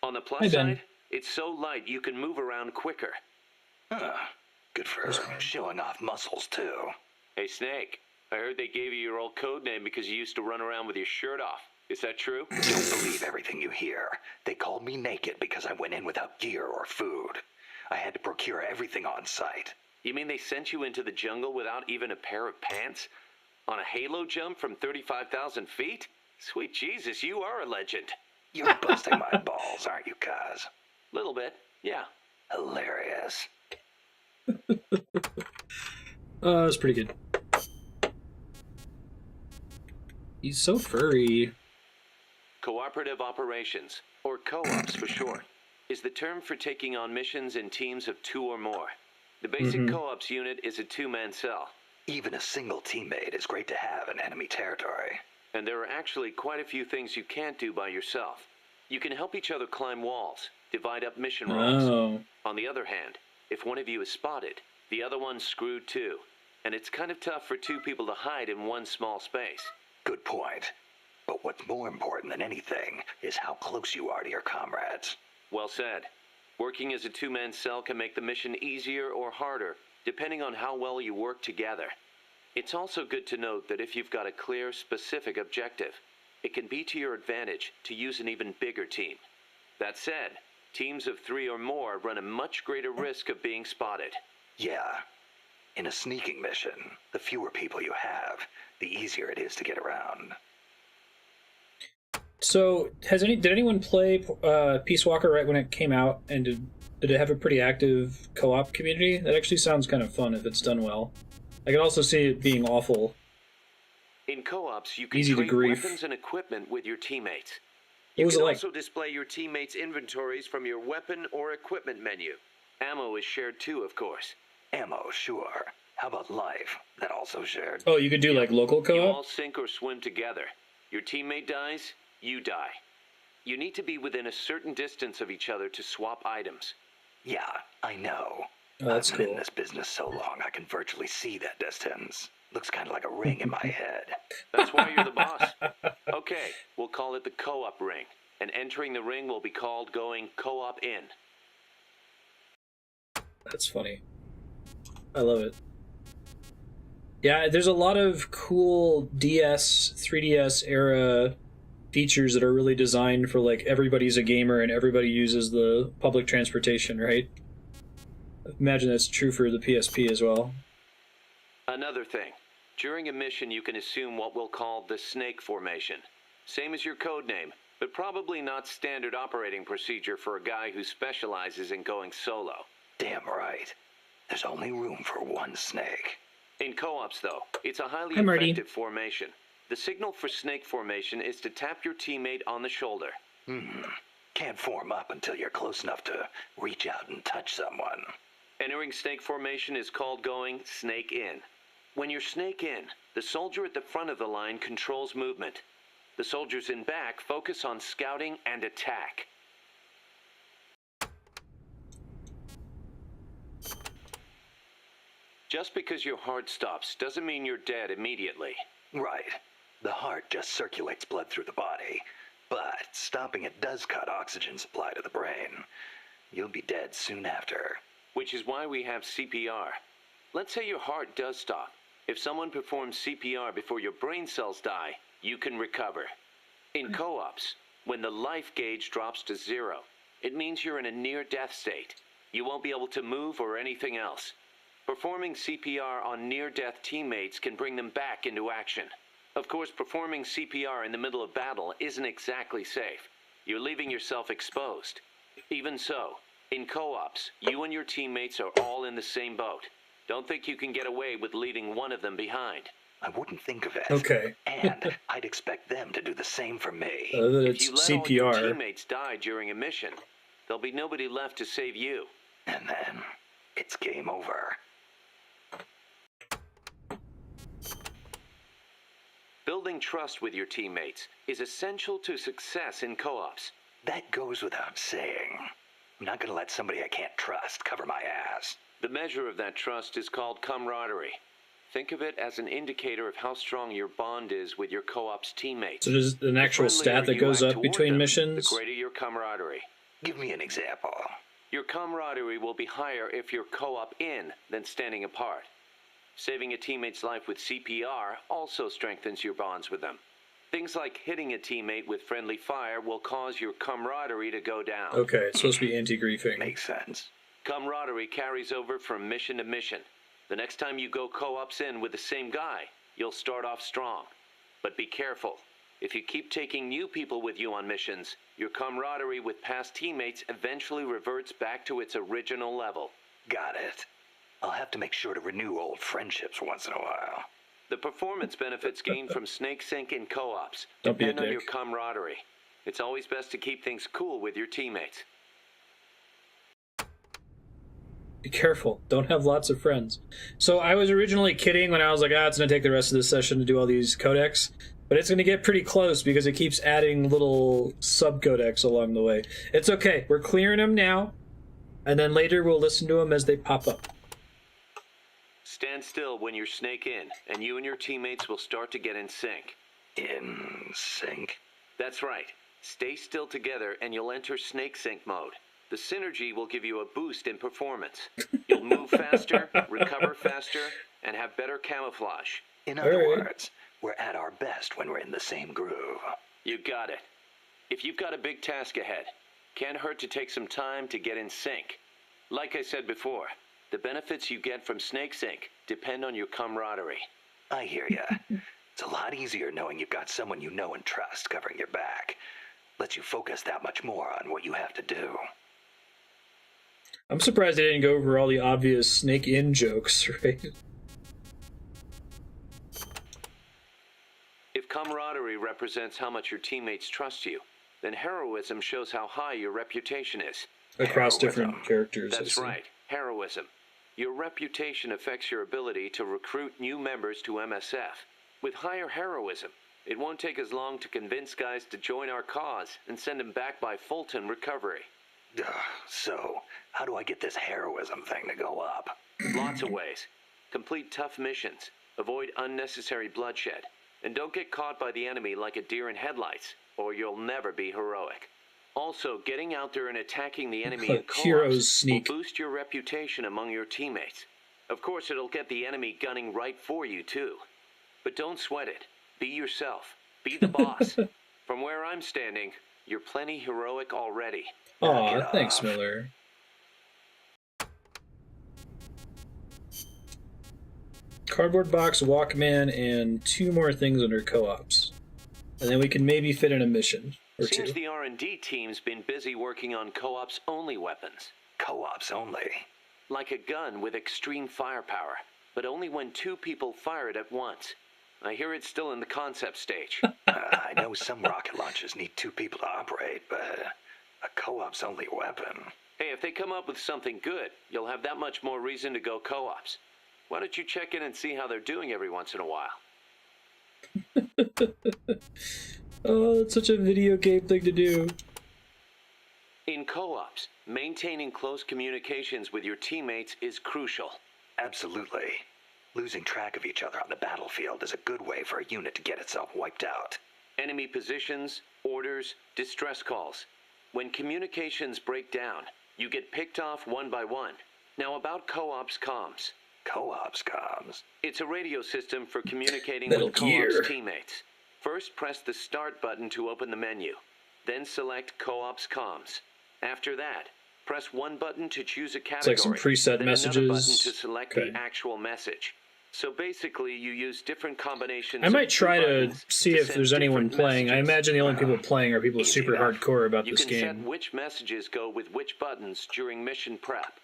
C: On the
A: Hey,
C: plus
A: Ben.
C: side, it's so light you can move around quicker.
K: Good for showing off muscles, too.
C: Hey, Snake, I heard they gave you your old code name because you used to run around with your shirt off. Is that true?
K: Don't believe everything you hear. They called me naked because I went in without gear or food. I had to procure everything on site.
C: You mean they sent you into the jungle without even a pair of pants? On a halo jump from 35,000 feet? Sweet Jesus, you are a legend.
K: You're busting my balls, aren't you, Kaz?
C: Little bit, yeah.
K: Hilarious.
A: It's pretty good. He's so furry.
C: Cooperative operations, or co-ops for short, is the term for taking on missions in teams of 2 or more. The basic co-ops unit is a 2-man cell.
K: Even a single teammate is great to have in enemy territory.
C: And there are actually quite a few things you can't do by yourself. You can help each other climb walls, divide up mission roles. On the other hand, if one of you is spotted, the other one's screwed too. And it's kind of tough for 2 people to hide in one small space.
K: Good point. But what's more important than anything is how close you are to your comrades.
C: Well said. Working as a 2-man cell can make the mission easier or harder, depending on how well you work together. It's also good to note that if you've got a clear, specific objective, it can be to your advantage to use an even bigger team. That said, teams of 3 or more run a much greater risk of being spotted.
K: Yeah. In a sneaking mission, the fewer people you have, the easier it is to get around.
A: So, did anyone play Peace Walker right when it came out, and did it have a pretty active co-op community? That actually sounds kind of fun if it's done well. I can also see it being awful.
C: In co-ops, you can
A: Easy to
C: trade
A: grief.
C: weapons and equipment with your teammates.
A: What
C: You
A: was
C: can
A: it like?
C: also display your teammates' inventories from your weapon or equipment menu. Ammo is shared too, of course.
K: Ammo, sure. How about life? That also shared.
A: Oh, you could do like local
C: You all
A: co-op?
C: sink or swim together. Your teammate dies, you die. You need to be within a certain distance of each other to swap items.
K: Yeah, I know.
A: Oh, that's
K: I've been
A: cool.
K: in this business so long I can virtually see that distance. Looks kind of like a ring in my head.
C: That's why you're the boss. Okay, we'll call it the co-op ring. And entering the ring will be called going co-op in.
A: That's funny. I love it. Yeah, there's a lot of cool DS, 3DS era features that are really designed for like everybody's a gamer and everybody uses the public transportation, right? I imagine that's true for the PSP as well.
C: Another thing. During a mission, you can assume what we'll call the snake formation. Same as your code name, but probably not standard operating procedure for a guy who specializes in going solo.
K: Damn right. There's only room for one snake.
C: In co-ops, though, it's a highly
A: Hi, Marty.
C: effective formation. The signal for snake formation is to tap your teammate on the shoulder.
K: Can't form up until you're close enough to reach out and touch someone.
C: Entering snake formation is called going snake in. When you're snake in, the soldier at the front of the line controls movement. The soldiers in back focus on scouting and attack. Just because your heart stops doesn't mean you're dead immediately.
K: Right. The heart just circulates blood through the body, but stopping it does cut oxygen supply to the brain. You'll be dead soon after.
C: Which is why we have CPR. Let's say your heart does stop. If someone performs CPR before your brain cells die, you can recover. In co-ops, when the life gauge drops to 0, it means you're in a near-death state. You won't be able to move or anything else. Performing CPR on near-death teammates can bring them back into action. Of course, performing CPR in the middle of battle isn't exactly safe. You're leaving yourself exposed. Even so, in co-ops, you and your teammates are all in the same boat. Don't think you can get away with leaving one of them behind.
K: I wouldn't think of it.
A: Okay.
K: And I'd expect them to do the same for me.
A: That
C: If
A: it's
C: you let all your
A: CPR.
C: teammates die during a mission, there'll be nobody left to save you.
K: And then, it's game over.
C: Building trust with your teammates is essential to success in co-ops.
K: That goes without saying. I'm not gonna let somebody I can't trust cover my ass.
C: The measure of that trust is called camaraderie. Think of it as an indicator of how strong your bond is with your co-op's teammates.
A: So there's an actual
C: The friendlier
A: stat that
C: you
A: goes
C: act
A: up
C: toward
A: between
C: them,
A: missions?
C: the greater your camaraderie.
K: Give me an example.
C: Your camaraderie will be higher if you're co-op in than standing apart. Saving a teammate's life with CPR also strengthens your bonds with them. Things like hitting a teammate with friendly fire will cause your camaraderie to go down.
A: Okay, it's supposed to be anti-griefing.
K: Makes sense.
C: Camaraderie carries over from mission to mission. The next time you go co-ops in with the same guy, you'll start off strong. But be careful. If you keep taking new people with you on missions, your camaraderie with past teammates eventually reverts back to its original level.
K: Got it. I'll have to make sure to renew old friendships once in a while.
C: The performance benefits gained from snake sync and co-ops
A: Don't be a
C: depend on
A: dick.
C: your camaraderie. It's always best to keep things cool with your teammates.
A: Be careful. Don't have lots of friends. So I was originally kidding when I was like, it's going to take the rest of this session to do all these codecs. But it's going to get pretty close because it keeps adding little sub-codecs along the way. It's okay. We're clearing them now. And then later we'll listen to them as they pop up.
C: Stand still when you're snake in, and you and your teammates will start to get in sync.
K: In sync?
C: That's right. Stay still together and you'll enter snake sync mode. The synergy will give you a boost in performance. You'll move faster, recover faster, and have better camouflage.
K: In other words, we're at our best when we're in the same groove.
C: You got it. If you've got a big task ahead, can't hurt to take some time to get in sync. Like I said before, the benefits you get from snake sync depend on your camaraderie.
K: I hear ya. It's a lot easier knowing you've got someone you know and trust covering your back. Lets you focus that much more on what you have to do.
A: I'm surprised they didn't go over all the obvious snake in jokes, right?
C: If camaraderie represents how much your teammates trust you, then heroism shows how high your reputation is.
A: Across different characters.
C: That's right, heroism. Your reputation affects your ability to recruit new members to MSF. With higher heroism, it won't take as long to convince guys to join our cause and send them back by Fulton recovery.
K: So, how do I get this heroism thing to go up?
C: Lots of ways. Complete tough missions, avoid unnecessary bloodshed, and don't get caught by the enemy like a deer in headlights, or you'll never be heroic. Also, getting out there and attacking the enemy in co-ops will boost your reputation among your teammates. Of course, it'll get the enemy gunning right for you, too. But don't sweat it. Be yourself. Be the boss. From where I'm standing, you're plenty heroic already.
A: Aw, thanks, Miller. Cardboard box, Walkman, and 2 more things under co-ops. And then we can maybe fit in a mission or
C: Seems
A: 2.
C: the R&D team's been busy working on co-ops only weapons.
K: Co-ops only?
C: Like a gun with extreme firepower, but only when 2 people fire it at once. I hear it's still in the concept stage.
K: I know some rocket launchers need 2 people to operate, but a co-ops only weapon.
C: Hey, if they come up with something good, you'll have that much more reason to go co-ops. Why don't you check in and see how they're doing every once in a while?
A: Oh, it's such a video game thing to do.
C: In co-ops, maintaining close communications with your teammates is crucial.
K: Absolutely. Losing track of each other on the battlefield is a good way for a unit to get itself wiped out.
C: Enemy positions, orders, distress calls. When communications break down, you get picked off one by one. Now about co-ops comms.
K: Co-ops comms?
C: It's a radio system for communicating
A: Metal
C: with
A: Gear.
C: co-ops teammates. First, press the Start button to open the menu. Then select Co-ops Comms. After that, press one button to choose a category.
A: It's like some preset
C: then
A: messages.
C: another button to select
A: Okay.
C: the actual message. So basically, you use different combinations.
A: I might
C: of
A: try to
C: buttons
A: see
C: to
A: if
C: send
A: there's anyone
C: different
A: playing. I
C: messages.
A: imagine the only people playing are people super hardcore about
C: You
A: this
C: can set
A: game.
C: which messages go with which buttons during mission prep.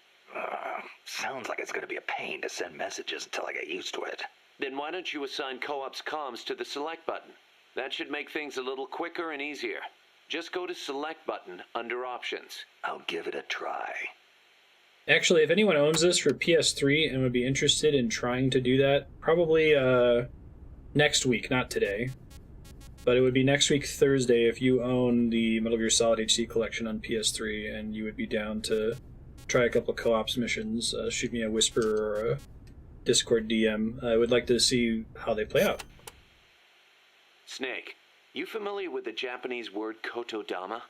K: Sounds like it's going to be a pain to send messages until I get used to it.
C: Then why don't you assign Co-ops Comms to the Select button? That should make things a little quicker and easier. Just go to Select button under Options.
K: I'll give it a try.
A: Actually, if anyone owns this for PS3 and would be interested in trying to do that, probably next week, not today. But it would be next week, Thursday, if you own the Metal Gear Solid HD collection on PS3 and you would be down to try a couple of co-ops missions, shoot me a whisper or a Discord DM. I would like to see how they play out.
C: Snake, you familiar with the Japanese word kotodama?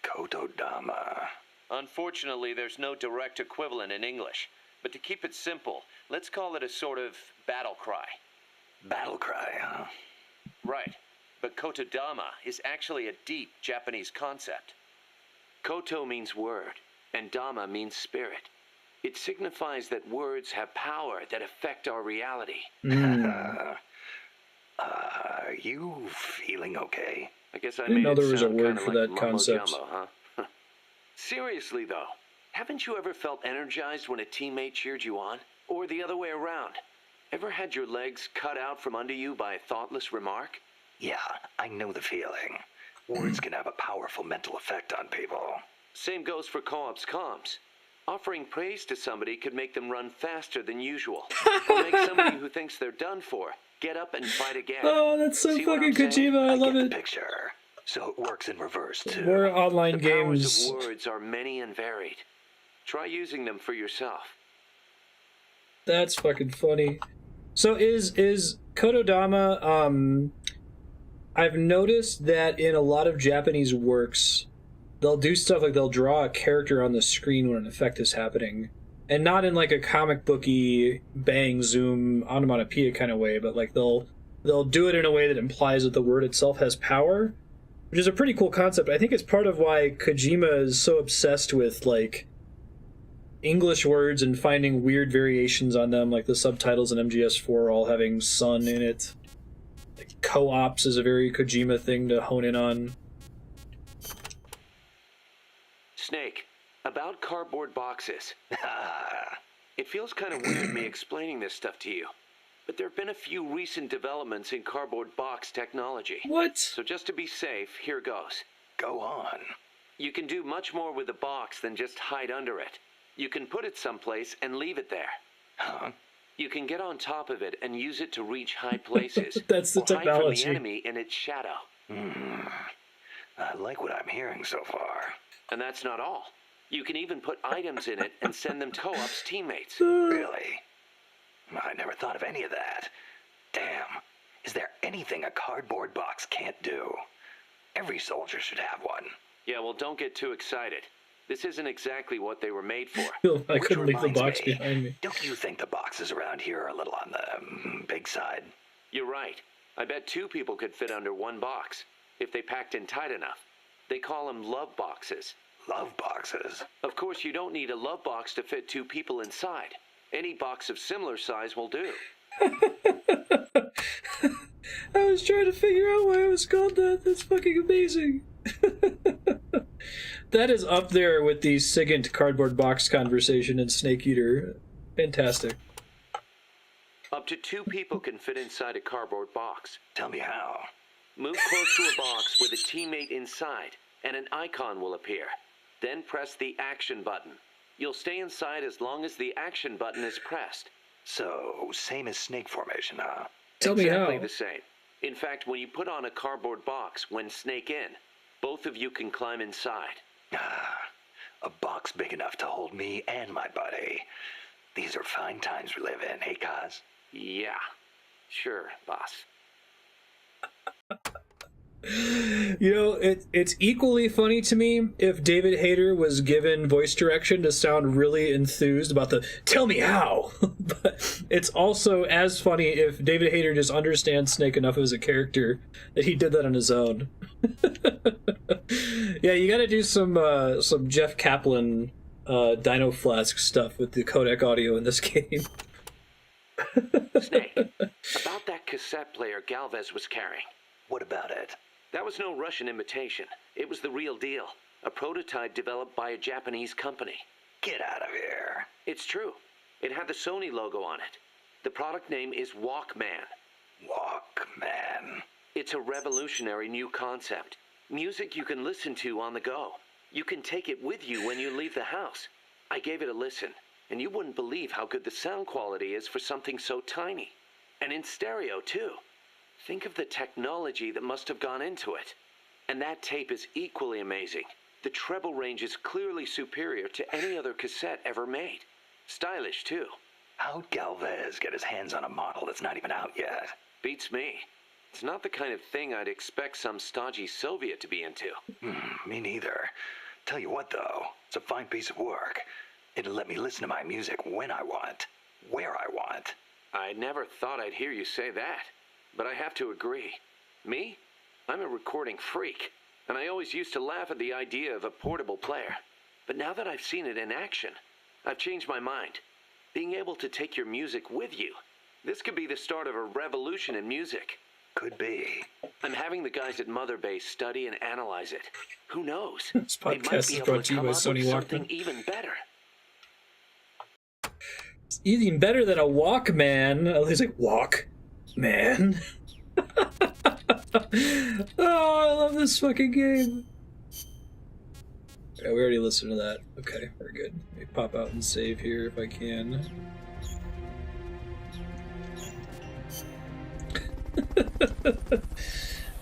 K: Kotodama.
C: Unfortunately, there's no direct equivalent in English. But to keep it simple, let's call it a sort of battle cry.
K: Battle cry, huh?
C: Right. But kotodama is actually a deep Japanese concept. Koto means word, and dama means spirit. It signifies that words have power that affect our reality.
K: Are you feeling okay?
C: I guess I
A: Didn't
C: made
A: know
C: it
A: there was a
C: sound
A: word
C: kinda
A: for
C: like
A: that concept.
C: mumbo-jumbo, huh? Seriously, though, Haven't you ever felt energized when a teammate cheered you on? Or the other way around? Ever had your legs cut out from under you by a thoughtless remark?
K: Yeah, I know the feeling. Words can have a powerful mental effect on people.
C: Same goes for co-op's comms. Offering praise to somebody could make them run faster than usual. Or make somebody who thinks they're done for get up and fight again.
A: Oh, that's so
C: See what
A: fucking
C: I'm saying?
A: Kojima. I love
K: get
A: it.
K: the picture. So it works in reverse, too.
A: More online
C: The
A: games.
C: powers of words are many and varied. Try using them for yourself.
A: That's fucking funny. So is Kododama, I've noticed that in a lot of Japanese works, they'll do stuff like they'll draw a character on the screen when an effect is happening. And not in like a comic booky bang zoom onomatopoeia kind of way, but like they'll do it in a way that implies that the word itself has power, which is a pretty cool concept. I think it's part of why Kojima is so obsessed with like English words and finding weird variations on them, like the subtitles in MGS4 all having sun in it. Like co-ops is a very Kojima thing to hone in on.
C: Snake, about cardboard boxes. It feels kind of weird me explaining this stuff to you, but there have been a few recent developments in cardboard box technology.
A: What?
C: So just to be safe, here goes.
K: Go on.
C: You can do much more with a box than just hide under it. You can put it someplace and leave it there.
K: Huh?
C: You can get on top of it and use it to reach high places.
A: That's the
C: or hide
A: technology.
C: from the enemy in its shadow.
K: I like what I'm hearing so far.
C: And that's not all. You can even put items in it and send them to co-op's teammates.
K: Really? I never thought of any of that. Damn. Is there anything a cardboard box can't do? Every soldier should have one.
C: Yeah, well, don't get too excited. This isn't exactly what they were made for.
A: I couldn't leave the
K: reminds
A: box behind me.
K: Don't you think the boxes around here are a little on the big side?
C: You're right. I bet 2 people could fit under one box, if they packed in tight enough. They call them love boxes.
K: Love boxes?
C: Of course, you don't need a love box to fit 2 people inside. Any box of similar size will do.
A: I was trying to figure out why it was called that. That's fucking amazing. That is up there with the SIGINT cardboard box conversation in Snake Eater. Fantastic.
C: Up to 2 people can fit inside a cardboard box.
K: Tell me how.
C: Move close to a box with a teammate inside, and an icon will appear. Then press the action button. You'll stay inside as long as the action button is pressed.
K: So, same as snake formation, huh?
A: Tell me how.
C: Exactly the same. In fact, when you put on a cardboard box when snake in, both of you can climb inside.
K: A box big enough to hold me and my buddy. These are fine times we live in, hey, Kaz?
C: Yeah. Sure, boss.
A: You know, it's equally funny to me if David Hayter was given voice direction to sound really enthused about the "tell me how." But it's also as funny if David Hayter just understands Snake enough as a character that he did that on his own. Yeah, you got to do some Jeff Kaplan Dino Flask stuff with the codec audio in this game.
C: Snake, about that cassette player Gálvez was carrying.
K: What about it?
C: That was no Russian imitation. It was the real deal. A prototype developed by a Japanese company.
K: Get out of here.
C: It's true. It had the Sony logo on it. The product name is Walkman.
K: Walkman.
C: It's a revolutionary new concept. Music you can listen to on the go. You can take it with you when you leave the house. I gave it a listen, and you wouldn't believe how good the sound quality is for something so tiny. And in stereo, too. Think of the technology that must have gone into it. And that tape is equally amazing. The treble range is clearly superior to any other cassette ever made. Stylish, too.
K: How'd Gálvez get his hands on a model that's not even out yet?
C: Beats me. It's not the kind of thing I'd expect some stodgy Soviet to be into.
K: Me neither. Tell you what, though, it's a fine piece of work. It'll let me listen to my music when I want, where I want.
C: I never thought I'd hear you say that. But I have to agree. Me? I'm a recording freak, and I always used to laugh at the idea of a portable player. But now that I've seen it in action, I've changed my mind. Being able to take your music with you, this could be the start of a revolution in music.
K: Could be.
C: I'm having the guys at Mother Base study and analyze it. Who knows?
A: This
C: They might
A: podcast
C: be
A: is
C: able
A: brought
C: to
A: to you
C: come
A: by
C: up with
A: Sony
C: something
A: Walkman.
C: even better.
A: It's even better than a Walkman. He's like, walk, man. Oh, I love this fucking game. Yeah, we already listened to that. Okay, we're good. Let me pop out and save here if I can.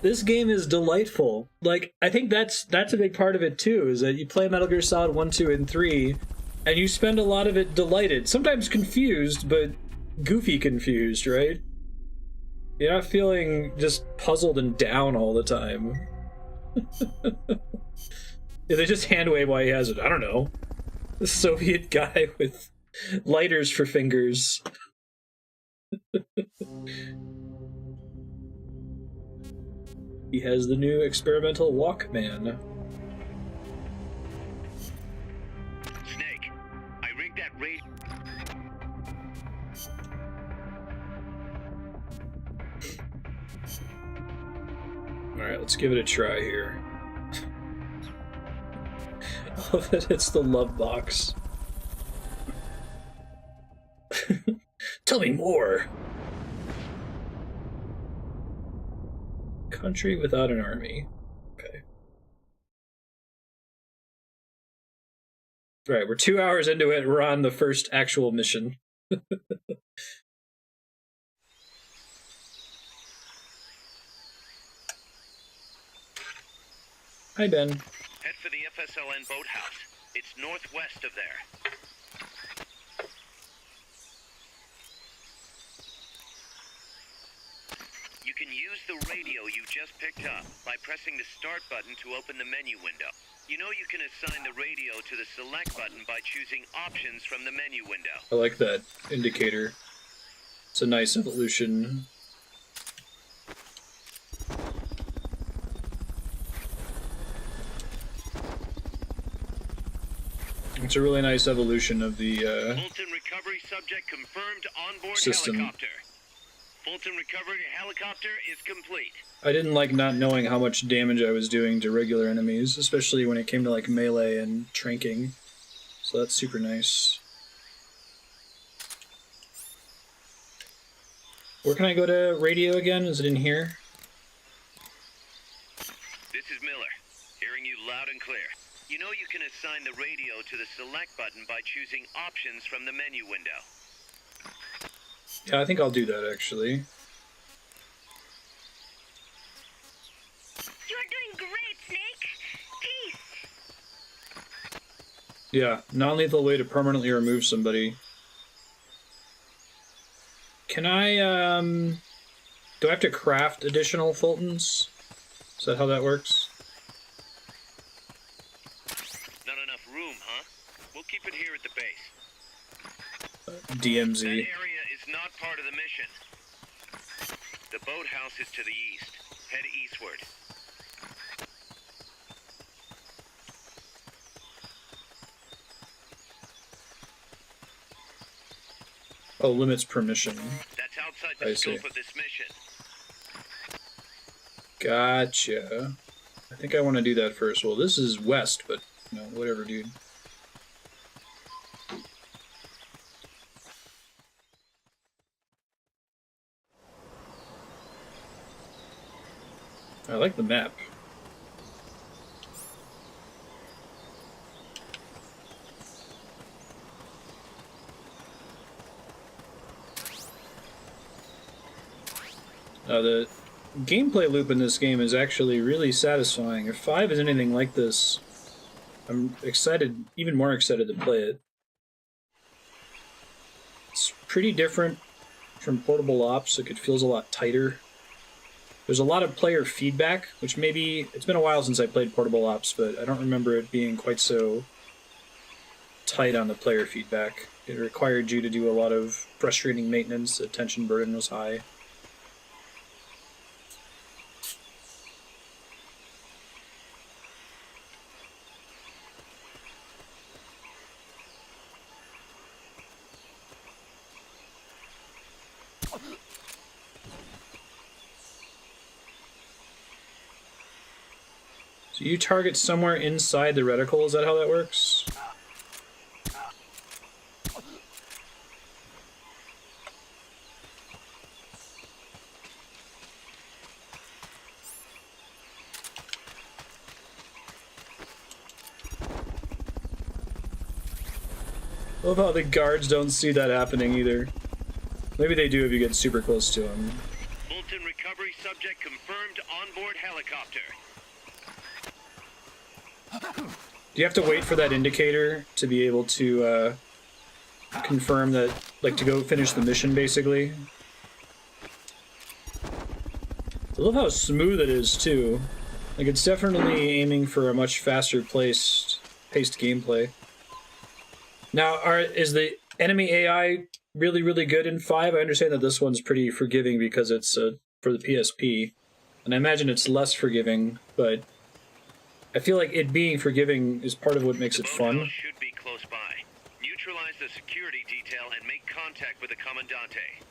A: This game is delightful. Like, I think that's a big part of it too, is that you play Metal Gear Solid 1, 2, and 3, and you spend a lot of it delighted. Sometimes confused, but goofy confused, right? You're not feeling just puzzled and down all the time. Yeah, they just hand wave why he has it. I don't know. The Soviet guy with lighters for fingers. He has the new experimental Walkman.
G: Snake, I rigged that radio.
A: Alright, let's give it a try here. I love that it's the love box. Tell me more! Country without an army. Okay. Right, we're 2 hours into it, we're on the first actual mission. Hi, Ben.
G: Head for the FSLN boathouse. It's northwest of there. You can use the radio you just picked up by pressing the start button to open the menu window. You know you can assign the radio to the select button by choosing options from the menu window.
A: I like that indicator. It's a nice evolution. It's a really nice evolution of the
G: Fulton recovery subject confirmed onboard
A: system.
G: helicopter. Fulton recovery helicopter is complete.
A: I didn't like not knowing how much damage I was doing to regular enemies, especially when it came to like melee and tranking. So that's super nice. Where can I go to radio again? Is it in here?
G: This is Miller, hearing you loud and clear. You know you can assign the radio to the select button by choosing options from the menu window.
A: Yeah, I think I'll do that actually.
E: You're doing great, Snake. Peace.
A: Yeah, non-lethal way to permanently remove somebody. Can I, do I have to craft additional Fultons? Is that how that works?
G: Not enough room, huh? We'll keep it here at the base.
A: DMZ.
G: That area is not part of the mission. The boathouse is to the east. Head eastward.
A: Oh, limits permission.
G: That's outside the scope of this mission.
A: Gotcha. I think I want to do that first. Well, this is west, but, you know, whatever, dude. I like the map. The gameplay loop in this game is actually really satisfying. If 5 is anything like this, I'm excited, even more excited to play it. It's pretty different from Portable Ops, like it feels a lot tighter. There's a lot of player feedback, which maybe, it's been a while since I played Portable Ops, but I don't remember it being quite so tight on the player feedback. It required you to do a lot of frustrating maintenance, the attention burden was high. So you target somewhere inside the reticle, is that how that works? I love how the guards don't see that happening either. Maybe they do if you get super close to them.
G: Fulton recovery subject confirmed onboard helicopter.
A: Do you have to wait for that indicator to be able to confirm that, like, to go finish the mission, basically? I love how smooth it is, too. Like, it's definitely aiming for a much faster paced gameplay. Now, is the enemy AI really, really good in 5? I understand that this one's pretty forgiving because it's for the PSP. And I imagine it's less forgiving, but I feel like it being forgiving is part of what makes it fun.
G: Should be close by. Neutralize the security detail and make contact with the Comandante.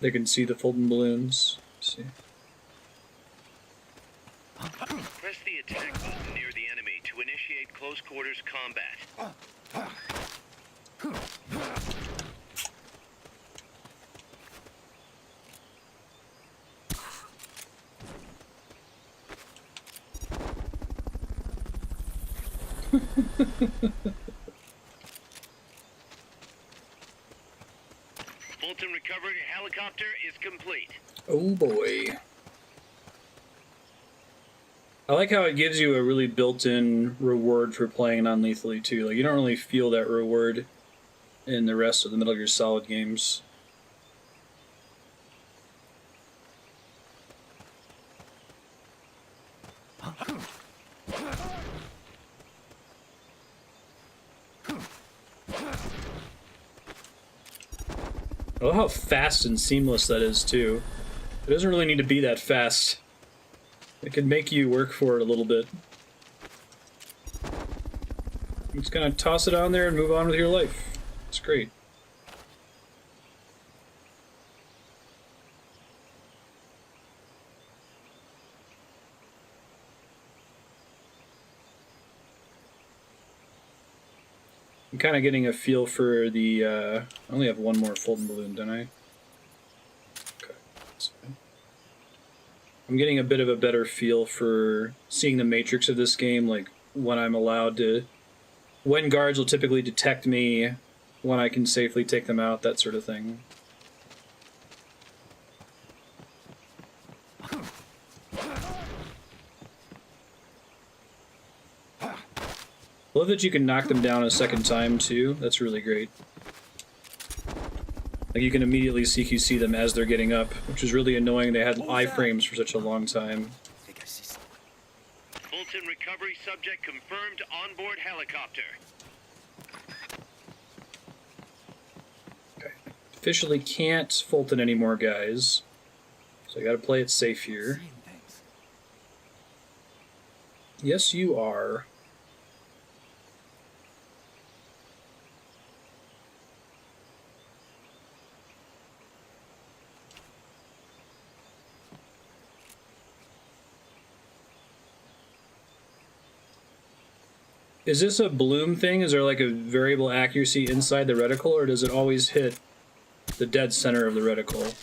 A: They can see the Fulton balloons. Let's see.
G: Press the attack button near the enemy to initiate close quarters combat. Fulton recovery helicopter is complete.
A: Oh boy. I like how it gives you a really built-in reward for playing non-lethally too. Like, you don't really feel that reward in the rest of the Metal Gear Solid games. I love how fast and seamless that is, too. It doesn't really need to be that fast. It can make you work for it a little bit. I'm just gonna toss it on there and move on with your life. It's great. I'm kind of getting a feel for the, I only have one more Fulton balloon, don't I? Okay, that's fine. I'm getting a bit of a better feel for seeing the matrix of this game, like when I'm allowed to, when guards will typically detect me, when I can safely take them out, that sort of thing. I love that you can knock them down a second time, too. That's really great. Like, you can immediately CQC them as they're getting up, which is really annoying. They had iframes for such a long time.
G: Fulton recovery subject confirmed onboard helicopter.
A: Okay. Officially can't Fulton anymore, guys. So I gotta play it safe here. Yes, you are. Is this a bloom thing? Is there like a variable accuracy inside the reticle, or does it always hit the dead center of the reticle?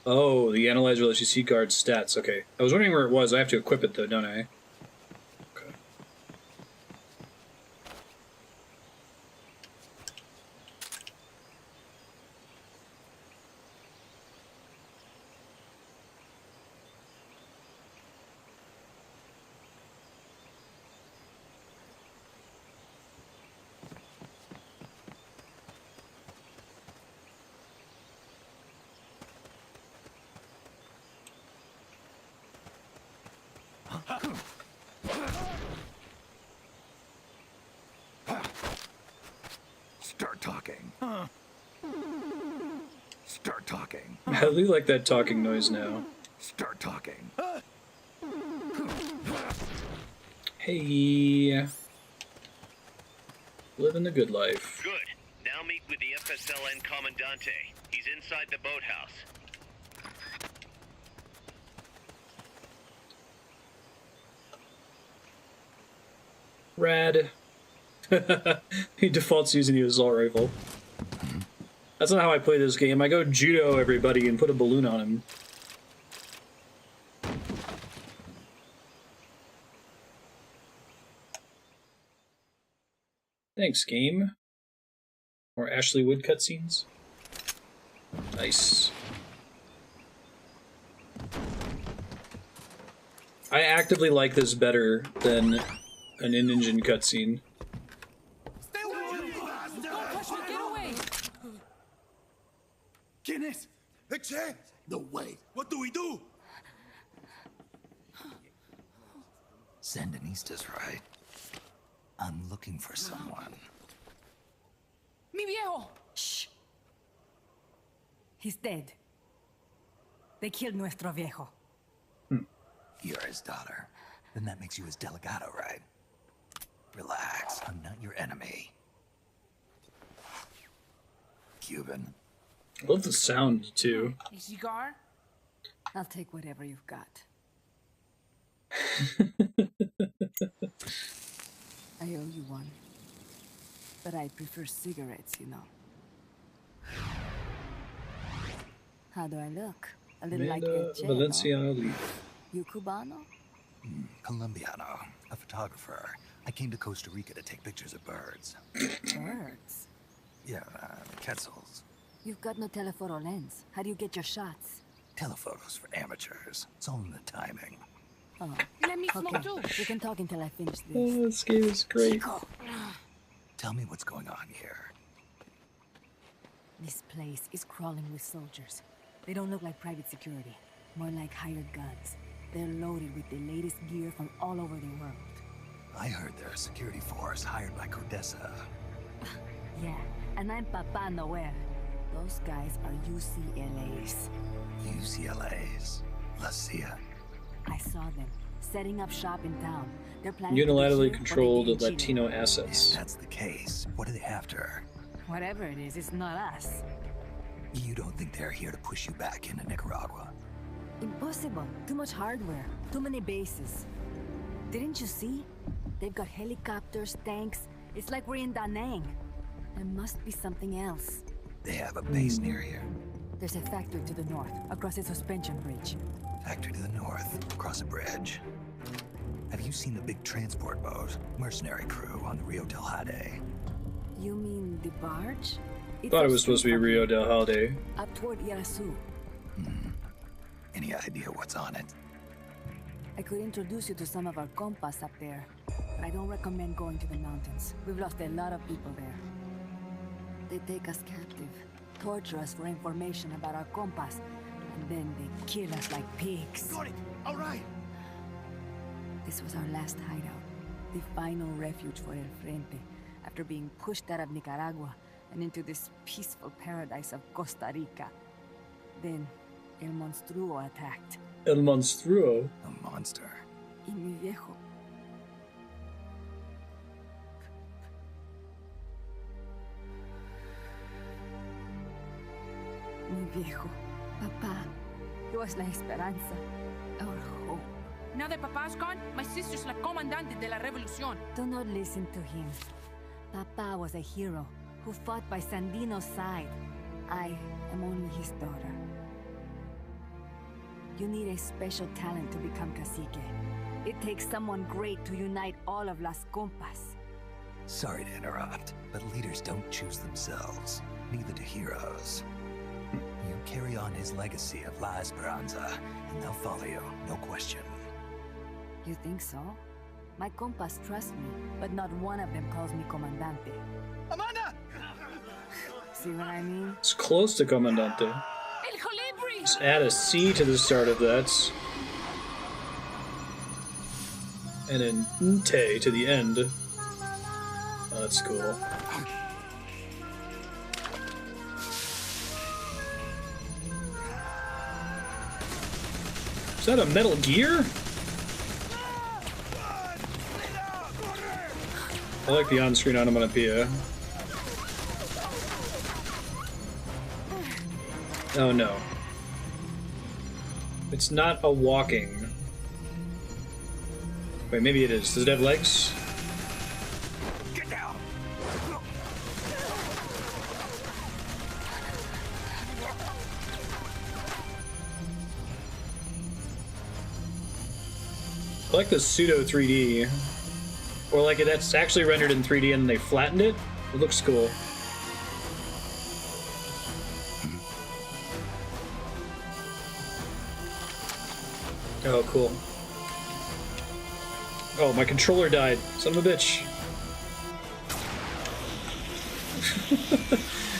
A: Oh, the analyzer lets you see guard stats. Okay. I was wondering where it was. I have to equip it though, don't I? Okay.
F: Start talking. Start talking.
A: I do like that talking noise now.
F: Start talking.
A: Hey. Living the good life.
G: Good. Now meet with the FSLN Comandante. He's inside the boathouse.
A: Rad. He defaults using the assault rifle. That's not how I play this game. I go judo everybody and put a balloon on him. Thanks, game. More Ashley Wood cutscenes. Nice. I actively like this better than an in-engine cutscene.
B: ¿Quién es? Eche? No way. What do we do?
F: Sandinistas, right? I'm looking for someone.
L: Mi viejo! Shh! He's dead. They killed nuestro viejo.
F: You're his daughter. Then that makes you his delegado, right? Relax, I'm not your enemy. Cuban.
A: I love the sound, too.
L: A cigar? I'll take whatever you've got. I owe you one. But I prefer cigarettes, you know. How do I look? A little like El Che,
A: Valenciano.
L: You Cubano?
F: Colombiano, a photographer. I came to Costa Rica to take pictures of birds.
L: Birds?
F: Yeah, quetzals.
L: You've got no telephoto lens. How do you get your shots?
F: Telephotos for amateurs. It's all in the timing.
L: Oh.
H: Let me smoke too.
L: We can talk until I finish this.
A: Oh, this game is great.
F: Tell me what's going on here.
L: This place is crawling with soldiers. They don't look like private security, more like hired guns. They're loaded with the latest gear from all over the world.
F: I heard they're a security force hired by Codesa.
L: Yeah, and I'm Papa Noel. Those guys are UCLA's.
F: UCLA's? La CIA?
L: I saw them setting up shop in town. They're planning
A: Unilaterally
L: to be
A: controlled
L: here,
A: Latino assets.
F: If that's the case, what are they after?
L: Whatever it is, it's not us.
F: You don't think they're here to push you back into Nicaragua?
L: Impossible. Too much hardware. Too many bases. Didn't you see? They've got helicopters, tanks. It's like we're in Da Nang. There must be something else.
F: They have a base near here.
L: There's a factory to the north, across a suspension bridge.
F: Factory to the north, across a bridge. Have you seen the big transport boat? Mercenary crew on the Rio del Jade.
L: You mean the barge?
A: Thought it was supposed to be Rio del Jade.
L: Up toward Irasu.
F: Any idea what's on it?
L: I could introduce you to some of our compas up there. But I don't recommend going to the mountains. We've lost a lot of people there. They take us captive, torture us for information about our compas, and then they kill us like pigs.
B: Got it. All right.
L: This was our last hideout, the final refuge for El Frente, after being pushed out of Nicaragua and into this peaceful paradise of Costa Rica. Then, El Monstruo attacked.
A: El Monstruo?
F: A monster.
L: Y mi viejo. Mi viejo. Papá. He was la esperanza. Our hope.
H: Now that Papa's gone, my sister's la Comandante de la Revolución.
L: Do not listen to him. Papa was a hero who fought by Sandino's side. I am only his daughter. You need a special talent to become cacique. It takes someone great to unite all of Las Compas.
F: Sorry to interrupt, but leaders don't choose themselves. Neither do heroes. You carry on his legacy of La Esperanza, and they'll follow you, no question.
L: You think so? My compas trust me, but not one of them calls me Comandante.
B: Amanda!
L: See what I mean?
A: It's close to Comandante.
H: El Colibri!
A: Just add a C to the start of that. And an Nte to the end. Oh, that's cool. Is that a Metal Gear? I like the on-screen onomatopoeia. Oh no. It's not a walking. Wait, maybe it is. Does it have legs?
F: Get down!
A: I like the pseudo 3D. Or like that's actually rendered in 3D and they flattened it. It looks cool. Oh, cool. Oh, my controller died. Son of a bitch.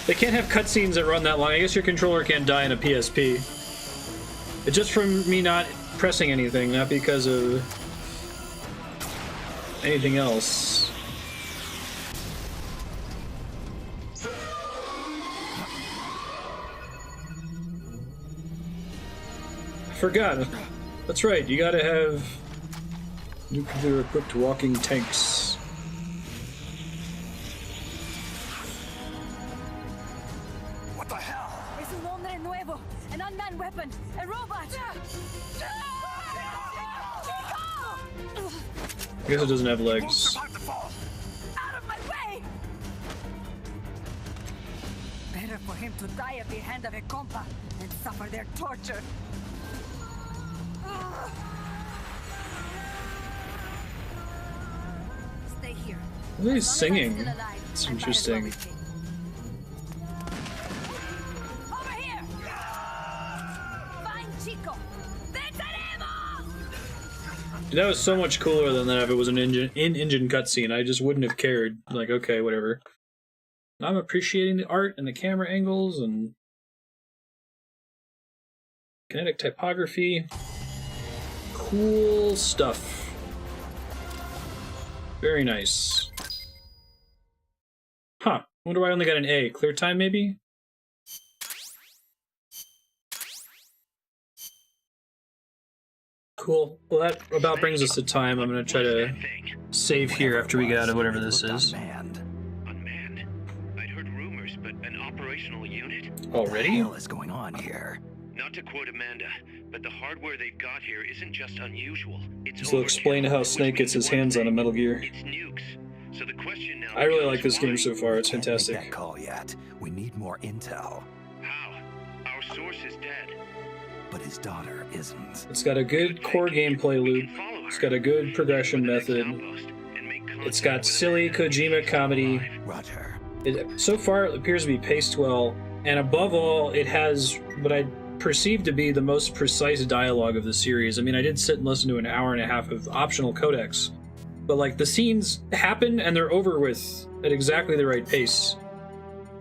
A: They can't have cutscenes that run that long. I guess your controller can't die in a PSP. It's just from me not pressing anything, not because of anything else. I forgot. That's right, you gotta have nuclear-equipped walking tanks.
F: What the hell?
L: Es un hombre nuevo, an unmanned weapon, a robot.
A: I guess it doesn't have legs.
L: Out of my way! Better for him to die at the hand of a compa than suffer their torture. Stay here.
A: What are they singing? It's interesting.
L: Over here! Find Chico!
A: Dude, that was so much cooler than that if it was an in-engine cutscene. I just wouldn't have cared. Like, okay, whatever. I'm appreciating the art and the camera angles and kinetic typography. Cool stuff. Very nice. Huh. Wonder why I only got an A. Clear time, maybe? Cool. Well, that about brings us to time. I'm gonna try to save here after we get out of whatever this is.
G: Unmanned? I'd heard rumors, but an operational unit?
A: Already?
F: What the hell is going on here?
G: Not to quote Amanda, but the hardware they've got here isn't just unusual. It's
A: This will explain how Snake gets his hands on a Metal Gear.
G: It's nukes. So the question now
A: I really like this game so far. It's
F: Can't make
A: fantastic.
F: that call yet. We need more intel.
G: How? Our source is dead.
F: But his daughter isn't.
A: It's got a good core gameplay loop. It's got a good progression method. It's got silly Kojima comedy.
F: Roger.
A: So far, it appears to be paced well, and above all, it has what I perceive to be the most precise dialogue of the series. I mean, I did sit and listen to an hour and a half of optional codecs, but like the scenes happen and they're over with at exactly the right pace.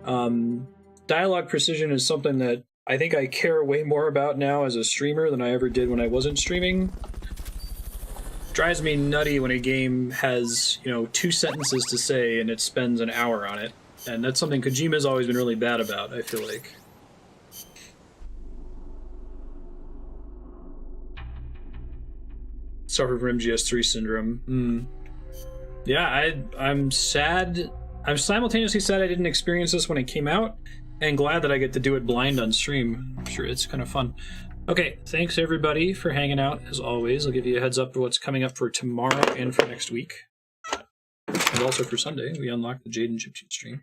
A: Dialogue precision is something that I think I care way more about now as a streamer than I ever did when I wasn't streaming. Drives me nutty when a game has, 2 sentences to say and it spends an hour on it. And that's something Kojima's always been really bad about, I feel like. Suffer from MGS3 syndrome. Yeah, I'm sad. I'm simultaneously sad I didn't experience this when it came out, and glad that I get to do it blind on stream. I'm sure it's kind of fun. Okay, thanks everybody for hanging out, as always. I'll give you a heads up for what's coming up for tomorrow and for next week. And also for Sunday, we unlock the Jade and Chiptune stream.